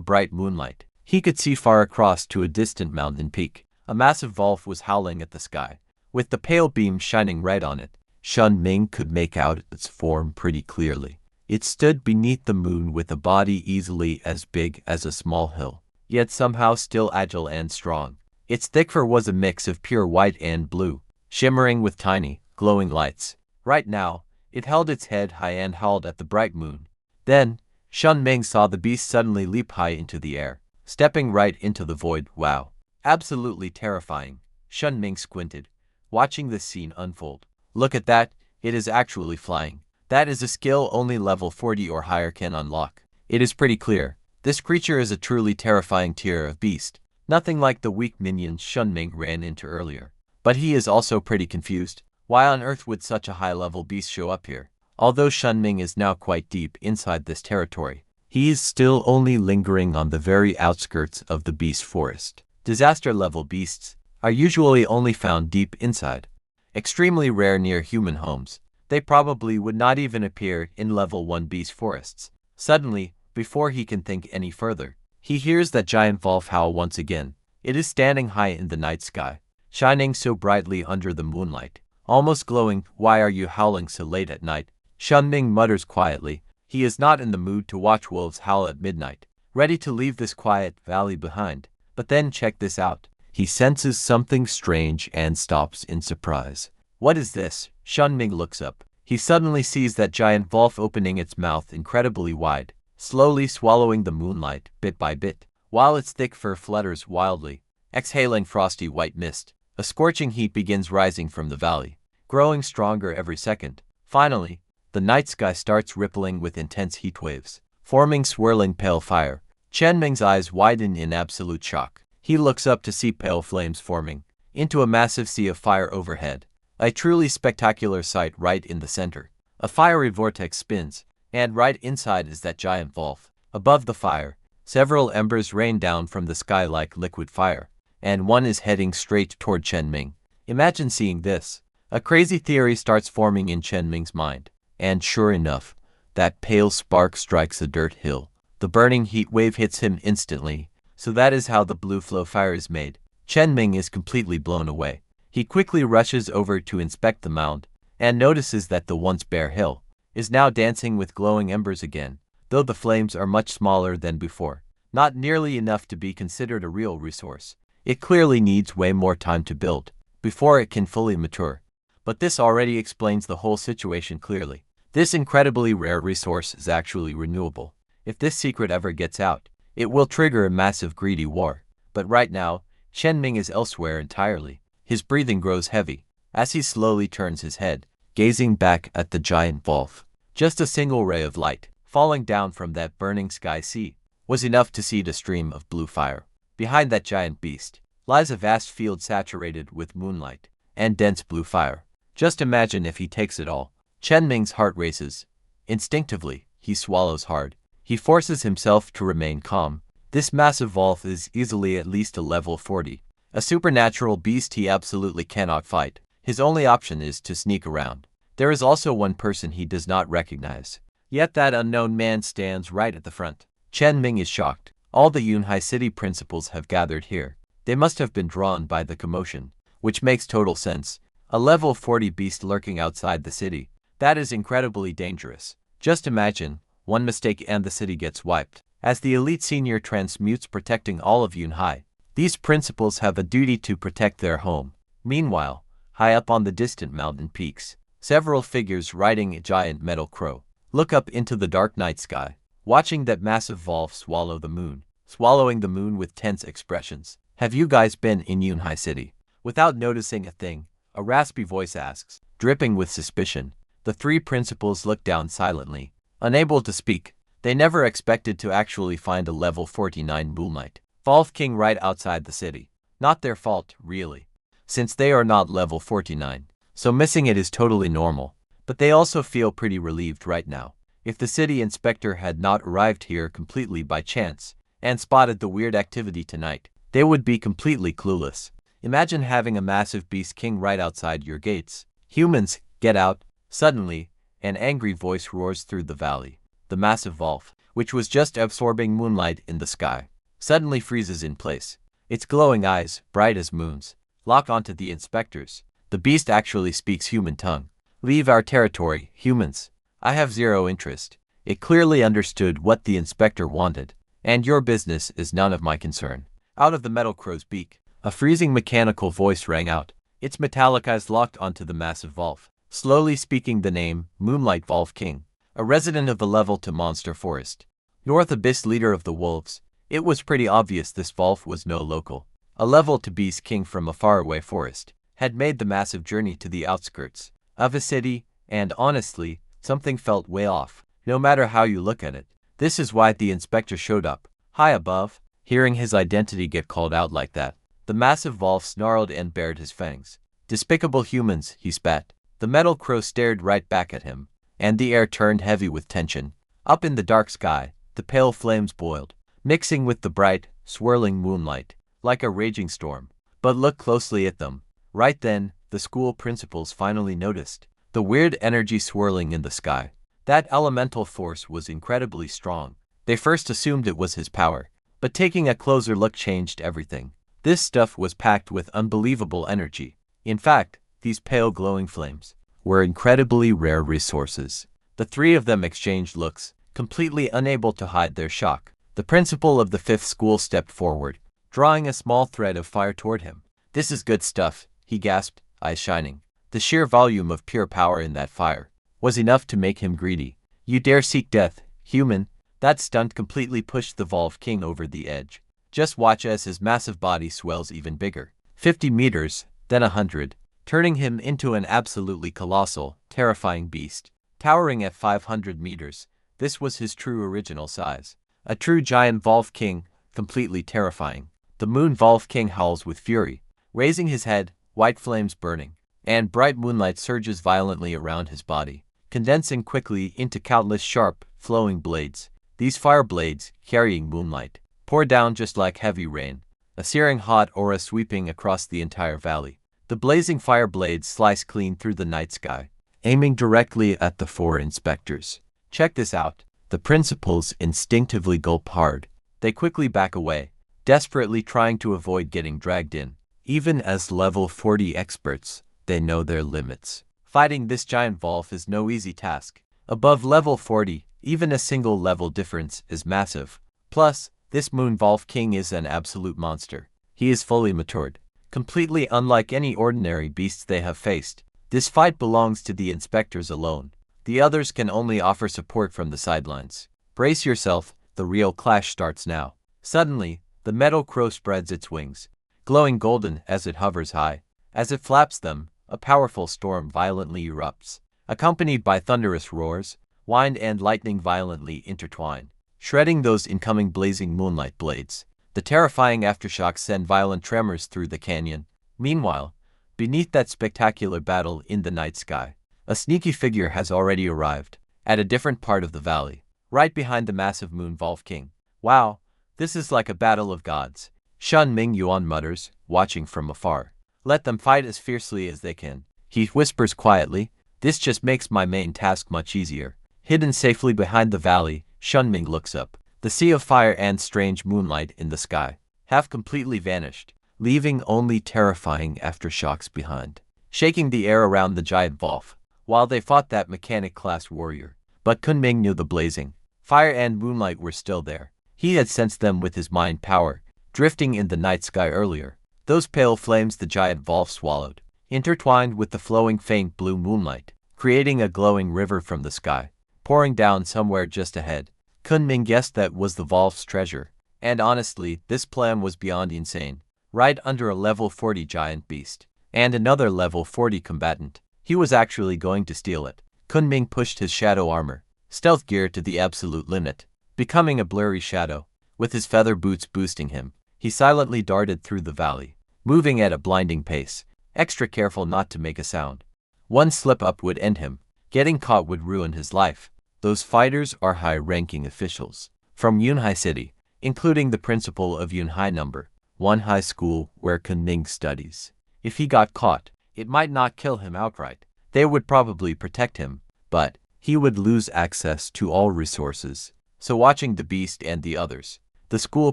S1: bright moonlight, he could see far across to a distant mountain peak. A massive wolf was howling at the sky, with the pale beam shining right on it. Chun Ming could make out its form pretty clearly. It stood beneath the moon with a body easily as big as a small hill, yet somehow still agile and strong. Its thick fur was a mix of pure white and blue, shimmering with tiny, glowing lights. Right now, it held its head high and howled at the bright moon. Then, Chun Ming saw the beast suddenly leap high into the air, stepping right into the void. Wow. Absolutely terrifying. Chun Ming squinted, watching this scene unfold. Look at that, it is actually flying. That is a skill only level 40 or higher can unlock. It is pretty clear. This creature is a truly terrifying tier of beast. Nothing like the weak minions Chun Ming ran into earlier. But he is also pretty confused. Why on earth would such a high-level beast show up here? Although Chun Ming is now quite deep inside this territory, he is still only lingering on the very outskirts of the beast forest. Disaster-level beasts are usually only found deep inside, extremely rare near human homes. They probably would not even appear in level 1 beast forests. Suddenly, before he can think any further, he hears that giant wolf howl once again. It is standing high in the night sky, shining so brightly under the moonlight, almost glowing. Why are you howling so late at night? Chun Ming mutters quietly. He is not in the mood to watch wolves howl at midnight, ready to leave this quiet valley behind. But then check this out. He senses something strange and stops in surprise. What is this? Chun Ming looks up. He suddenly sees that giant wolf opening its mouth incredibly wide, slowly swallowing the moonlight bit by bit, while its thick fur flutters wildly, exhaling frosty white mist. A scorching heat begins rising from the valley, growing stronger every second. Finally, the night sky starts rippling with intense heat waves, forming swirling pale fire. Chun Ming's eyes widen in absolute shock. He looks up to see pale flames forming, into a massive sea of fire overhead. A truly spectacular sight right in the center. A fiery vortex spins, and right inside is that giant valve. Above the fire, several embers rain down from the sky like liquid fire, and one is heading straight toward Chun Ming. Imagine seeing this. A crazy theory starts forming in Chun Ming's mind, and sure enough, that pale spark strikes a dirt hill. The burning heat wave hits him instantly, so that is how the blue flow fire is made. Chun Ming is completely blown away. He quickly rushes over to inspect the mound, and notices that the once bare hill is now dancing with glowing embers again, though the flames are much smaller than before. Not nearly enough to be considered a real resource. It clearly needs way more time to build, before it can fully mature. But this already explains the whole situation clearly. This incredibly rare resource is actually renewable. If this secret ever gets out, it will trigger a massive greedy war. But right now, Chun Ming is elsewhere entirely. His breathing grows heavy, as he slowly turns his head, gazing back at the giant valve. Just a single ray of light, falling down from that burning sky sea, was enough to seed a stream of blue fire. Behind that giant beast, lies a vast field saturated with moonlight and dense blue fire. Just imagine if he takes it all. Chun Ming's heart races. Instinctively, he swallows hard. He forces himself to remain calm. This massive valve is easily at least a level 40. A supernatural beast he absolutely cannot fight. His only option is to sneak around. There is also one person he does not recognize. Yet that unknown man stands right at the front. Chun Ming is shocked. All the Yunhai City principals have gathered here. They must have been drawn by the commotion, which makes total sense. A level 40 beast lurking outside the city. That is incredibly dangerous. Just imagine, one mistake and the city gets wiped. As the elite senior transmutes protecting all of Yunhai, these principals have a duty to protect their home. Meanwhile, high up on the distant mountain peaks, several figures riding a giant metal crow look up into the dark night sky, watching that massive valve swallow the moon, swallowing the moon with tense expressions. Have you guys been in Yunhai City? Without noticing a thing, a raspy voice asks, dripping with suspicion. The three principals look down silently, unable to speak. They never expected to actually find a level 49 moonlight valve king right outside the city. Not their fault, really, since they are not level 49, so missing it is totally normal. But they also feel pretty relieved right now. If the city inspector had not arrived here completely by chance and spotted the weird activity tonight, they would be completely clueless. Imagine having a massive beast king right outside your gates. Humans, get out. Suddenly, an angry voice roars through the valley. The massive valve, which was just absorbing moonlight in the sky, suddenly freezes in place. Its glowing eyes, bright as moons, lock onto the inspectors. The beast actually speaks human tongue. Leave our territory, humans. I have zero interest. It clearly understood what the inspector wanted, and your business is none of my concern. Out of the metal crow's beak, a freezing mechanical voice rang out. Its metallic eyes locked onto the massive valve, slowly speaking the name, Moonlight Valve King, a resident of the level to Monster Forest. North Abyss leader of the wolves. It was pretty obvious this valve was no local. A level to beast king from a faraway forest had made the massive journey to the outskirts of a city, and honestly, something felt way off, no matter how you look at it. This is why the inspector showed up, high above. Hearing his identity get called out like that, the massive valve snarled and bared his fangs. Despicable humans, he spat. The metal crow stared right back at him, and the air turned heavy with tension. Up in the dark sky, the pale flames boiled, mixing with the bright, swirling moonlight, like a raging storm. But look closely at them. Right then, the school principals finally noticed the weird energy swirling in the sky. That elemental force was incredibly strong. They first assumed it was his power, but taking a closer look changed everything. This stuff was packed with unbelievable energy. In fact, these pale glowing flames were incredibly rare resources. The three of them exchanged looks, completely unable to hide their shock. The principal of the fifth school stepped forward, drawing a small thread of fire toward him. This is good stuff, he gasped, eyes shining. The sheer volume of pure power in that fire was enough to make him greedy. You dare seek death, human? That stunt completely pushed the Valve King over the edge. Just watch as his massive body swells even bigger. 50 meters, then 100, turning him into an absolutely colossal, terrifying beast. Towering at 500 meters, this was his true original size. A true giant Valve King, completely terrifying. The Moon Valve King howls with fury, Raising his head, white flames burning, and bright moonlight surges violently around his body, condensing quickly into countless sharp, flowing blades. These fire blades, carrying moonlight, pour down just like heavy rain, a searing hot aura sweeping across the entire valley. The blazing fire blades slice clean through the night sky, aiming directly at the four inspectors. Check this out. The principals instinctively gulp hard. They quickly back away, desperately trying to avoid getting dragged in. Even as level 40 experts, they know their limits. Fighting this giant Volf is no easy task. Above level 40, even a single level difference is massive. Plus, this Moon Volf King is an absolute monster. He is fully matured, completely unlike any ordinary beasts they have faced. This fight belongs to the inspectors alone. The others can only offer support from the sidelines. Brace yourself, the real clash starts now. Suddenly, the metal crow spreads its wings, glowing golden as it hovers high. As it flaps them, a powerful storm violently erupts, accompanied by thunderous roars. Wind and lightning violently intertwine, shredding those incoming blazing moonlight blades. The terrifying aftershocks send violent tremors through the canyon. Meanwhile, beneath that spectacular battle in the night sky, a sneaky figure has already arrived, at a different part of the valley, right behind the massive Moon Volf King. Wow, this is like a battle of gods, Chun Ming Yuan mutters, watching from afar. Let them fight as fiercely as they can. He whispers quietly, this just makes my main task much easier. Hidden safely behind the valley, Chun Ming looks up. The sea of fire and strange moonlight in the sky have completely vanished, leaving only terrifying aftershocks behind, shaking the air around the giant Volf, while they fought that mechanic-class warrior. But Chun Ming knew the blazing fire and moonlight were still there. He had sensed them with his mind power, drifting in the night sky earlier. Those pale flames the giant Volf swallowed, intertwined with the flowing faint blue moonlight, creating a glowing river from the sky, pouring down somewhere just ahead. Chun Ming guessed that was the Volf's treasure, and honestly, this plan was beyond insane. Right under a level 40 giant beast, and another level 40 combatant, he was actually going to steal it. Chun Ming pushed his shadow armor, stealth gear to the absolute limit, becoming a blurry shadow. With his feather boots boosting him, he silently darted through the valley, moving at a blinding pace, extra careful not to make a sound. One slip-up would end him. Getting caught would ruin his life. Those fighters are high-ranking officials from Yunhai City, including the principal of Yunhai No. 1 High School where Chun Ming studies. If he got caught, it might not kill him outright. They would probably protect him, but he would lose access to all resources. So watching the beast and the others, the school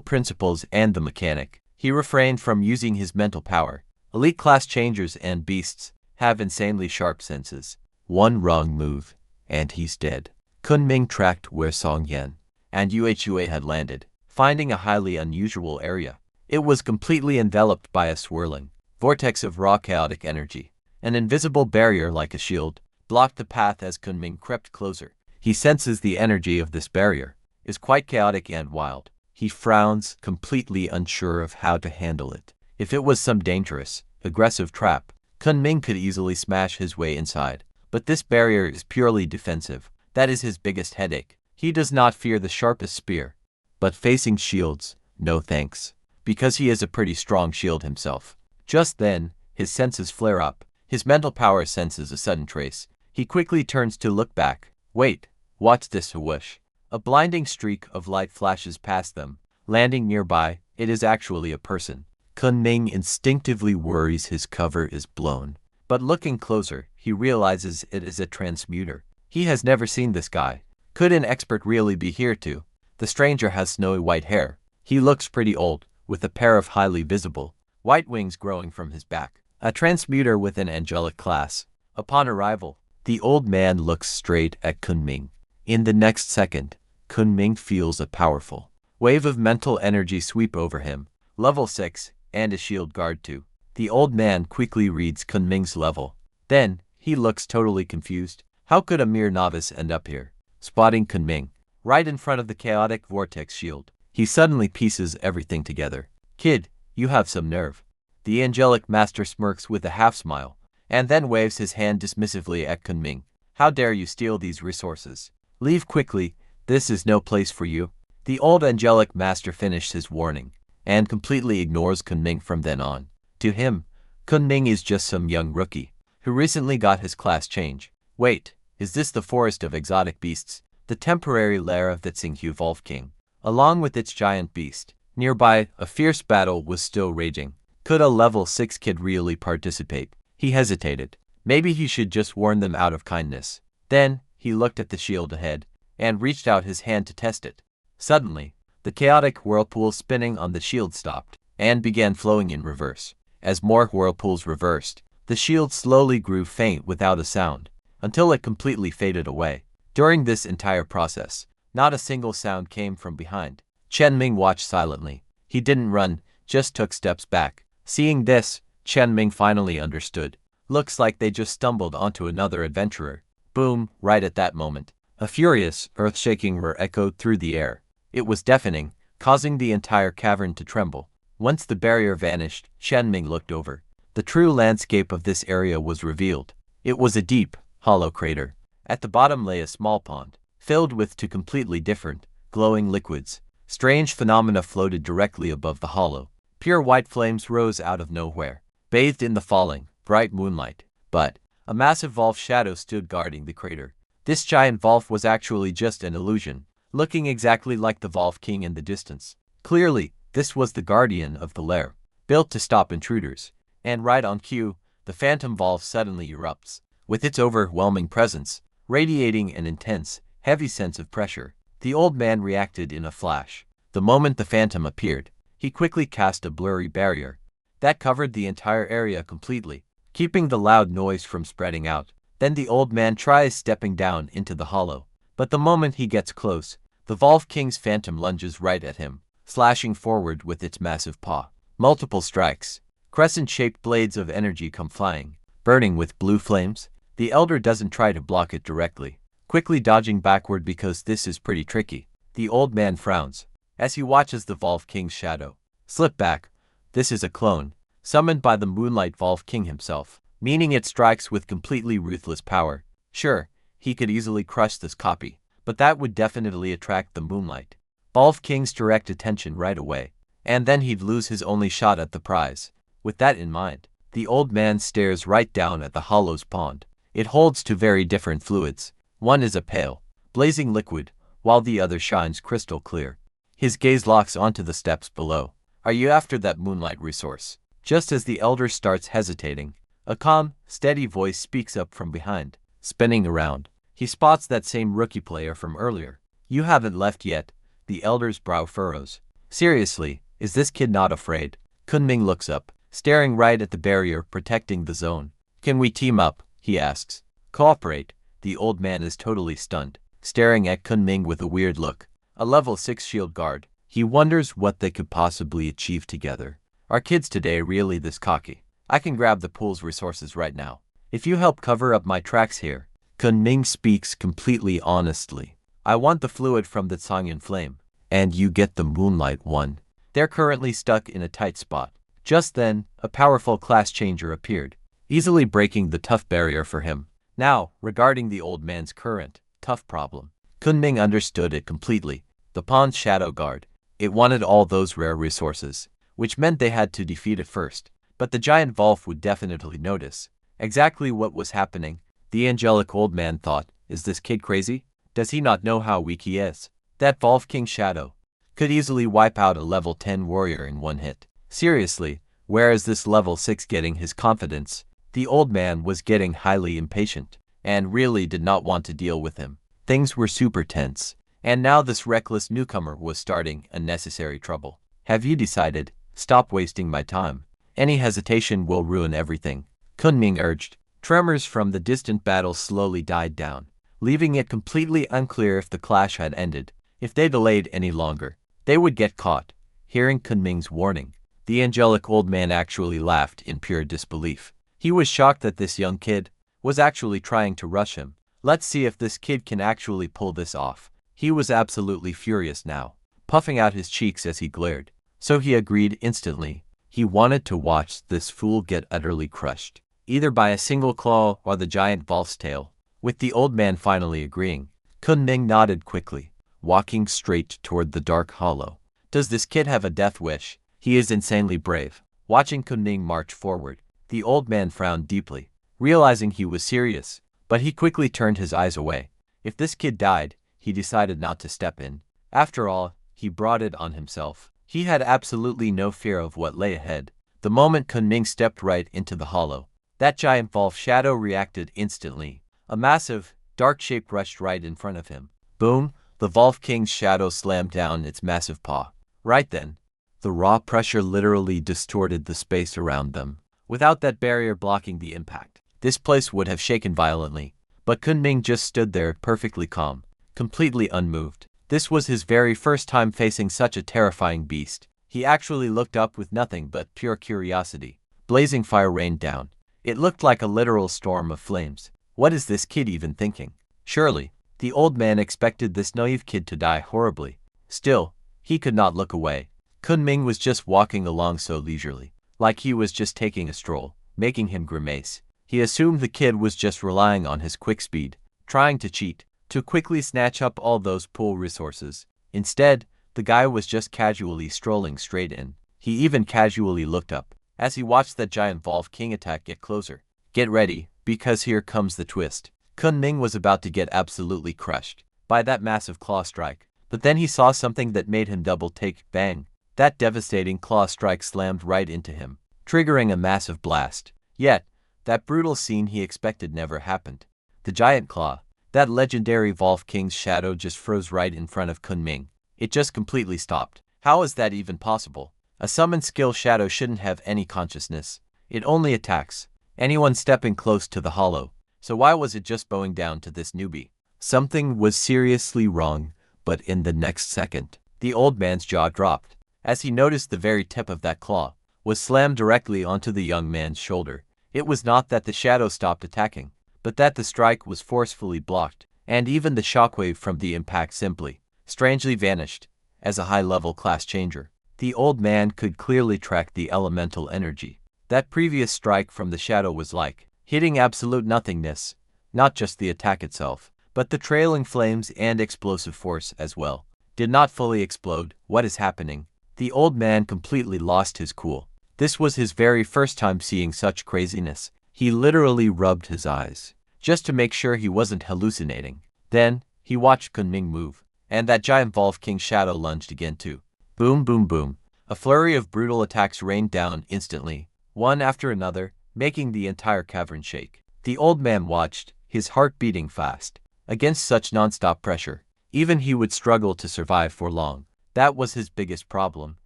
S1: principals and the mechanic, he refrained from using his mental power. Elite class changers and beasts have insanely sharp senses. One wrong move, and he's dead. Chun Ming tracked where Song Yan and Yuehua had landed, finding a highly unusual area. It was completely enveloped by a swirling vortex of raw chaotic energy. An invisible barrier like a shield blocked the path as Chun Ming crept closer. He senses the energy of this barrier is quite chaotic and wild. He frowns, completely unsure of how to handle it. If it was some dangerous, aggressive trap, Chun Ming could easily smash his way inside. But this barrier is purely defensive. That is his biggest headache. He does not fear the sharpest spear. But facing shields, no thanks. Because he is a pretty strong shield himself. Just then, his senses flare up. His mental power senses a sudden trace. He quickly turns to look back. Wait, what's this whoosh? A blinding streak of light flashes past them, landing nearby. It is actually a person. Chun Ming instinctively worries his cover is blown. But looking closer, he realizes it is a transmuter. He has never seen this guy. Could an expert really be here too? The stranger has snowy white hair. He looks pretty old, with a pair of highly visible white wings growing from his back. A transmuter with an angelic class. Upon arrival, the old man looks straight at Chun Ming. In the next second, Chun Ming feels a powerful wave of mental energy sweep over him. Level 6, and a shield guard too. The old man quickly reads Chun Ming's level. Then, he looks totally confused. How could a mere novice end up here? Spotting Chun Ming, right in front of the chaotic vortex shield, he suddenly pieces everything together. Kid, you have some nerve. The angelic master smirks with a half-smile, and then waves his hand dismissively at Chun Ming. How dare you steal these resources? Leave quickly, this is no place for you. The old angelic master finished his warning, and completely ignores Chun Ming from then on. To him, Chun Ming is just some young rookie who recently got his class change. Wait, is this the forest of exotic beasts? The temporary lair of the Tsinghu Wolf King, along with its giant beast. Nearby, a fierce battle was still raging. Could a level 6 kid really participate? He hesitated. Maybe he should just warn them out of kindness. Then, he looked at the shield ahead, and reached out his hand to test it. Suddenly, the chaotic whirlpool spinning on the shield stopped, and began flowing in reverse. As more whirlpools reversed, the shield slowly grew faint without a sound, until it completely faded away. During this entire process, not a single sound came from behind. Chun Ming watched silently. He didn't run, just took steps back. Seeing this, Chun Ming finally understood. Looks like they just stumbled onto another adventurer. Boom, right at that moment. A furious, earth-shaking roar echoed through the air. It was deafening, causing the entire cavern to tremble. Once the barrier vanished, Chun Ming looked over. The true landscape of this area was revealed. It was a deep, hollow crater. At the bottom lay a small pond, filled with two completely different, glowing liquids. Strange phenomena floated directly above the hollow. Pure white flames rose out of nowhere, bathed in the falling, bright moonlight. But a massive wolf shadow stood guarding the crater. This giant wolf was actually just an illusion, looking exactly like the Wolf King in the distance. Clearly, this was the guardian of the lair, built to stop intruders. And right on cue, the phantom wolf suddenly erupts. With its overwhelming presence, radiating an intense, heavy sense of pressure, the old man reacted in a flash. The moment the phantom appeared, he quickly cast a blurry barrier that covered the entire area completely, keeping the loud noise from spreading out. Then the old man tries stepping down into the hollow, but the moment he gets close, the Wolf King's phantom lunges right at him, slashing forward with its massive paw. Multiple strikes. Crescent-shaped blades of energy come flying, burning with blue flames. The elder doesn't try to block it directly, quickly dodging backward because this is pretty tricky. The old man frowns as he watches the Wolf King's shadow slip back. This is a clone, summoned by the Moonlight Wolf King himself, meaning it strikes with completely ruthless power. Sure, he could easily crush this copy, but that would definitely attract the Moonlight Wolf King's direct attention right away, and then he'd lose his only shot at the prize. With that in mind, the old man stares right down at the hollow's pond. It holds two very different fluids. One is a pale, blazing liquid, while the other shines crystal clear. His gaze locks onto the steps below. Are you after that moonlight resource? Just as the elder starts hesitating, a calm, steady voice speaks up from behind. Spinning around, he spots that same rookie player from earlier. You haven't left yet. The elder's brow furrows. Seriously, is this kid not afraid? Chun Ming looks up, staring right at the barrier protecting the zone. Can we team up? He asks. Cooperate. The old man is totally stunned, staring at Chun Ming with a weird look. A level 6 shield guard. He wonders what they could possibly achieve together. Are kids today really this cocky? I can grab the pool's resources right now. If you help cover up my tracks here. Chun Ming speaks completely honestly. I want the fluid from the Tsangyan flame, and you get the moonlight one. They're currently stuck in a tight spot. Just then, a powerful class changer appeared, easily breaking the tough barrier for him. Now, regarding the old man's current, tough problem. Chun Ming understood it completely. The pond's shadow guard. It wanted all those rare resources, which meant they had to defeat it first. But the giant wolf would definitely notice exactly what was happening. The angelic old man thought, is this kid crazy? Does he not know how weak he is? That Wolf King shadow could easily wipe out a level 10 warrior in one hit. Seriously, where is this level 6 getting his confidence? The old man was getting highly impatient, and really did not want to deal with him. Things were super tense, and now this reckless newcomer was starting unnecessary trouble. Have you decided? Stop wasting my time. Any hesitation will ruin everything. Chun Ming urged. Tremors from the distant battle slowly died down, leaving it completely unclear if the clash had ended. If they delayed any longer, they would get caught. Hearing Chun Ming's warning, the angelic old man actually laughed in pure disbelief. He was shocked that this young kid was actually trying to rush him. Let's see if this kid can actually pull this off. He was absolutely furious now, puffing out his cheeks as he glared. So he agreed instantly. He wanted to watch this fool get utterly crushed, either by a single claw or the giant wolf's tail. With the old man finally agreeing, Chun Ming nodded quickly, walking straight toward the dark hollow. Does this kid have a death wish? He is insanely brave. Watching Chun Ming march forward, The old man frowned deeply, realizing he was serious, but he quickly turned his eyes away. If this kid died, he decided not to step in. After all, he brought it on himself. He had absolutely no fear of what lay ahead. The moment Chun Ming stepped right into the hollow, that giant Wolf shadow reacted instantly. A massive, dark shape rushed right in front of him. Boom! The Wolf King's shadow slammed down its massive paw. Right then, the raw pressure literally distorted the space around them. Without that barrier blocking the impact, this place would have shaken violently. But Chun Ming just stood there perfectly calm, completely unmoved. This was his very first time facing such a terrifying beast. He actually looked up with nothing but pure curiosity. Blazing fire rained down. It looked like a literal storm of flames. What is this kid even thinking? Surely, the old man expected this naive kid to die horribly. Still, he could not look away. Chun Ming was just walking along so leisurely, like he was just taking a stroll, making him grimace. He assumed the kid was just relying on his quick speed, trying to cheat, to quickly snatch up all those pool resources. Instead, the guy was just casually strolling straight in. He even casually looked up, as he watched that giant Wolf King attack get closer. Get ready, because here comes the twist. Chun Ming was about to get absolutely crushed by that massive claw strike, but then he saw something that made him double take. Bang! That devastating claw strike slammed right into him, triggering a massive blast. Yet, that brutal scene he expected never happened. The giant claw, that legendary Wolf King's shadow, just froze right in front of Chun Ming. It just completely stopped. How is that even possible? A summoned skill shadow shouldn't have any consciousness. It only attacks anyone stepping close to the hollow. So why was it just bowing down to this newbie? Something was seriously wrong, but in the next second, the old man's jaw dropped, as he noticed the very tip of that claw was slammed directly onto the young man's shoulder. It was not that the shadow stopped attacking, but that the strike was forcefully blocked, and even the shockwave from the impact simply, strangely vanished. As a high-level class changer, the old man could clearly track the elemental energy. That previous strike from the shadow was like hitting absolute nothingness, not just the attack itself, but the trailing flames and explosive force as well. Did not fully explode. What is happening? The old man completely lost his cool. This was his very first time seeing such craziness. He literally rubbed his eyes, just to make sure he wasn't hallucinating. Then, he watched Chun Ming move, and that giant Wolf King shadow lunged again too. Boom boom boom. A flurry of brutal attacks rained down instantly, one after another, making the entire cavern shake. The old man watched, his heart beating fast. Against such non-stop pressure, even he would struggle to survive for long. That was his biggest problem,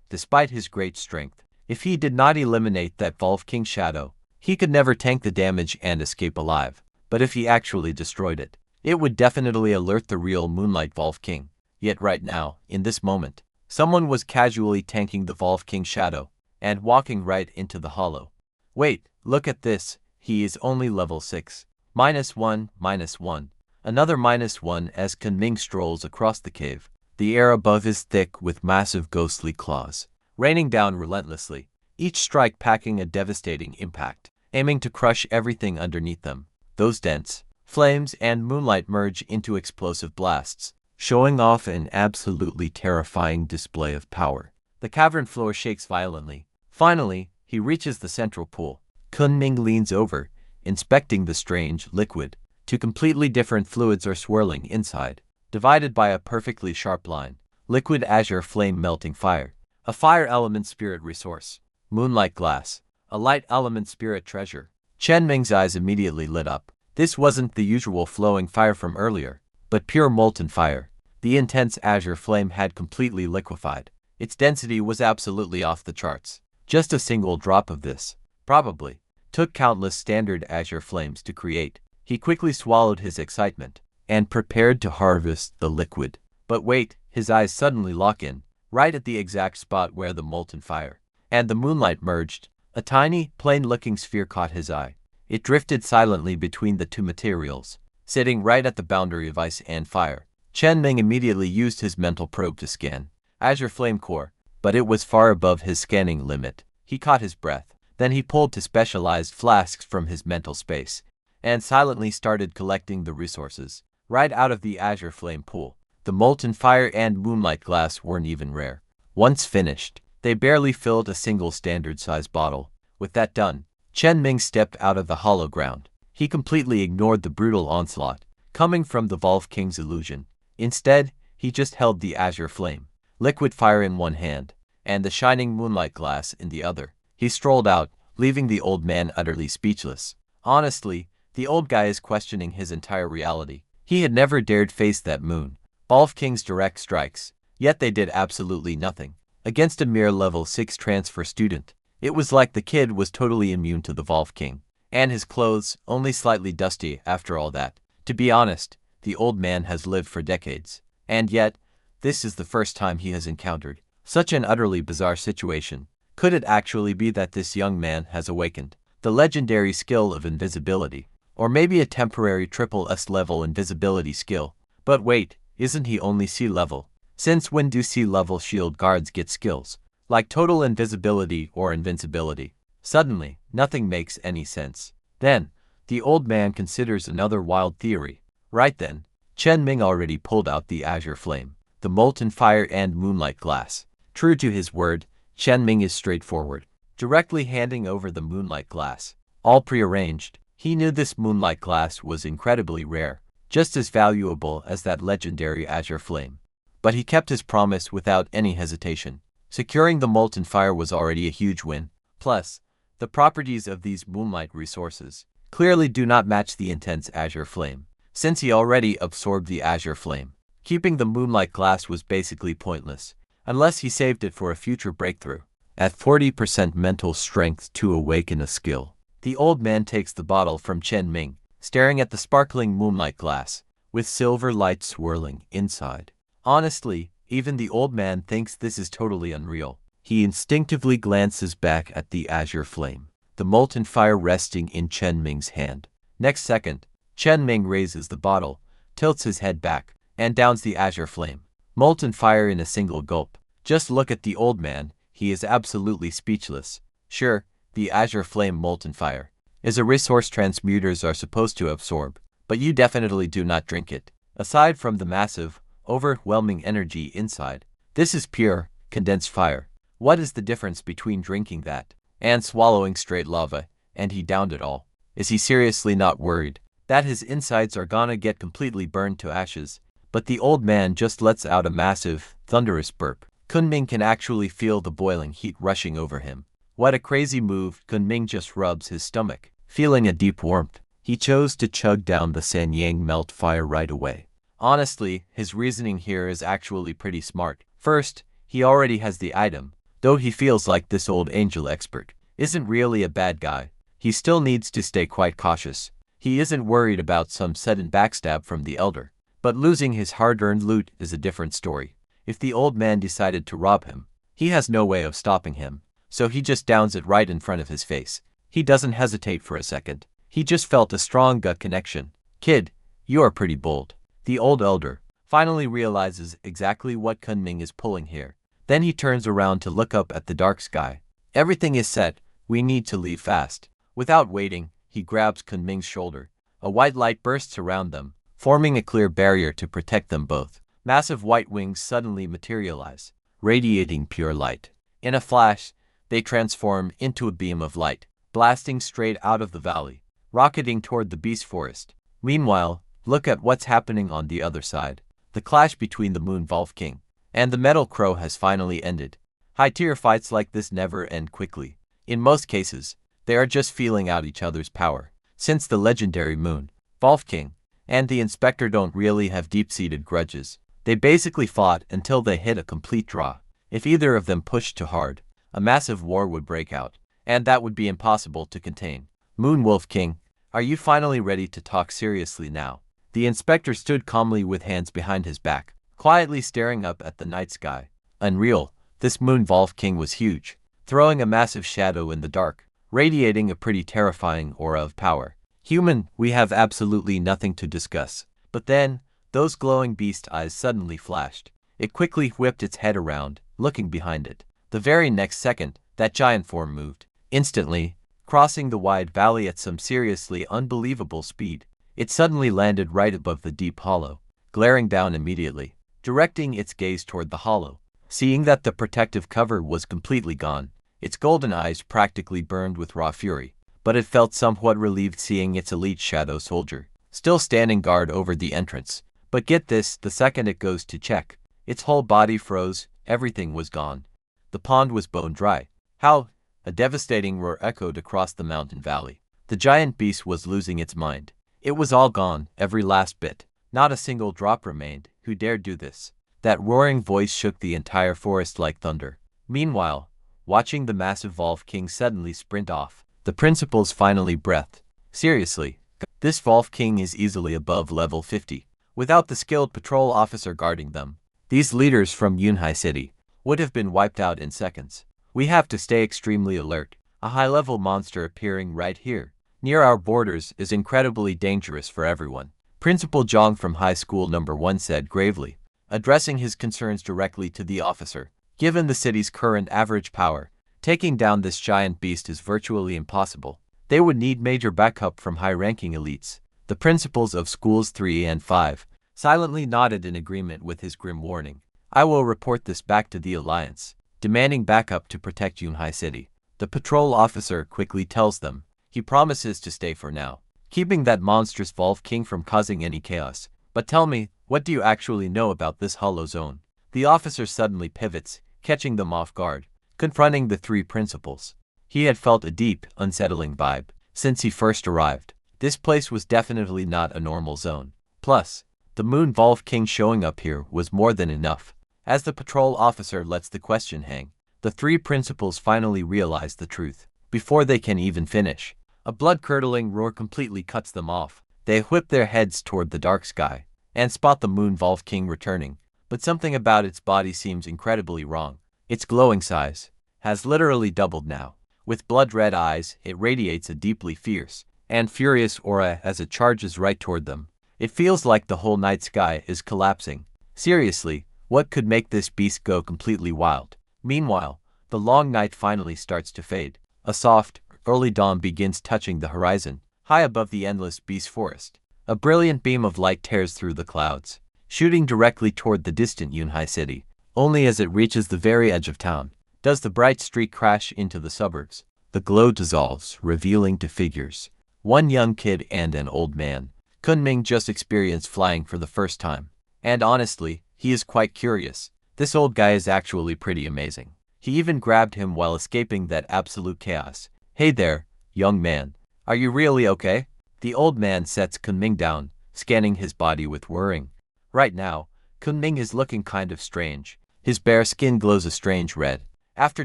S1: despite his great strength. If he did not eliminate that Wolf King shadow, he could never tank the damage and escape alive. But if he actually destroyed it, it would definitely alert the real Moonlight Wolf King. Yet right now, in this moment, someone was casually tanking the Wolf King shadow and walking right into the hollow. Wait, look at this. He is only level 6. -1, -1. Another -1 as Chun Ming strolls across the cave. The air above is thick with massive ghostly claws, raining down relentlessly, each strike packing a devastating impact, aiming to crush everything underneath them. Those dense flames and moonlight merge into explosive blasts, showing off an absolutely terrifying display of power. The cavern floor shakes violently. Finally, he reaches the central pool. Chun Ming leans over, inspecting the strange liquid. Two completely different fluids are swirling inside, divided by a perfectly sharp line. Liquid azure flame melting fire, a fire element spirit resource. Moonlight glass, a light element spirit treasure. Chun Ming's eyes immediately lit up. This wasn't the usual flowing fire from earlier, but pure molten fire. The intense azure flame had completely liquefied. Its density was absolutely off the charts. Just a single drop of this, probably, took countless standard azure flames to create. He quickly swallowed his excitement and prepared to harvest the liquid. But wait, his eyes suddenly lock in, right at the exact spot where the molten fire and the moonlight merged. A tiny, plain-looking sphere caught his eye. It drifted silently between the two materials, sitting right at the boundary of ice and fire. Chun Ming immediately used his mental probe to scan Azure Flame Core, but it was far above his scanning limit. He caught his breath. Then he pulled two specialized flasks from his mental space and silently started collecting the resources right out of the Azure Flame pool. The molten fire and moonlight glass weren't even rare. Once finished, they barely filled a single standard-sized bottle. With that done, Chun Ming stepped out of the hollow ground. He completely ignored the brutal onslaught coming from the Wolf King's illusion. Instead, he just held the azure flame, liquid fire in one hand, and the shining moonlight glass in the other. He strolled out, leaving the old man utterly speechless. Honestly, the old guy is questioning his entire reality. He had never dared face that moon Wolf King's direct strikes, yet they did absolutely nothing against a mere level 6 transfer student. It was like the kid was totally immune to the Wolf King, and his clothes only slightly dusty after all that. To be honest, the old man has lived for decades, and yet, this is the first time he has encountered such an utterly bizarre situation. Could it actually be that this young man has awakened the legendary skill of invisibility, or maybe a temporary triple S level invisibility skill? But wait, isn't he only C level? Since when do C level shield guards get skills like total invisibility or invincibility? Suddenly, nothing makes any sense. Then, the old man considers another wild theory. Right then, Chun Ming already pulled out the azure flame, the molten fire and moonlight glass. True to his word, Chun Ming is straightforward, directly handing over the moonlight glass. All prearranged. He knew this moonlight glass was incredibly rare, just as valuable as that legendary azure flame. But he kept his promise without any hesitation. Securing the molten fire was already a huge win. Plus, the properties of these moonlight resources clearly do not match the intense azure flame, since he already absorbed the azure flame. Keeping the moonlight glass was basically pointless, unless he saved it for a future breakthrough. At 40% mental strength to awaken a skill, the old man takes the bottle from Chun Ming, staring at the sparkling moonlight glass, with silver light swirling inside. Honestly, even the old man thinks this is totally unreal. He instinctively glances back at the azure flame, the molten fire resting in Chun Ming's hand. Next second, Chun Ming raises the bottle, tilts his head back, and downs the azure flame. Molten fire in a single gulp. Just look at the old man, he is absolutely speechless. Sure, the azure flame molten fire is a resource transmuters are supposed to absorb, but you definitely do not drink it. Aside from the massive, overwhelming energy inside, this is pure, condensed fire. What is the difference between drinking that and swallowing straight lava? And he downed it all. Is he seriously not worried that his insides are gonna get completely burned to ashes? But the old man just lets out a massive, thunderous burp. Chun Ming can actually feel the boiling heat rushing over him. What a crazy move. Chun Ming just rubs his stomach, feeling a deep warmth. He chose to chug down the Sanyang melt fire right away. Honestly, his reasoning here is actually pretty smart. First, he already has the item. Though he feels like this old angel expert isn't really a bad guy, he still needs to stay quite cautious. He isn't worried about some sudden backstab from the elder, but losing his hard-earned loot is a different story. If the old man decided to rob him, he has no way of stopping him, so he just downs it right in front of his face. He doesn't hesitate for a second. He just felt a strong gut connection. Kid, you are pretty bold. The old elder finally realizes exactly what Chun Ming is pulling here. Then he turns around to look up at the dark sky. Everything is set. We need to leave fast. Without waiting, he grabs Chun Ming's shoulder. A white light bursts around them, forming a clear barrier to protect them both. Massive white wings suddenly materialize, radiating pure light. In a flash, they transform into a beam of light, blasting straight out of the valley, rocketing toward the beast forest. Meanwhile, look at what's happening on the other side. The clash between the Moon Wolf King and the Metal Crow has finally ended. High-tier fights like this never end quickly. In most cases, they are just feeling out each other's power. Since the legendary Moon Wolf King and the Inspector don't really have deep-seated grudges, they basically fought until they hit a complete draw. If either of them pushed too hard, a massive war would break out, and that would be impossible to contain. Moon Wolf King, are you finally ready to talk seriously now? The inspector stood calmly with hands behind his back, quietly staring up at the night sky. Unreal, this Moon Wolf King was huge, throwing a massive shadow in the dark, radiating a pretty terrifying aura of power. Human, we have absolutely nothing to discuss. But then, those glowing beast eyes suddenly flashed. It quickly whipped its head around, looking behind it. The very next second, that giant form moved. Instantly, crossing the wide valley at some seriously unbelievable speed, it suddenly landed right above the deep hollow, glaring down immediately, directing its gaze toward the hollow. Seeing that the protective cover was completely gone, its golden eyes practically burned with raw fury. but it felt somewhat relieved seeing its elite shadow soldier still standing guard over the entrance. But get this, the second it goes to check, its whole body froze, everything was gone. The pond was bone dry. How? A devastating roar echoed across the mountain valley. The giant beast was losing its mind. It was all gone, every last bit. Not a single drop remained. Who dared do this? That roaring voice shook the entire forest like thunder. Meanwhile, watching the massive Wolf King suddenly sprint off, the principals finally breathed. Seriously, this Wolf King is easily above level 50. Without the skilled patrol officer guarding them, these leaders from Yunhai City would have been wiped out in seconds. We have to stay extremely alert. A high-level monster appearing right here, near our borders, is incredibly dangerous for everyone. Principal Zhang from High School Number 1 said gravely, addressing his concerns directly to the officer. Given the city's current average power, taking down this giant beast is virtually impossible. They would need major backup from high-ranking elites. The principals of schools 3 and 5 silently nodded in agreement with his grim warning. I will report this back to the Alliance, demanding backup to protect Yunhai City. The patrol officer quickly tells them he promises to stay for now, keeping that monstrous Wolf King from causing any chaos. But tell me, what do you actually know about this hollow zone? The officer suddenly pivots, catching them off guard, confronting the three principals. He had felt a deep, unsettling vibe since he first arrived. This place was definitely not a normal zone. Plus, the Moon Wolf King showing up here was more than enough. As the patrol officer lets the question hang, the three principals finally realize the truth. Before they can even finish, a blood-curdling roar completely cuts them off. They whip their heads toward the dark sky and spot the Moon Wolf King returning. But something about its body seems incredibly wrong. Its glowing size has literally doubled now. With blood-red eyes, it radiates a deeply fierce and furious aura as it charges right toward them. It feels like the whole night sky is collapsing. Seriously, what could make this beast go completely wild? Meanwhile, the long night finally starts to fade. A soft, early dawn begins touching the horizon, high above the endless beast forest. A brilliant beam of light tears through the clouds, shooting directly toward the distant Yunhai City. Only as it reaches the very edge of town does the bright streak crash into the suburbs. The glow dissolves, revealing two figures. One young kid and an old man. Chun Ming just experienced flying for the first time. And honestly, he is quite curious. This old guy is actually pretty amazing. He even grabbed him while escaping that absolute chaos. Hey there, young man. Are you really okay? The old man sets Chun Ming down, scanning his body with worrying. Right now, Chun Ming is looking kind of strange. His bare skin glows a strange red. After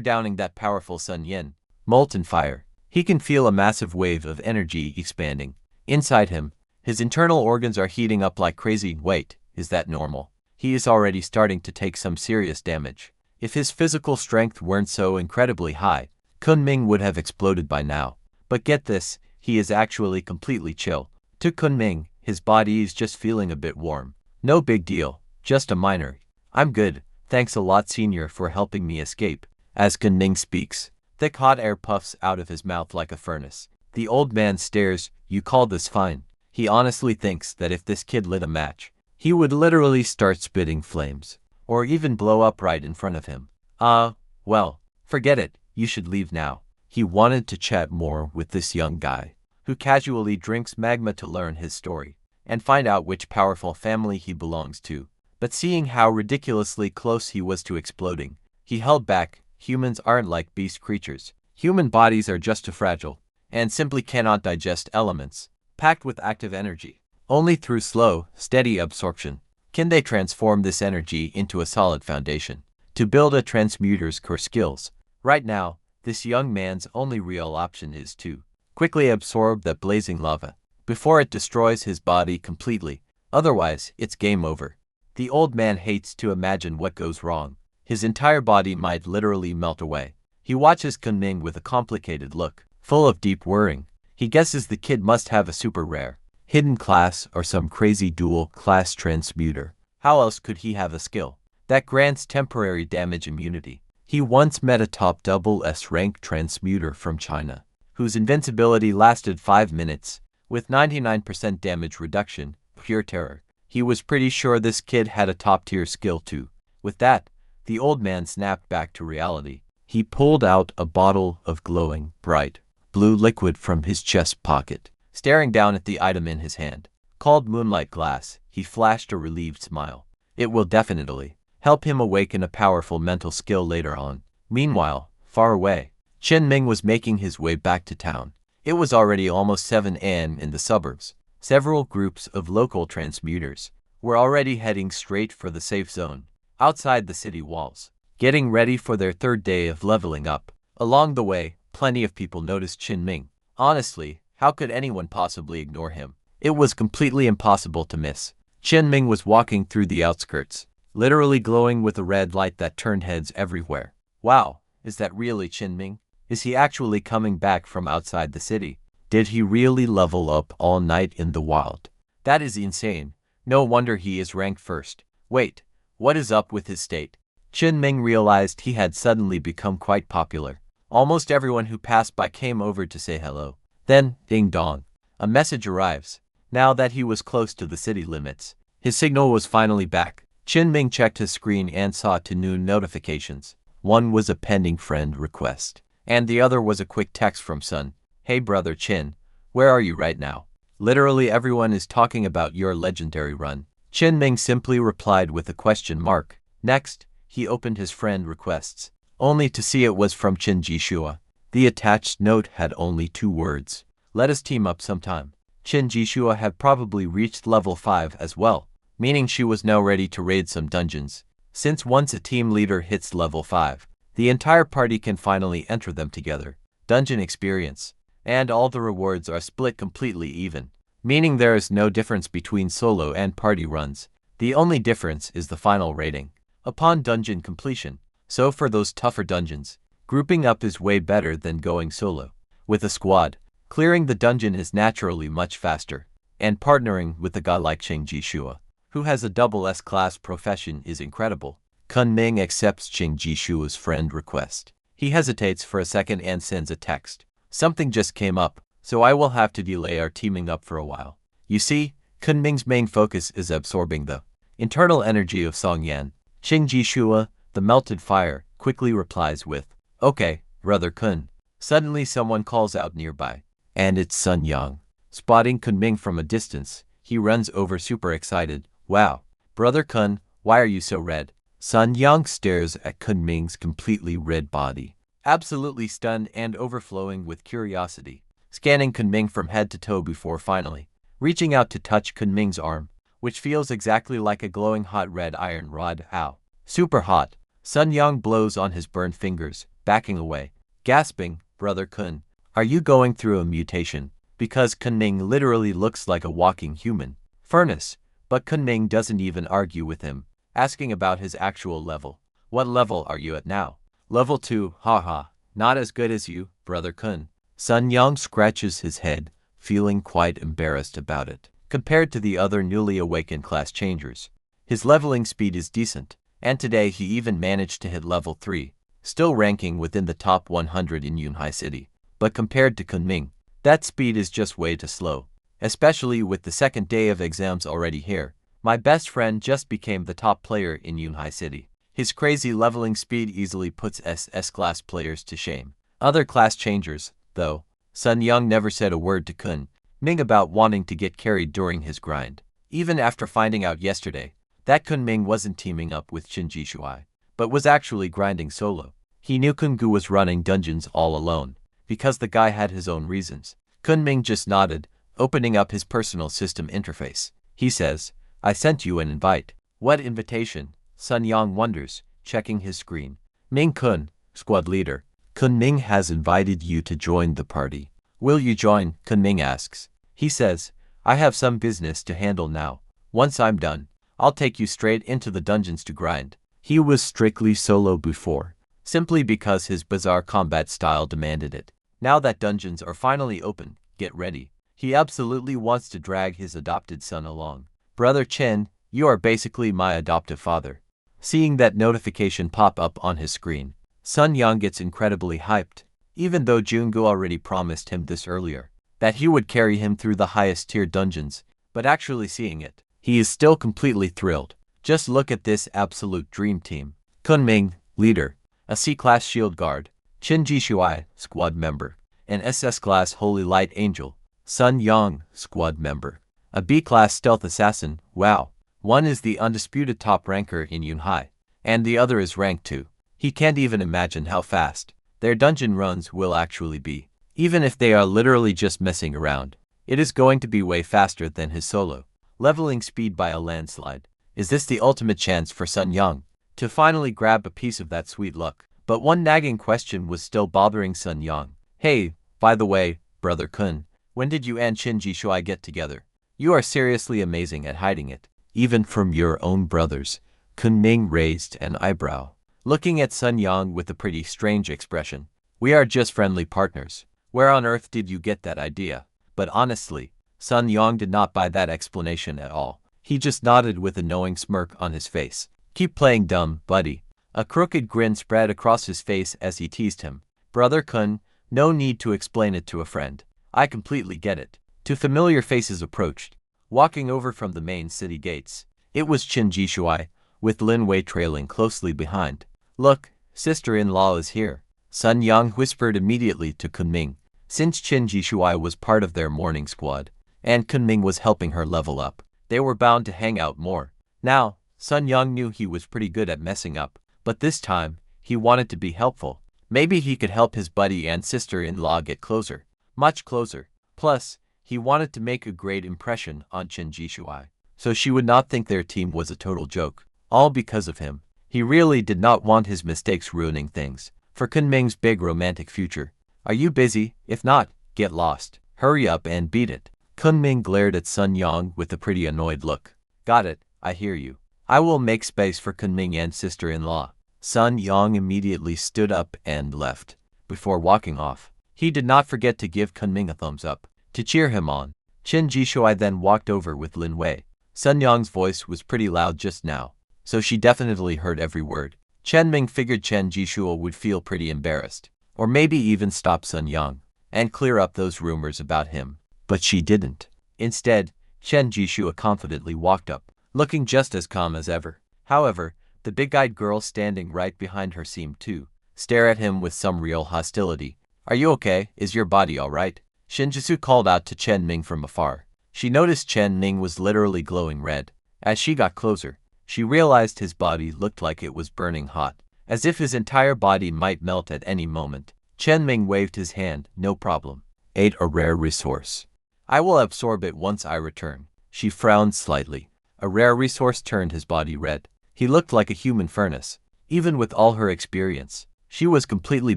S1: downing that powerful Sun Yin, molten fire, he can feel a massive wave of energy expanding. Inside him, his internal organs are heating up like crazy. Wait, is that normal? He is already starting to take some serious damage. If his physical strength weren't so incredibly high, Chun Ming would have exploded by now. But get this, he is actually completely chill. To Chun Ming, his body is just feeling a bit warm. No big deal, just a minor. I'm good, thanks a lot senior for helping me escape. As Chun Ming speaks, thick hot air puffs out of his mouth like a furnace. The old man stares. You call this fine? He honestly thinks that if this kid lit a match, he would literally start spitting flames, or even blow up right in front of him. Well, forget it, you should leave now. He wanted to chat more with this young guy, who casually drinks magma to learn his story, and find out which powerful family he belongs to. But seeing how ridiculously close he was to exploding, he held back. Humans aren't like beast creatures. Human bodies are just too fragile, and simply cannot digest elements packed with active energy. Only through slow, steady absorption can they transform this energy into a solid foundation to build a transmuter's core skills. Right now, this young man's only real option is to quickly absorb that blazing lava before it destroys his body completely. Otherwise, it's game over. The old man hates to imagine what goes wrong. His entire body might literally melt away. He watches Chun Ming with a complicated look, full of deep worrying. He guesses the kid must have a super rare, hidden class or some crazy dual-class transmuter. How else could he have a skill that grants temporary damage immunity? He once met a top double S-rank transmuter from China, whose invincibility lasted 5 minutes, with 99% damage reduction, pure terror. He was pretty sure this kid had a top-tier skill too. With that, the old man snapped back to reality. He pulled out a bottle of glowing, bright, blue liquid from his chest pocket, staring down at the item in his hand. Called Moonlight Glass, he flashed a relieved smile. It will definitely help him awaken a powerful mental skill later on. Meanwhile, far away, Chun Ming was making his way back to town. It was already almost 7 a.m. in the suburbs. Several groups of local transmuters were already heading straight for the safe zone outside the city walls, getting ready for their third day of leveling up. Along the way, plenty of people noticed Chun Ming. Honestly, how could anyone possibly ignore him? It was completely impossible to miss. Chun Ming was walking through the outskirts, literally glowing with a red light that turned heads everywhere. Wow, is that really Chun Ming? Is he actually coming back from outside the city? Did he really level up all night in the wild? That is insane. No wonder he is ranked first. Wait, what is up with his state? Chun Ming realized he had suddenly become quite popular. Almost everyone who passed by came over to say hello. Then, ding dong, a message arrives. Now that he was close to the city limits, his signal was finally back. Chun Ming checked his screen and saw 2 new notifications. One was a pending friend request, and the other was a quick text from Sun. Hey brother Chin, where are you right now? Literally everyone is talking about your legendary run. Chun Ming simply replied with a question mark. Next, he opened his friend requests, only to see it was from Chin Jishua. The attached note had only 2 words. Let us team up sometime. Chin Jishua had probably reached level 5 as well, meaning she was now ready to raid some dungeons. Since once a team leader hits level 5, the entire party can finally enter them together. Dungeon experience, and all the rewards are split completely even, meaning there is no difference between solo and party runs. The only difference is the final rating upon dungeon completion. So for those tougher dungeons, grouping up is way better than going solo. With a squad, clearing the dungeon is naturally much faster, and partnering with a guy like Ching Jishua, who has a double S-class profession, is incredible. Chun Ming accepts Ching Jishua's friend request. He hesitates for a second and sends a text. Something just came up, so I will have to delay our teaming up for a while. You see, Chun Ming's main focus is absorbing the internal energy of Song Yan. Ching Jishua, the melted fire, quickly replies with, Okay, brother Kun. Suddenly someone calls out nearby, and it's Sun Yang. Spotting Chun Ming from a distance, he runs over super excited. Wow, brother Kun, why are you so red? Sun Yang stares at Chun Ming's completely red body, absolutely stunned and overflowing with curiosity, scanning Chun Ming from head to toe before finally reaching out to touch Chun Ming's arm, which feels exactly like a glowing hot red iron rod. Ow. Super hot. Sun Yang blows on his burned fingers, backing away, gasping, Brother Kun, are you going through a mutation? Because Chun Ming literally looks like a walking human furnace, but Chun Ming doesn't even argue with him, asking about his actual level. What level are you at now? Level 2, haha, not as good as you, Brother Kun. Sun Yang scratches his head, feeling quite embarrassed about it. Compared to the other newly awakened class changers, his leveling speed is decent, and today he even managed to hit level 3, still ranking within the top 100 in Yunhai City. But compared to Chun Ming, that speed is just way too slow, especially with the second day of exams already here. My best friend just became the top player in Yunhai City. His crazy leveling speed easily puts SS-class players to shame. Other class changers, though, Sun Yang never said a word to Chun Ming about wanting to get carried during his grind. Even after finding out yesterday that Chun Ming wasn't teaming up with Ching Jishuai, but was actually grinding solo, he knew Kun Gu was running dungeons all alone, because the guy had his own reasons. Chun Ming just nodded, opening up his personal system interface. He says, I sent you an invite. What invitation? Sun Yang wonders, checking his screen. Ming Kun, squad leader. Chun Ming has invited you to join the party. Will you join? Chun Ming asks. He says, I have some business to handle now. Once I'm done, I'll take you straight into the dungeons to grind. He was strictly solo before, simply because his bizarre combat style demanded it. Now that dungeons are finally open, get ready. He absolutely wants to drag his adopted son along. Brother Chen, you are basically my adoptive father. Seeing that notification pop up on his screen, Sun Yang gets incredibly hyped, even though Jungu already promised him this earlier, that he would carry him through the highest tier dungeons, but actually seeing it, he is still completely thrilled. Just look at this absolute dream team. Chun Ming, leader, a C-class shield guard, Ching Jishuai, squad member, an SS-class Holy Light Angel, Sun Yang, squad member, a B-class stealth assassin. Wow. One is the undisputed top ranker in Yunhai, and the other is rank 2. He can't even imagine how fast their dungeon runs will actually be. Even if they are literally just messing around, it is going to be way faster than his solo leveling speed by a landslide. Is this the ultimate chance for Sun Yang to finally grab a piece of that sweet luck? But one nagging question was still bothering Sun Yang. Hey, by the way, Brother Kun, when did you and Qin Jishuai get together? You are seriously amazing at hiding it, even from your own brothers. Chun Ming raised an eyebrow, looking at Sun Yang with a pretty strange expression. We are just friendly partners. Where on earth did you get that idea? But honestly, Sun Yang did not buy that explanation at all. He just nodded with a knowing smirk on his face. Keep playing dumb, buddy. A crooked grin spread across his face as he teased him. Brother Kun, no need to explain it to a friend. I completely get it. Two familiar faces approached, walking over from the main city gates. It was Qin Jishuai, with Lin Wei trailing closely behind. Look, sister-in-law is here, Sun Yang whispered immediately to Chun Ming. Since Qin Jishuai was part of their morning squad, and Chun Ming was helping her level up, they were bound to hang out more. Now, Sun Yang knew he was pretty good at messing up, but this time, he wanted to be helpful. Maybe he could help his buddy and sister-in-law get closer, much closer. Plus, he wanted to make a great impression on Qin Jishuai, so she would not think their team was a total joke, all because of him. He really did not want his mistakes ruining things for Chun Ming's big romantic future. Are you busy? If not, get lost. Hurry up and beat it. Chun Ming glared at Sun Yang with a pretty annoyed look. Got it, I hear you. I will make space for Chun Ming and sister-in-law. Sun Yang immediately stood up and left. Before walking off, he did not forget to give Chun Ming a thumbs up to cheer him on. Qin Jishuai then walked over with Lin Wei. Sun Yang's voice was pretty loud just now, so she definitely heard every word. Chen Ming figured Qin Jishuai would feel pretty embarrassed, or maybe even stop Sun Yang and clear up those rumors about him. But she didn't. Instead, Qin Jishuai confidently walked up, looking just as calm as ever. However, the big-eyed girl standing right behind her seemed to stare at him with some real hostility. Are you okay? Is your body alright? Shinjitsu called out to Chen Ming from afar. She noticed Chen Ming was literally glowing red. As she got closer, she realized his body looked like it was burning hot, as if his entire body might melt at any moment. Chen Ming waved his hand. No problem. Ate a rare resource. I will absorb it once I return. She frowned slightly. A rare resource turned his body red. He looked like a human furnace. Even with all her experience, she was completely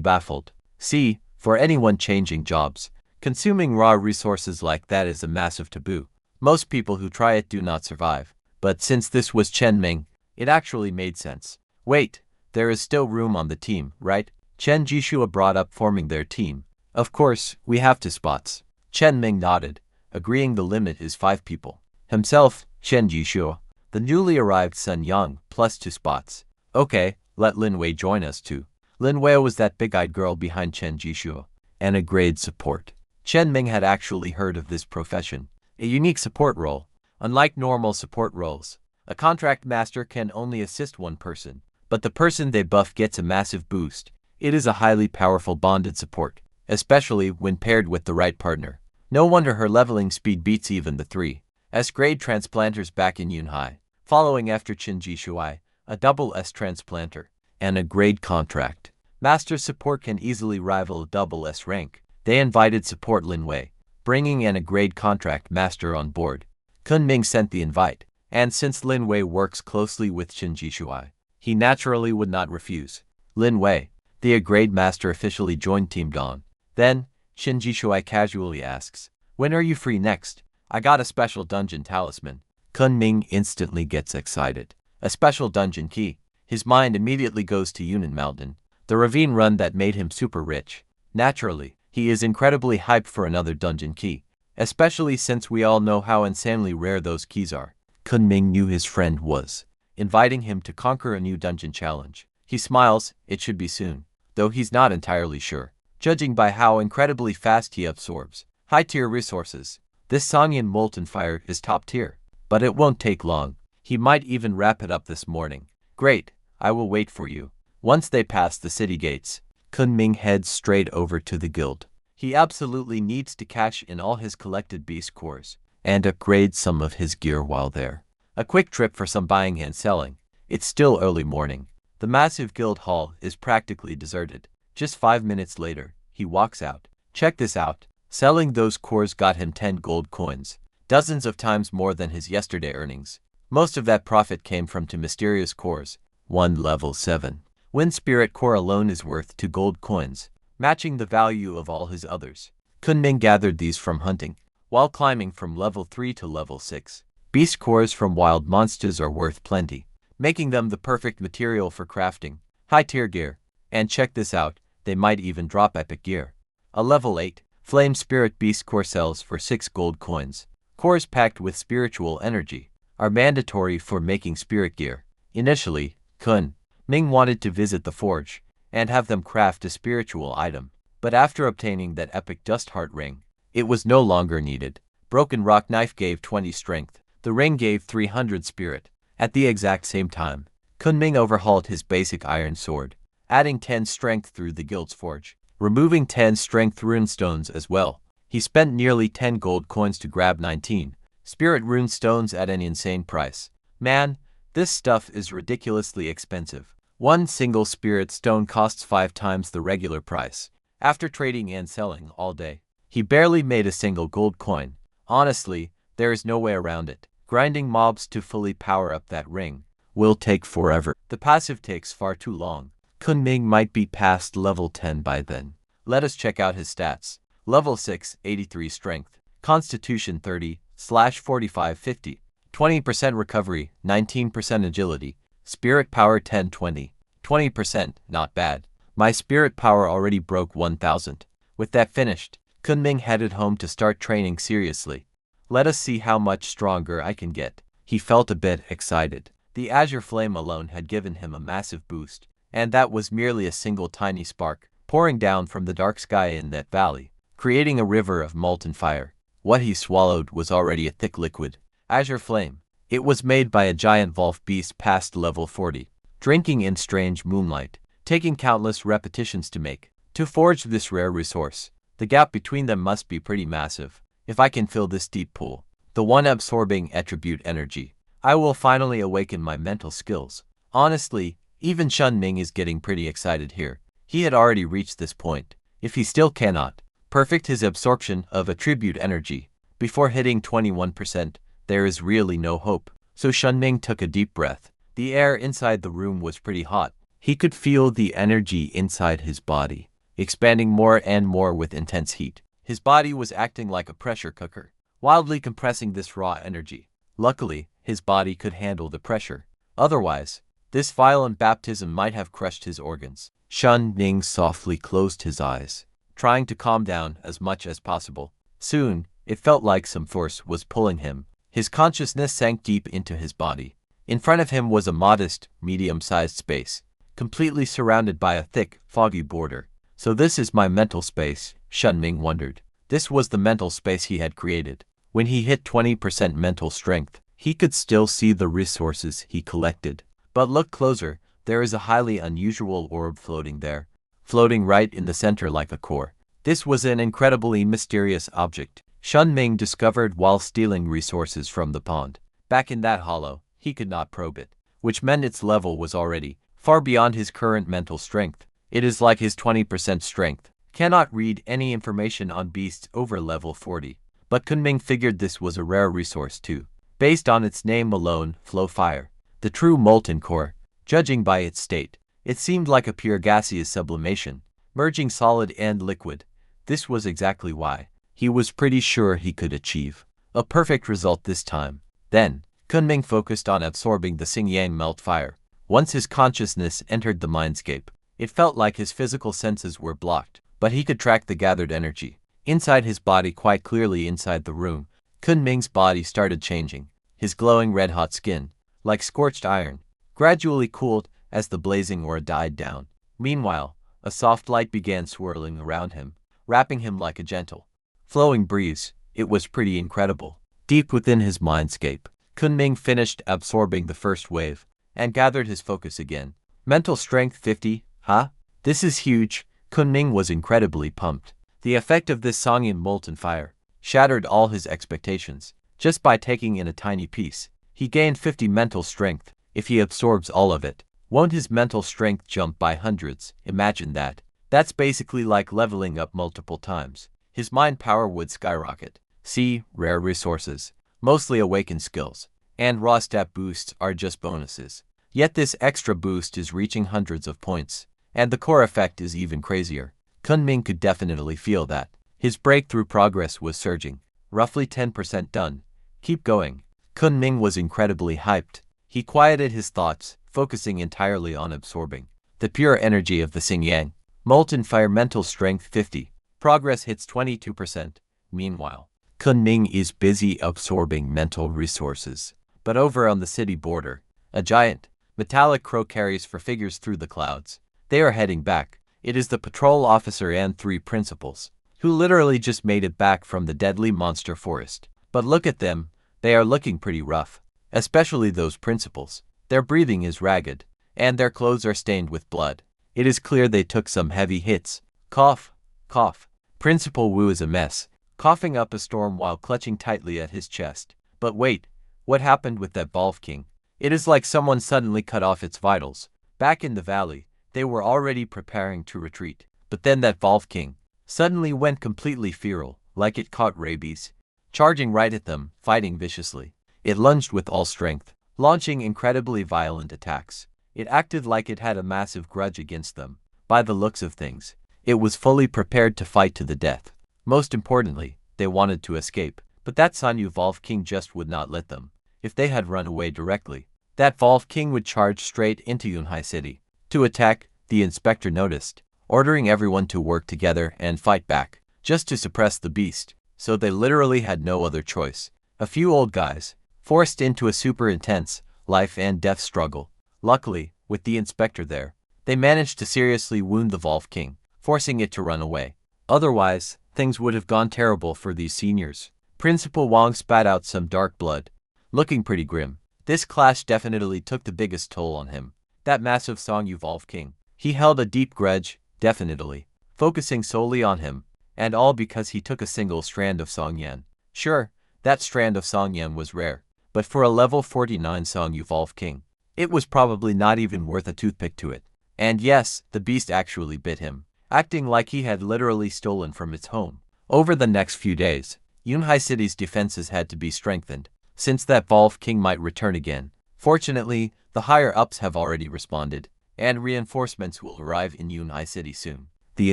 S1: baffled. See, for anyone changing jobs, consuming raw resources like that is a massive taboo. Most people who try it do not survive. But since this was Chen Ming, it actually made sense. Wait, there is still room on the team, right? Qin Jishuai brought up forming their team. Of course, we have 2 spots. Chen Ming nodded, agreeing the limit is 5 people. Himself, Qin Jishuai, the newly arrived Sun Yang, plus 2 spots. Okay, let Lin Wei join us too. Lin Wei was that big-eyed girl behind Qin Jishuai, and a grade support. Chen Ming had actually heard of this profession, a unique support role. Unlike normal support roles, a contract master can only assist one person, but the person they buff gets a massive boost. It is a highly powerful bonded support, especially when paired with the right partner. No wonder her leveling speed beats even the 3S grade transplanters back in Yunhai, following after Qin Jishuai, a double S transplanter, and a grade contract. Master support can easily rival a double S rank. They invited support Lin Wei, bringing in a grade contract master on board. Chun Ming sent the invite, and since Lin Wei works closely with Qin Jishuai, he naturally would not refuse. Lin Wei, the grade master, officially joined Team Dawn. Then, Qin Jishuai casually asks, when are you free next? I got a special dungeon talisman. Chun Ming instantly gets excited. A special dungeon key. His mind immediately goes to Yunnan Mountain, the ravine run that made him super rich. Naturally, he is incredibly hyped for another dungeon key, especially since we all know how insanely rare those keys are. Chun Ming knew his friend was inviting him to conquer a new dungeon challenge. He smiles, it should be soon, though he's not entirely sure, judging by how incredibly fast he absorbs high-tier resources. This Sangyan Molten Fire is top tier, but it won't take long. He might even wrap it up this morning. Great, I will wait for you. Once they pass the city gates, Chun Ming heads straight over to the guild. He absolutely needs to cash in all his collected beast cores and upgrade some of his gear while there. A quick trip for some buying and selling. It's still early morning. The massive guild hall is practically deserted. Just 5 minutes later, he walks out. Check this out. Selling those cores got him 10 gold coins, dozens of times more than his yesterday earnings. Most of that profit came from 2 mysterious cores, 1 level 7. Wind Spirit core alone is worth 2 gold coins, matching the value of all his others. Chun Ming gathered these from hunting, while climbing from level 3 to level 6. Beast cores from wild monsters are worth plenty, making them the perfect material for crafting high-tier gear. And check this out, they might even drop epic gear. A level 8 Flame Spirit Beast core sells for 6 gold coins. Cores packed with spiritual energy are mandatory for making spirit gear. Initially, Chun Ming wanted to visit the forge and have them craft a spiritual item, but after obtaining that epic dust heart ring, it was no longer needed. Broken rock knife gave 20 strength. The ring gave 300 spirit. At the exact same time, Chun Ming overhauled his basic iron sword, adding 10 strength through the guild's forge, removing 10 strength runestones as well. He spent nearly 10 gold coins to grab 19 spirit runestones at an insane price. Man, this stuff is ridiculously expensive. One single spirit stone costs 5 times the regular price. After trading and selling all day, he barely made a single gold coin. Honestly, there is no way around it. Grinding mobs to fully power up that ring will take forever. The passive takes far too long. Chun Ming might be past level 10 by then. Let us check out his stats. Level 6, 83 strength. Constitution 30/45 50. 20% recovery, 19% agility. Spirit power 10-20. 20%, not bad. My spirit power already broke 1000. With that finished, Chun Ming headed home to start training seriously. Let us see how much stronger I can get. He felt a bit excited. The Azure Flame alone had given him a massive boost, and that was merely a single tiny spark, pouring down from the dark sky in that valley, creating a river of molten fire. What he swallowed was already a thick liquid. Azure Flame. It was made by a giant wolf beast past level 40, drinking in strange moonlight, taking countless repetitions to make. To forge this rare resource, the gap between them must be pretty massive. If I can fill this deep pool, the one absorbing attribute energy, I will finally awaken my mental skills. Honestly, even Chun Ming is getting pretty excited here. He had already reached this point. If he still cannot perfect his absorption of attribute energy before hitting 21%, there is really no hope. So Chun Ming took a deep breath. The air inside the room was pretty hot. He could feel the energy inside his body, expanding more and more with intense heat. His body was acting like a pressure cooker, wildly compressing this raw energy. Luckily, his body could handle the pressure. Otherwise, this violent baptism might have crushed his organs. Chun Ming softly closed his eyes, trying to calm down as much as possible. Soon, it felt like some force was pulling him. His consciousness sank deep into his body. In front of him was a modest, medium-sized space, completely surrounded by a thick, foggy border. So this is my mental space, Chun Ming wondered. This was the mental space he had created. When he hit 20% mental strength, he could still see the resources he collected. But look closer, there is a highly unusual orb floating there, floating right in the center like a core. This was an incredibly mysterious object Chun Ming discovered while stealing resources from the pond. Back in that hollow, he could not probe it, which meant its level was already far beyond his current mental strength. It is like his 20% strength cannot read any information on beasts over level 40. But Chun Ming figured this was a rare resource too, based on its name alone, Flow Fire. The true molten core, judging by its state, it seemed like a pure gaseous sublimation, merging solid and liquid. This was exactly why he was pretty sure he could achieve a perfect result this time. Then, Chun Ming focused on absorbing the Xingyang melt fire. Once his consciousness entered the mindscape, it felt like his physical senses were blocked, but he could track the gathered energy inside his body quite clearly. Inside the room, Chun Ming's body started changing. His glowing red-hot skin, like scorched iron, gradually cooled as the blazing aura died down. Meanwhile, a soft light began swirling around him, wrapping him like a gentle, flowing breeze. It was pretty incredible. Deep within his mindscape, Chun Ming finished absorbing the first wave and gathered his focus again. Mental strength 50, huh? This is huge. Chun Ming was incredibly pumped. The effect of this song in Molten Fire shattered all his expectations. Just by taking in a tiny piece, he gained 50 mental strength. If he absorbs all of it, won't his mental strength jump by hundreds? Imagine that. That's basically like leveling up multiple times. His mind power would skyrocket. See, rare resources, mostly awakened skills, and raw stat boosts are just bonuses. Yet this extra boost is reaching hundreds of points, and the core effect is even crazier. Chun Ming could definitely feel that. His breakthrough progress was surging. Roughly 10% done. Keep going. Chun Ming was incredibly hyped. He quieted his thoughts, focusing entirely on absorbing the pure energy of the Xing Yang. Molten Fire mental strength 50. Progress hits 22%. Meanwhile, Chun Ming is busy absorbing mental resources. But over on the city border, a giant, metallic crow carries four figures through the clouds. They are heading back. It is the patrol officer and three principals, who literally just made it back from the deadly monster forest. But look at them, they are looking pretty rough. Especially those principals. Their breathing is ragged, and their clothes are stained with blood. It is clear they took some heavy hits. Cough, cough. Principal Wu is a mess, coughing up a storm while clutching tightly at his chest. But wait, what happened with that Wolf King? It is like someone suddenly cut off its vitals. Back in the valley, they were already preparing to retreat. But then that Wolf King suddenly went completely feral, like it caught rabies, charging right at them, fighting viciously. It lunged with all strength, launching incredibly violent attacks. It acted like it had a massive grudge against them. By the looks of things, it was fully prepared to fight to the death. Most importantly, they wanted to escape, but that Sanyu Wolf King just would not let them. If they had run away directly, that Wolf King would charge straight into Yunhai City. To attack, the inspector noticed, ordering everyone to work together and fight back, just to suppress the beast. So they literally had no other choice. A few old guys, forced into a super intense, life and death struggle. Luckily, with the inspector there, they managed to seriously wound the Wolf King, forcing it to run away. Otherwise, things would have gone terrible for these seniors. Principal Wang spat out some dark blood, looking pretty grim. This clash definitely took the biggest toll on him. That massive Songyu Wolf King. He held a deep grudge, definitely, focusing solely on him, and all because he took a single strand of Songyan. Sure, that strand of Songyan was rare, but for a level 49 Songyu Wolf King, it was probably not even worth a toothpick to it. And yes, the beast actually bit him, acting like he had literally stolen from its home. Over the next few days, Yunhai City's defenses had to be strengthened, since that Wolf King might return again. Fortunately, the higher-ups have already responded, and reinforcements will arrive in Yunhai City soon. The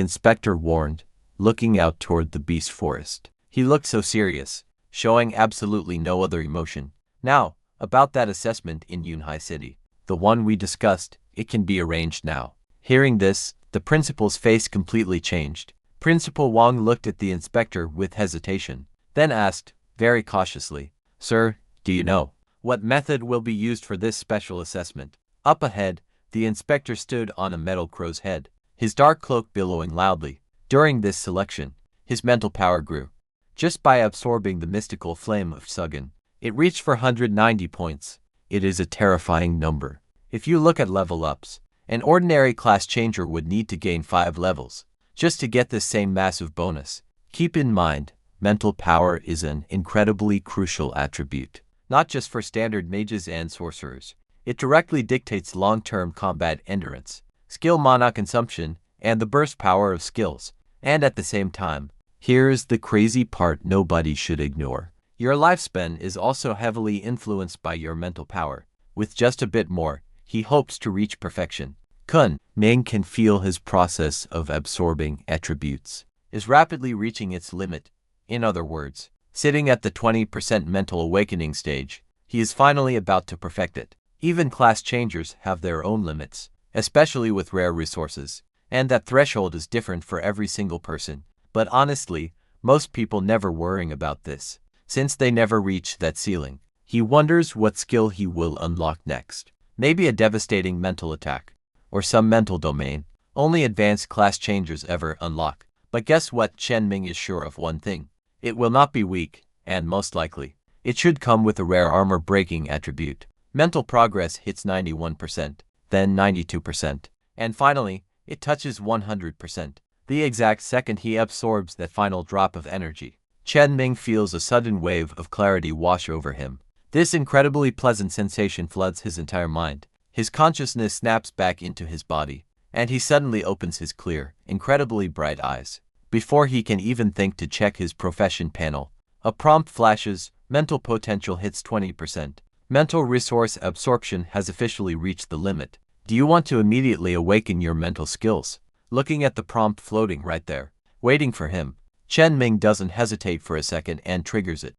S1: inspector warned, looking out toward the beast forest. He looked so serious, showing absolutely no other emotion. Now, about that assessment in Yunhai City, the one we discussed, it can be arranged now. Hearing this, the principal's face completely changed. Principal Wang looked at the inspector with hesitation, then asked, very cautiously, "Sir, do you know what method will be used for this special assessment?" Up ahead, the inspector stood on a metal crow's head, his dark cloak billowing loudly. During this selection, his mental power grew. Just by absorbing the mystical flame of Sugun, it reached 490 points. It is a terrifying number. If you look at level ups, an ordinary class changer would need to gain 5 levels just to get this same massive bonus. Keep in mind, mental power is an incredibly crucial attribute, not just for standard mages and sorcerers. It directly dictates long-term combat endurance, skill mana consumption, and the burst power of skills. And at the same time, here's the crazy part nobody should ignore. Your lifespan is also heavily influenced by your mental power. With just a bit more, he hopes to reach perfection. Chun Ming can feel his process of absorbing attributes is rapidly reaching its limit. In other words, sitting at the 20% mental awakening stage, he is finally about to perfect it. Even class changers have their own limits, especially with rare resources, and that threshold is different for every single person. But honestly, most people never worrying about this, since they never reach that ceiling. He wonders what skill he will unlock next. Maybe a devastating mental attack, or some mental domain only advanced class changers ever unlock. But guess what? Chun Ming is sure of one thing. It will not be weak, and most likely, it should come with a rare armor-breaking attribute. Mental progress hits 91%, then 92%, and finally, it touches 100%. The exact second he absorbs that final drop of energy, Chun Ming feels a sudden wave of clarity wash over him. This incredibly pleasant sensation floods his entire mind. His consciousness snaps back into his body, and he suddenly opens his clear, incredibly bright eyes. Before he can even think to check his profession panel, a prompt flashes, mental potential hits 20%. Mental resource absorption has officially reached the limit. Do you want to immediately awaken your mental skills? Looking at the prompt floating right there, waiting for him, Chun Ming doesn't hesitate for a second and triggers it.